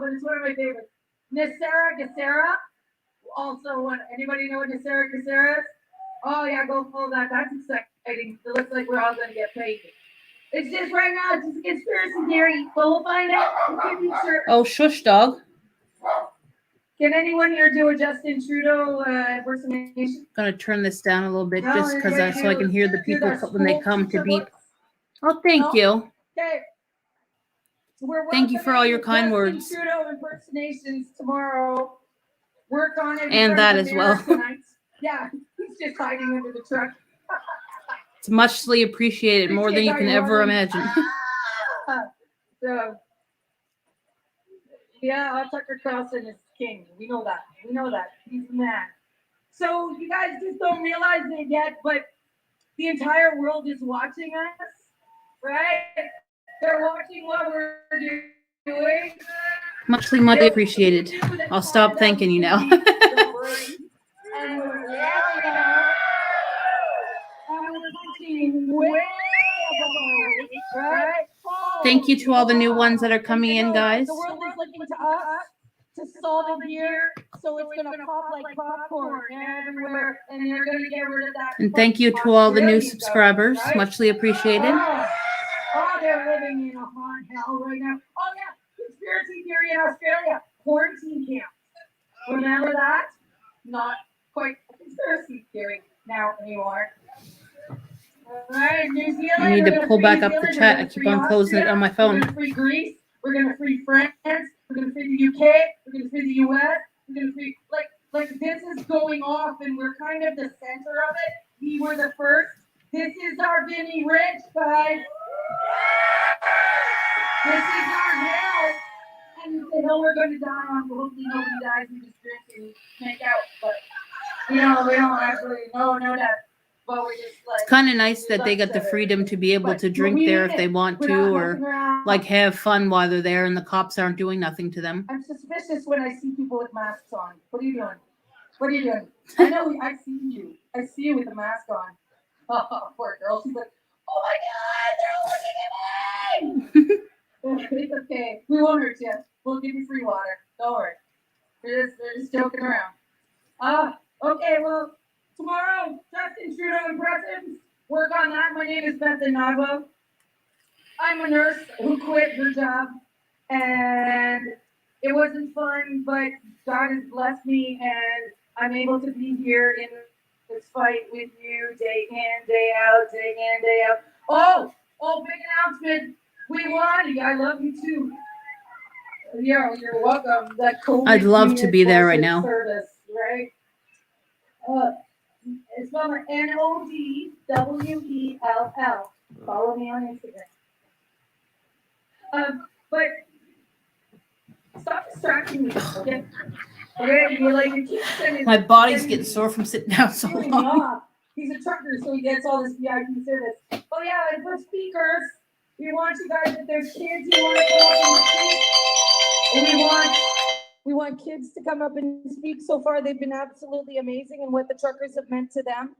but it's one of my favorites. Gacera. Also, anybody know what Gacera is? Oh yeah, go follow that. That's exciting. It looks like we're all gonna get paid. It's just right now, it's just a conspiracy theory. But we'll find out. We'll sure. Oh, shush, dog. Can anyone here do a Justin Trudeau impersonation? I'm gonna turn this down a little bit just because so I can hear the people when they come to beep. Oh, thank you. Okay. Thank you for all your kind words. Trudeau impersonations tomorrow. Work on it. And that as well. Yeah, he's just hiding under the truck. It's muchly appreciated, more than you can ever imagine. So, yeah, Tucker Carlson is king. We know that. He's the man. So you guys just don't realize it yet, but the entire world is watching us, right? They're watching what we're doing. Muchly appreciated. I'll stop thanking you now. Thank you to all the new ones that are coming in, guys. The world is looking to us to solve it here, so it's going to pop like popcorn everywhere, and they're going to get rid of that. And thank you to all the new subscribers. Muchly appreciated. Oh, they're living in a hot hell right now. Oh, yeah. Conspiracy theory in Australia. Quarantine camp. Remember that? Not quite a conspiracy theory now anymore. All right, New Zealand. I need to pull back up the chat. I keep on closing it on my phone. We're going to free Greece. We're going to free France. We're going to free the UK. We're going to free the US. We're going to free, like this is going off, and we're kind of the center of it. We were the first. This is our Vinny Rich, guys. This is our hill. And the hill we're going to die on. Hopefully nobody dies in this drink and make out. But, we don't actually know that. But we just it's kind of nice that they got the freedom to be able to drink there if they want to, or like have fun while they're there and the cops aren't doing nothing to them. I'm suspicious when I see people with masks on. What are you doing? I know, I see you. I see you with the mask on. Oh, poor girl. She's like, oh my God, they're looking at me. It's okay. We won't hurt you. We'll give you free water. Don't worry. We're just joking around. Okay, well, tomorrow, Justin Trudeau impressions. Work on that. My name is Beth Nava. I'm a nurse who quit her job, and it wasn't fun, but God has blessed me, and I'm able to be here in this fight with you day in, day out, day in, day out. Oh, big announcement. We won. I love you too. Yeah, you're welcome. That COVID I'd love to be there right now. Service, right? It's from NODWELL. Follow me on Instagram. But stop distracting me, okay? Okay, you're like, you keep sending. My body's getting sore from sitting down so Screwing me long. off. He's a trucker, so he gets all this VIP service. Oh yeah, and for speakers, we want you guys, if there's kids who want to come up and speak, we want kids to come up and speak. So far, they've been absolutely amazing and what the truckers have meant to them,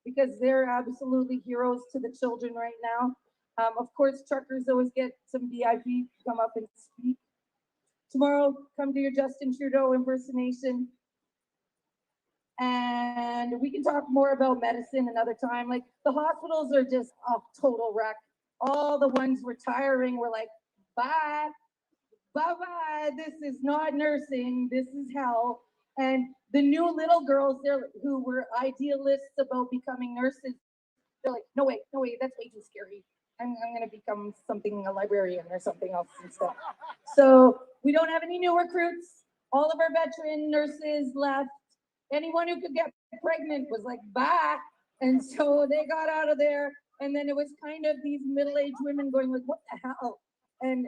because they're absolutely heroes to the children right now. Of course, truckers always get some VIP to come up and speak. Tomorrow, come do your Justin Trudeau impersonation. And we can talk more about medicine another time. Like, the hospitals are just a total wreck. All the ones retiring were like, bye. Bye-bye, this is not nursing, this is hell. And the new little girls there who were idealists about becoming nurses, they're like, no way, that's way too scary. I'm gonna become something, a librarian or something else instead. So we don't have any new recruits. All of our veteran nurses left. Anyone who could get pregnant was like, bye. And so they got out of there. And then it was kind of these middle-aged women going like, what the hell? And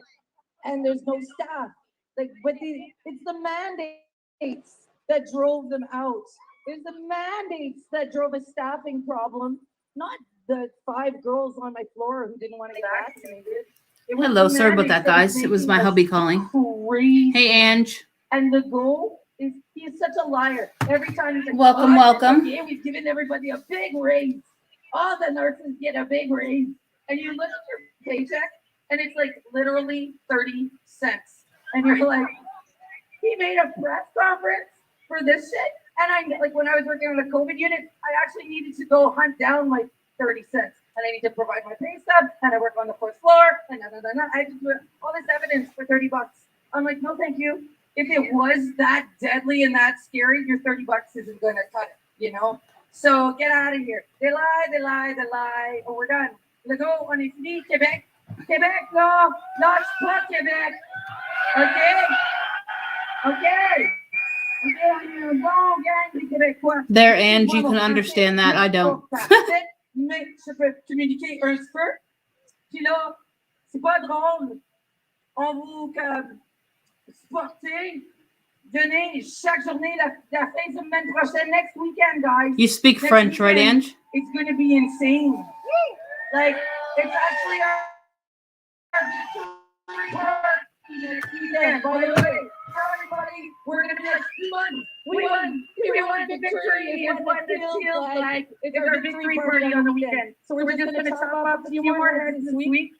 there's no staff. Like, but it's the mandates that drove them out. It's the mandates that drove a staffing problem, not the 5 girls on my floor who didn't want to get vaccinated. Hello, sorry about that, guys. It was my hubby calling. Crazy. Hey, Ange. And the goal is, he is such a liar. Every time he's like, Welcome. Yeah, we've given everybody a big raise. All the nurses get a big raise. And you look at your paycheck, and it's like literally 30 cents. And you're like, he made a press conference for this shit. And I, like, when I was working on the COVID unit, I actually needed to go hunt down like 30 cents. And I need to provide my pay stub, and I work on the 4th floor, and I had to do all this evidence for $30. I'm like, no, thank you. If it was that deadly and that scary, your $30 isn't gonna cut it, you know? So get out of here. They lie. Oh, we're done. Let's go, on est fini, Québec. Québec, là, lâche pas Québec. OK? There, Ange, you can understand that. I don't. Mais je peux communiquer un petit peu. Puis là, c'est pas drôle. On vous supportez. Donnez chaque journée la fin de semaine prochaine, next weekend, guys. You speak Next French, weekend, right, Ange? It's going to be insane. Like, it's actually our next weekend. By the way, tell everybody we're going to be like, we won victory is what it feels like. It's our victory party on the weekend. So we're just going to chop up a few more heads this week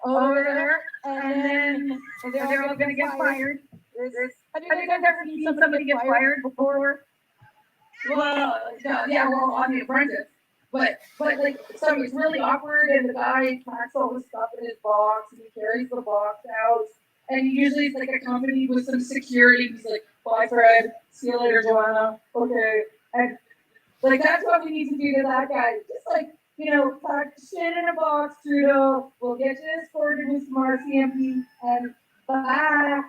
over there, and then they're all going to get fired. Have you guys ever seen somebody get fired before? Well, yeah, well, on The Apprentice. But like, so it's really awkward, and the guy packs all the stuff in his box, and he carries the box out. And usually it's like accompanied with some security. He's like, bye, Fred. See you later, Joanna. Okay. And like, that's what we need to do to that guy. Just like, you know, pack shit in a box, Trudeau. We'll get you escorted with some RCMP, and bye.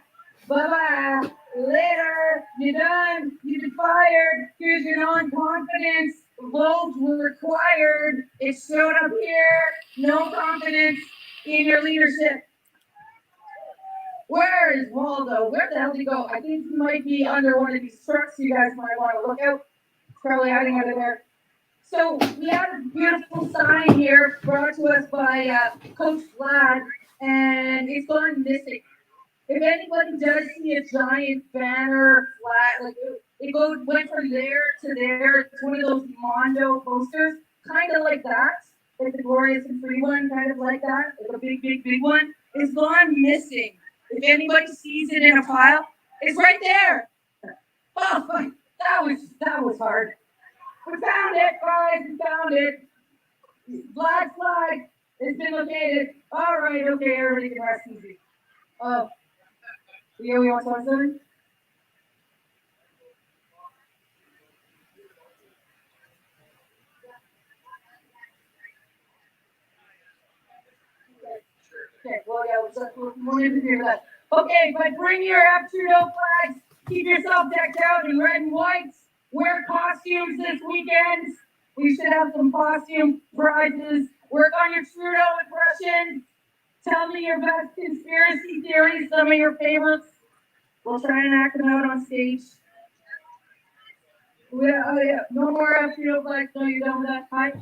Bye-bye. Later. You're done. You've been fired. Here's your non-confidence. Votes were required. It showed up here. No confidence in your leadership. Where is Waldo? Where the hell did he go? I think he might be under one of these trucks. You guys might want to look out. He's probably hiding under there. So we have a beautiful sign here brought to us by Coach Vlad, and it's gone missing. If anybody does see a giant banner flag, like it went from there to there, it's one of those Mondo posters, kind of like that, like the Glorious and Free one, kind of like that, like a big one. It's gone missing. If anybody sees it in a pile, it's right there. Oh, fuck. That was hard. We found it, guys. We found it. Black flag. It's been located. All right, okay, everybody can rest easy. We want something? Okay, well, yeah, we'll leave it here for that. Okay, but bring your Trudeau flags. Keep yourself decked out in red and whites. Wear costumes this weekend. We should have some costume prizes. Work on your Trudeau impressions. Tell me your best conspiracy theories, some of your favorites. We'll try and act them out on stage. Yeah, no more Trudeau flags. No, you don't. That high.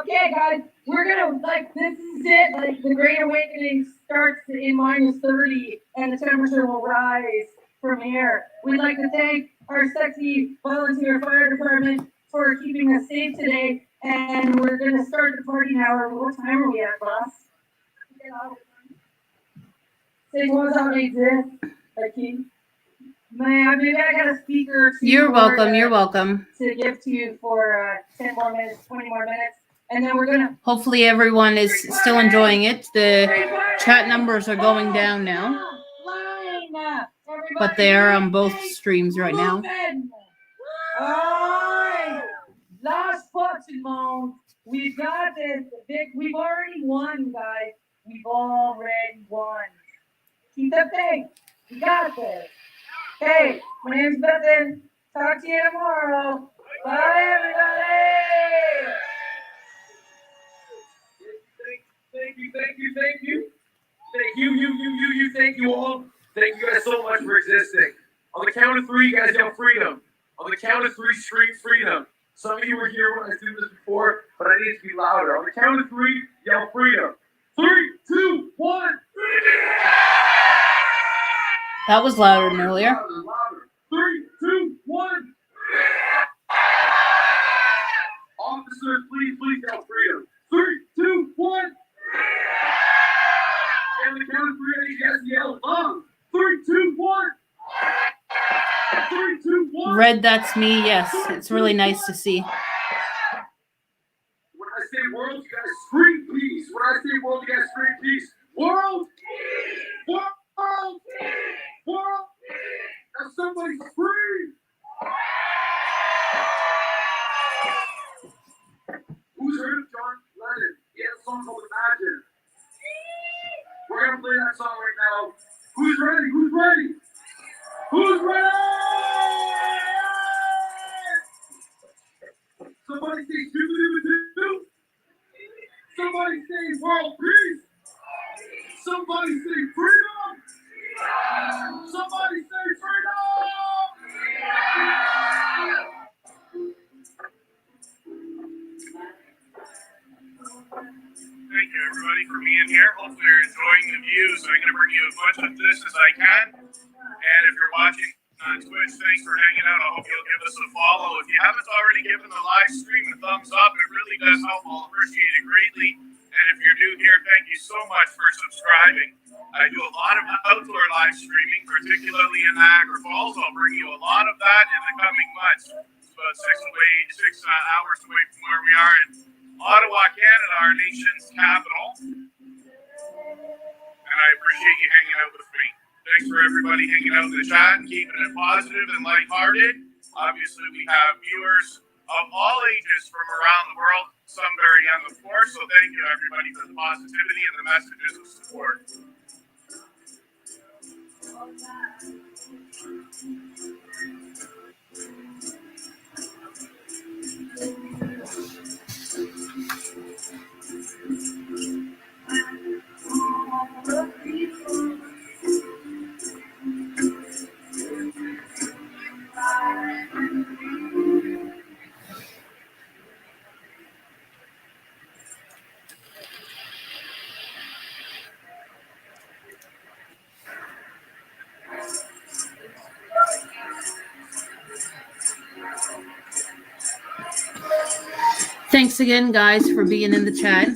Okay, guys, we're gonna, this is it. The Great Awakening starts in -30, and the temperature will rise from here. We'd like to thank our sexy volunteer fire department for keeping us safe today, and we're gonna start the party now. What time are we at, boss? Say what's up, exist. Man, maybe I got a speaker. You're welcome. You're welcome. To give to you for 10 more minutes, 20 more minutes. And then we're gonna. Hopefully everyone is still enjoying it. The chat numbers are going down now, but they are on both streams right now. Alright, last punching moan. We've got this. We've already won, guys. We've already won. Keep the faith. We got this. Hey, my name's Bethan. Talk to you tomorrow. Bye, everybody. Thank you all. Thank you guys so much for existing. On the count of 3, you guys yell freedom. On the count of 3, scream freedom. Some of you were here when I did this before, but I need to be louder. On the count of 3, yell freedom. 3, 2, 1. That was louder than earlier. Louder. 3, 2, 1. Officers, please yell freedom. 3, 2, 1. And the count of 3, I need you guys to yell loud. 3, 2, 1. 3, 2, 1. Red, that's me. Yes, it's really nice to see. When I say world, you guys scream peace. When I say world, you guys scream peace. World! World! World! Now somebody scream! Who's heard of John Lennon? He has a song called Imagine. We're gonna play that song right now. Who's ready? Who's ready? Who's ready? Somebody say doo-doo-doo-doo. Somebody say world peace. Somebody say freedom. Somebody say freedom. Thank you, everybody, for being here. Hopefully you're enjoying the views. I'm going to bring you as much of this as I can. And if you're watching on Twitch, thanks for hanging out. I hope you'll give us a follow. If you haven't already given the live stream a thumbs up, it really does help. I'll appreciate it greatly. And if you're new here, thank you so much for subscribing. I do a lot of outdoor live streaming, particularly in Niagara Falls. I'll bring you a lot of that in the coming months. It's about 6 hours away from where we are in Ottawa, Canada, our nation's capital. And I appreciate you hanging out with me. Thanks for everybody hanging out in the chat and keeping it positive and lighthearted. Obviously, we have viewers of all ages from around the world, some very young, of course. So thank you, everybody, for the positivity and the messages of support. Thanks again, guys, for being in the chat.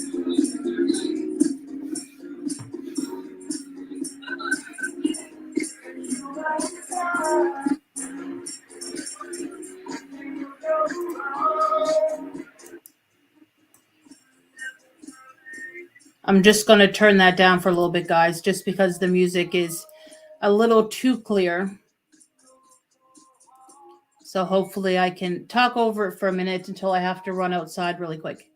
I'm just going to turn that down for a little bit, guys, just because the music is a little too clear. So hopefully I can talk over it for a minute until I have to run outside really quick.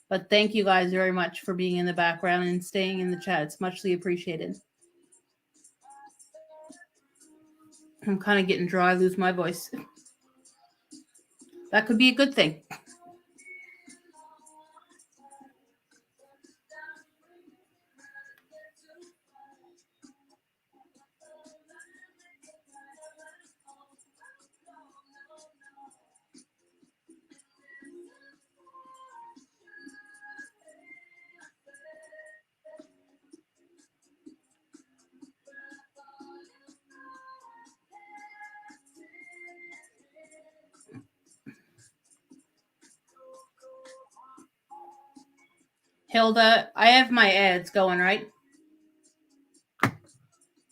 But thank you guys very much for being in the background and staying in the chat. It's muchly appreciated. I'm kind of getting dry, lose my voice. That could be a good thing. Hilda, I have my ads going, right?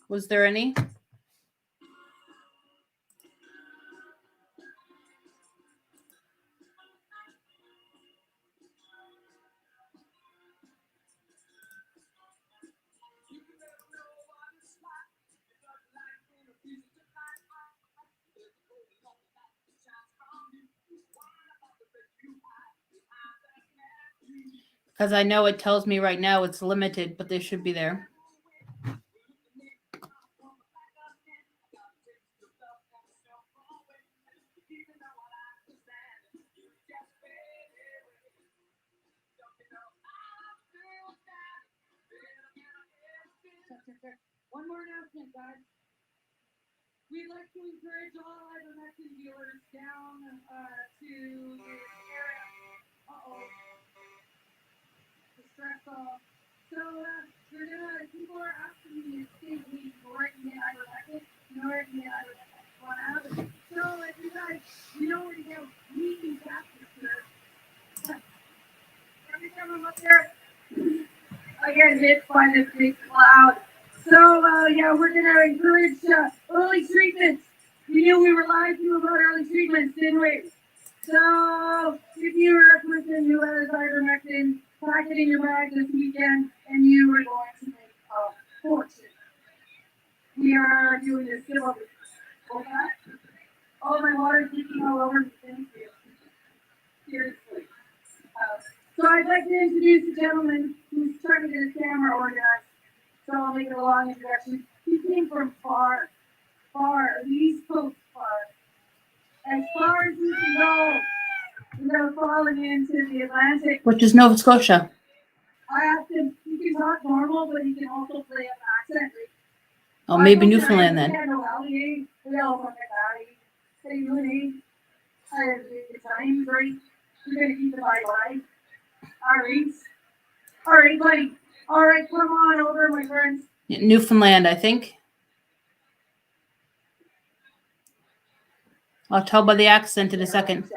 Was there any? Because I know it tells me right now it's limited, but they should be there. One more announcement, guys. We'd like to encourage all ivermectin dealers down to this area. Stress off. So people are asking me if they need where to get ivermectin, where to get ivermectin. So if you guys, already have meetings after here. Every time I'm up there, I get hit by this big cloud. So we're gonna encourage early treatments. We knew we were lying to you about early treatments, didn't we? So if you are a person who has ivermectin, pack it in your bag this weekend, and you are going to make a fortune. We are doing this giveaway. Okay? Oh, my water's leaking all over me. Thank you. Seriously. So I'd like to introduce a gentleman who's trying to get his camera organized. So I'll make it a long introduction. He came from far, the East Coast far. As far as you can go without falling into the Atlantic. Which is Nova Scotia. I asked him, you can talk normal, but you can also play an accent. Oh, maybe Newfoundland then. Time, right? You're gonna keep the bike alive. All right, buddy. All right, come on over, my friends. Newfoundland, I think. I'll tell by the accent in a second.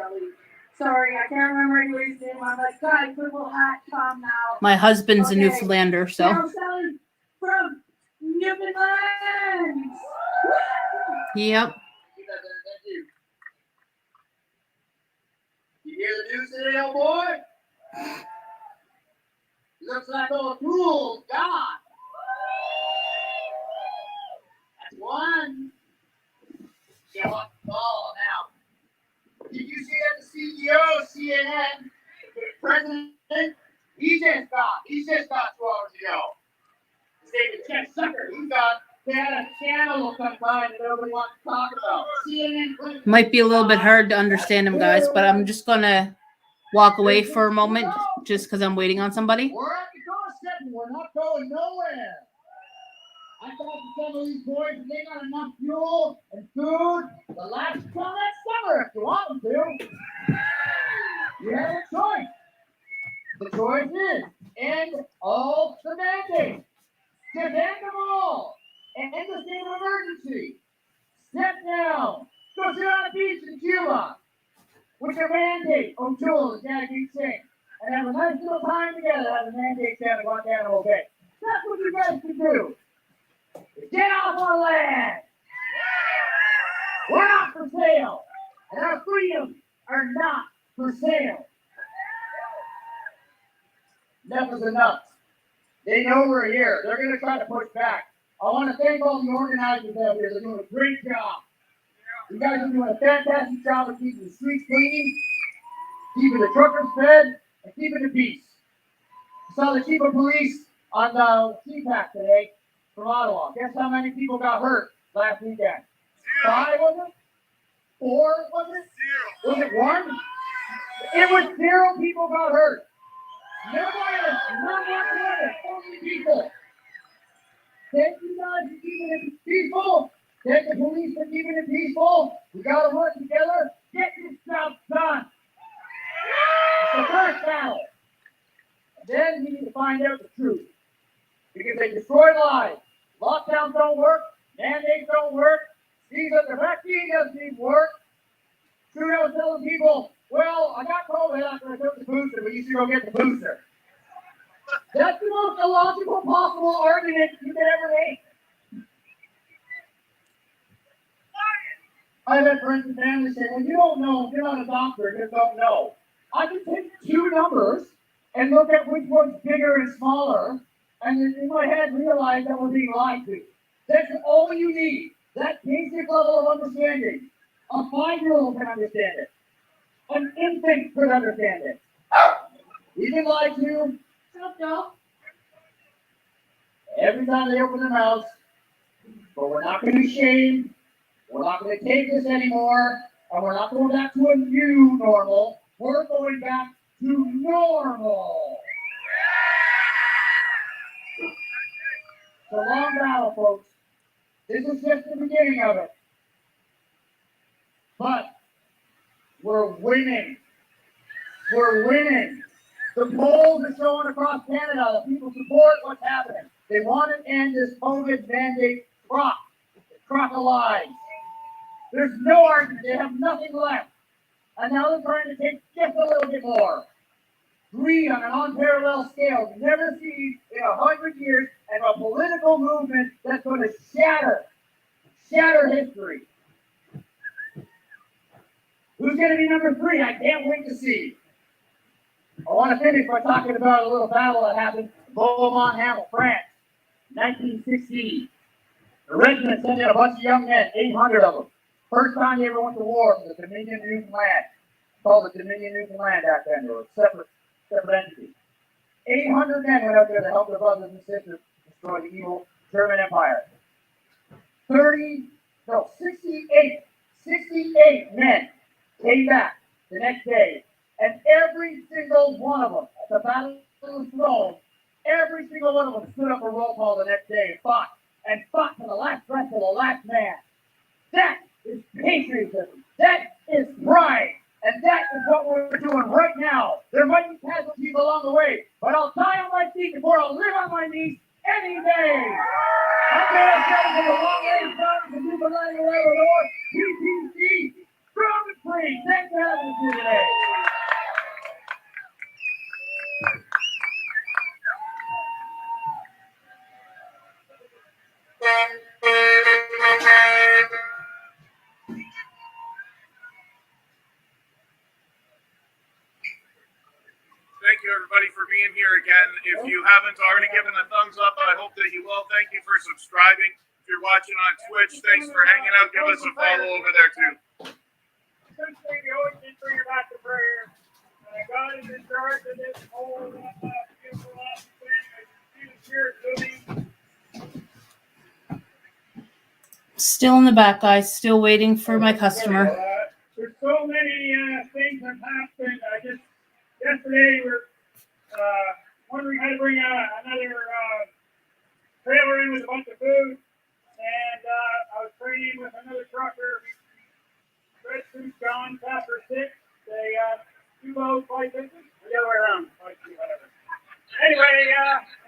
Sorry, I can't remember anybody's name. I'm like, God, purple hat, come now. My husband's a Newfoundlander, so. Now, Sally from Newfoundland. Yep. You hear the news today, old boy? Looks like old Tool's gone. That's one. Show up the ball now. Did you see that the CEO of CNN, the president, he just got 2 hours ago. His name is Jeff Zucker. They had a scandal come by that nobody wants to talk about. CNN. Might be a little bit hard to understand him, guys, but I'm just going to walk away for a moment just because I'm waiting on somebody. We're at the doorstep and we're not going nowhere. I talked to some of these boys and they got enough fuel and food to last until next summer if you want them to. You have a choice. The choice is end all the mandates. Just end them all. And end the state of emergency. Step down. Go sit on a beach in Cuba with your mandate O'Toole and Daddy Big Sing. And have a nice little time together as the mandate's down in Guantanamo Bay. That's what you guys can do. Get off our land! We're not for sale! And our freedoms are not for sale! Enough is enough. They know we're here. They're going to try to push back. I want to thank all the organizers out here. They're doing a great job. You guys are doing a fantastic job of keeping the streets clean, keeping the truckers fed, and keeping the peace. I saw the chief of police on the CPAC today from Ottawa. Guess how many people got hurt last weekend? 5, was it? 4, was it? Was it 1? It was 0 people got hurt. No violence, no violence, only people. Thank you guys for keeping it peaceful. Thank the police for keeping it peaceful. We gotta work together. Get this stuff done. It's the first battle. And then we need to find out the truth. Because they destroy lives. Lockdowns don't work. Mandates don't work. The vaccine doesn't even work. Trudeau's telling people, well, I got COVID after I took the booster, but you should go get the booster. That's the most illogical possible argument you could ever make. I've had friends and family say, well, you don't know, you're not a doctor, you just don't know. I can take 2 numbers and look at which one's bigger and smaller, and in my head realize that we're being lied to. That's all you need. That basic level of understanding. A 5-year-old can understand it. An infant could understand it. We've been lied to. Every time they open their mouths, but we're not going to be shamed. We're not going to take this anymore, and we're not going back to a new normal. We're going back to normal. It's a long battle, folks. This is just the beginning of it. But we're winning. We're winning. The polls are showing across Canada that people support what's happening. They want to end this COVID mandate crock of lies. There's no argument. They have nothing left. And now they're trying to take just a little bit more. Greed on an unparalleled scale, never seen in 100 years, and a political movement that's going to shatter history. Who's going to be number 3? I can't wait to see. I want to finish by talking about a little battle that happened in Beaumont-Hamel, France, 1916. The regiment sent in a bunch of young men, 800 of them. First time they ever went to war for the Dominion Newfoundland. Called the Dominion Newfoundland back then. They were a separate entity. 800 men went out there to help their brothers and sisters destroy the evil German Empire. 68 men came back the next day, and every single one of them at the Battle of the Throne, every single one of them stood up for roll call the next day and fought to the last breath of the last man. That is patriotism. That is pride. And that is what we're doing right now. There might be casualties along the way, but I'll die on my feet before I'll live on my knees any day. I'm going to say to the long-range guns and people running away with Lord, PPC, strong and free. Thanks for having us here today. Thank you, everybody, for being here again. If you haven't already given a thumbs up, I hope that you will. Thank you for subscribing. If you're watching on Twitch, thanks for hanging out. Give us a follow over there, too. Since we always need to bring you back to prayer. God is in charge of this whole beautiful awesome thing. I see the Spirit moving. Still in the back, guys. Still waiting for my customer. There's so many things that happened. Yesterday we were wondering how to bring another trailer in with a bunch of food, and I was training with another trucker. Read through John chapter 6. They 2 loads, 5 inches, the other way around, 5 feet, whatever. Anyway,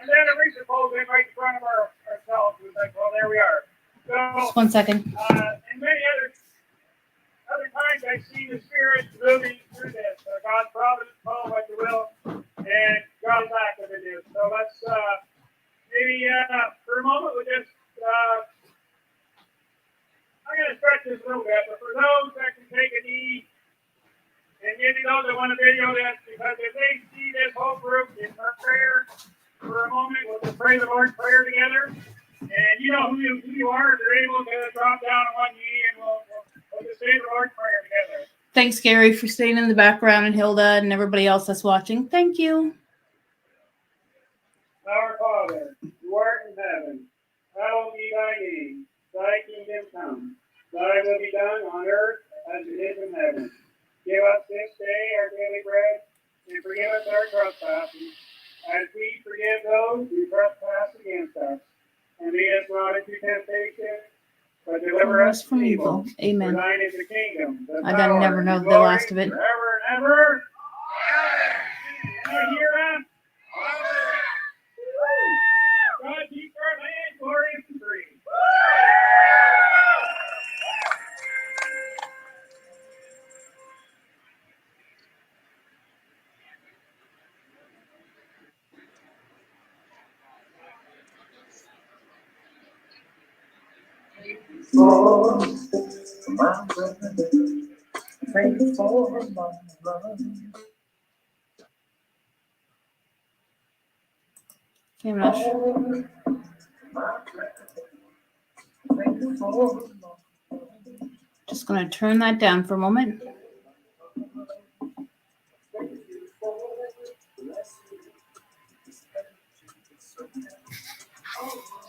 and then a reaper pulled in right in front of ourselves. We was like, well, there we are. So, Just 1 second. and many other times I've seen the Spirit moving through this. God's providence, call what you will, and God's active in this. So let's maybe for a moment we'll just I'm going to stretch this a little bit, but for those that can take a knee, and maybe those that want to video this, because if they see this whole group in prayer, for a moment. We'll just pray the Lord's Prayer together. And you know who you are. If you're able to drop down on one knee, and we'll just say the Lord's Prayer together. Thanks, Gary, for staying in the background, and Hilda and everybody else that's watching. Thank you. Our Father, who art in heaven, hallowed be thy name. Thy kingdom come. Thy will be done on earth as it is in heaven. Give us this day our daily bread, and forgive us our trespasses, as we forgive those who trespass against us. And lead us not into temptation, but deliver us from evil. Amen. For thine is the kingdom, the I power, never know and the glory last of it. forever and ever. I hear us. God keep our land glorious and free. Okay, I'm not sure. Just going to turn that down for a moment.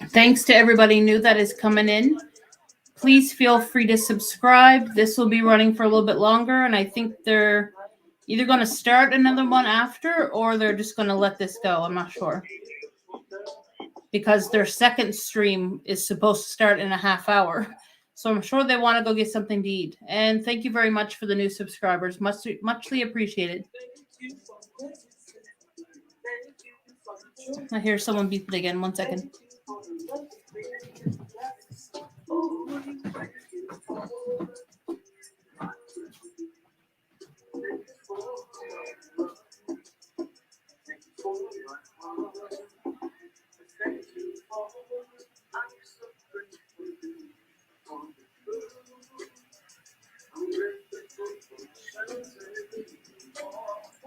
Thanks to everybody new that is coming in. Please feel free to subscribe. This will be running for a little bit longer, and I think they're either going to start another one after, or they're just going to let this go. I'm not sure. Because their second stream is supposed to start in a half hour. So I'm sure they want to go get something to eat. And thank you very much for the new subscribers. Muchly appreciated. I hear someone beep it again. 1 second.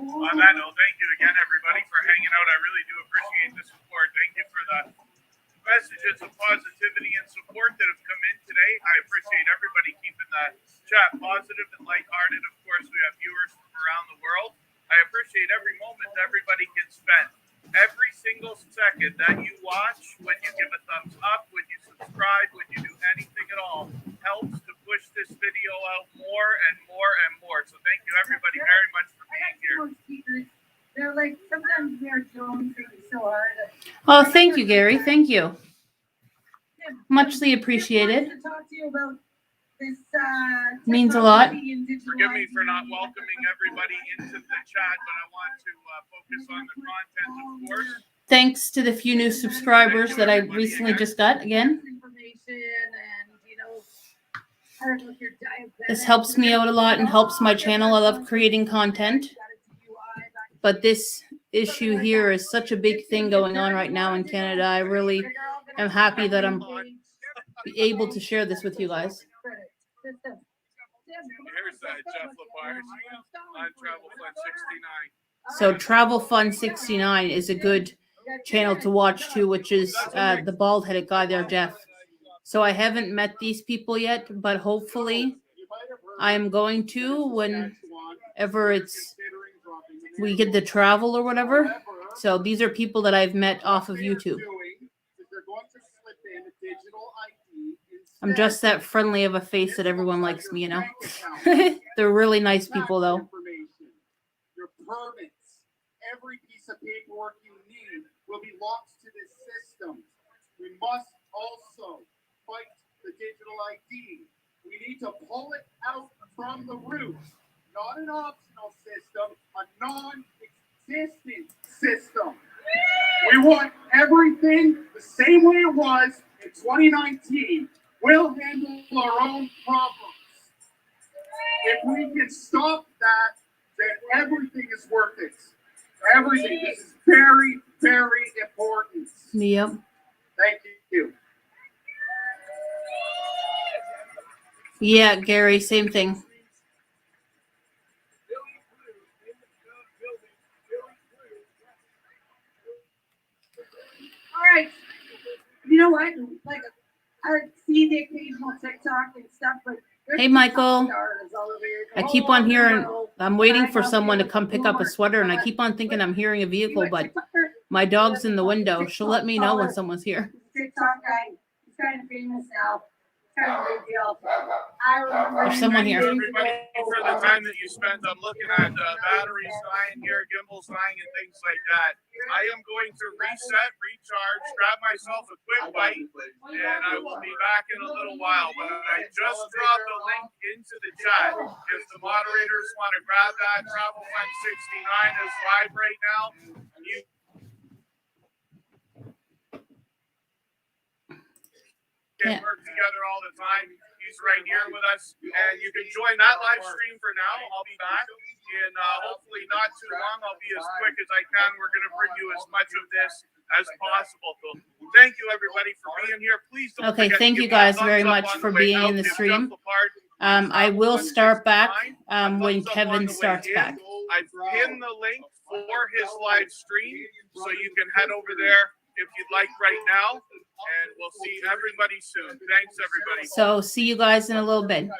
On that note, thank you again, everybody, for hanging out. I really do appreciate the support. Thank you for the messages of positivity and support that have come in today. I appreciate everybody keeping the chat positive and lighthearted. Of course, we have viewers from around the world. I appreciate every moment everybody can spend. Every single second that you watch, when you give a thumbs up, when you subscribe, when you do anything at all, helps to push this video out more and more and more. So thank you, everybody, very much for being here. They're like, sometimes they're Jones so hard. Oh, thank you, Gary. Thank you. Muchly appreciated. To talk to you about this, Means a lot. Forgive me for not welcoming everybody into the chat, but I want to focus on the content, of course. Thanks to the few new subscribers that I recently just got again. This helps me out a lot and helps my channel. I love creating content. But this issue here is such a big thing going on right now in Canada. I really am happy that I'm able to share this with you guys. Here's Jeff Lafarge on Travel Fund 69. So Travel Fund 69 is a good channel to watch too, which is the bald-headed guy there, Jeff. So I haven't met these people yet, but hopefully I am going to whenever we get to travel or whatever. So these are people that I've met off of YouTube. I'm just that friendly of a face that everyone likes me, you know. They're really nice people, though. Your permits, every piece of paperwork you need will be locked to this system. We must also fight the digital ID. We need to pull it out from the root. Not an optional system, a non-existent system. We want everything the same way it was in 2019. We'll handle our own problems. If we can stop that, then everything is worth it. Everything. This is very, very important. Yep. Thank you. Yeah, Gary, same thing. know what? Like, I see the occasional TikTok and stuff, but Hey, Michael. I keep on hearing, I'm waiting for someone to come pick up a sweater, and I keep on thinking I'm hearing a vehicle, but my dog's in the window. She'll let me know when someone's here. TikTok guy, he's kind of famous now. Kind of a big deal. I remember There's someone here. Thank you, everybody, for the time that you spent. I'm looking at batteries dying here, gimbals dying, and things like that. I am going to reset, recharge, grab myself a quick bite, and I will be back in a little while. But I just dropped a link into the chat. If the moderators want to grab that, Travel Fund 69 is live right now. You can work together all the time. He's right here with us, and you can join that live stream for now. I'll be back in hopefully not too long. I'll be as quick as I can. We're going to bring you as much of this as possible. So thank you, everybody, for being here. Please don't Okay, forget thank to you give me a guys thumbs very up much on for the way being out. in the Give stream. Jeff Lepard I will start back when thumbs up Kevin on the way starts in. back. I've pinned the link for his live stream, so you can head over there if you'd like right now, and we'll see everybody soon. Thanks, everybody. So see you guys in a little bit.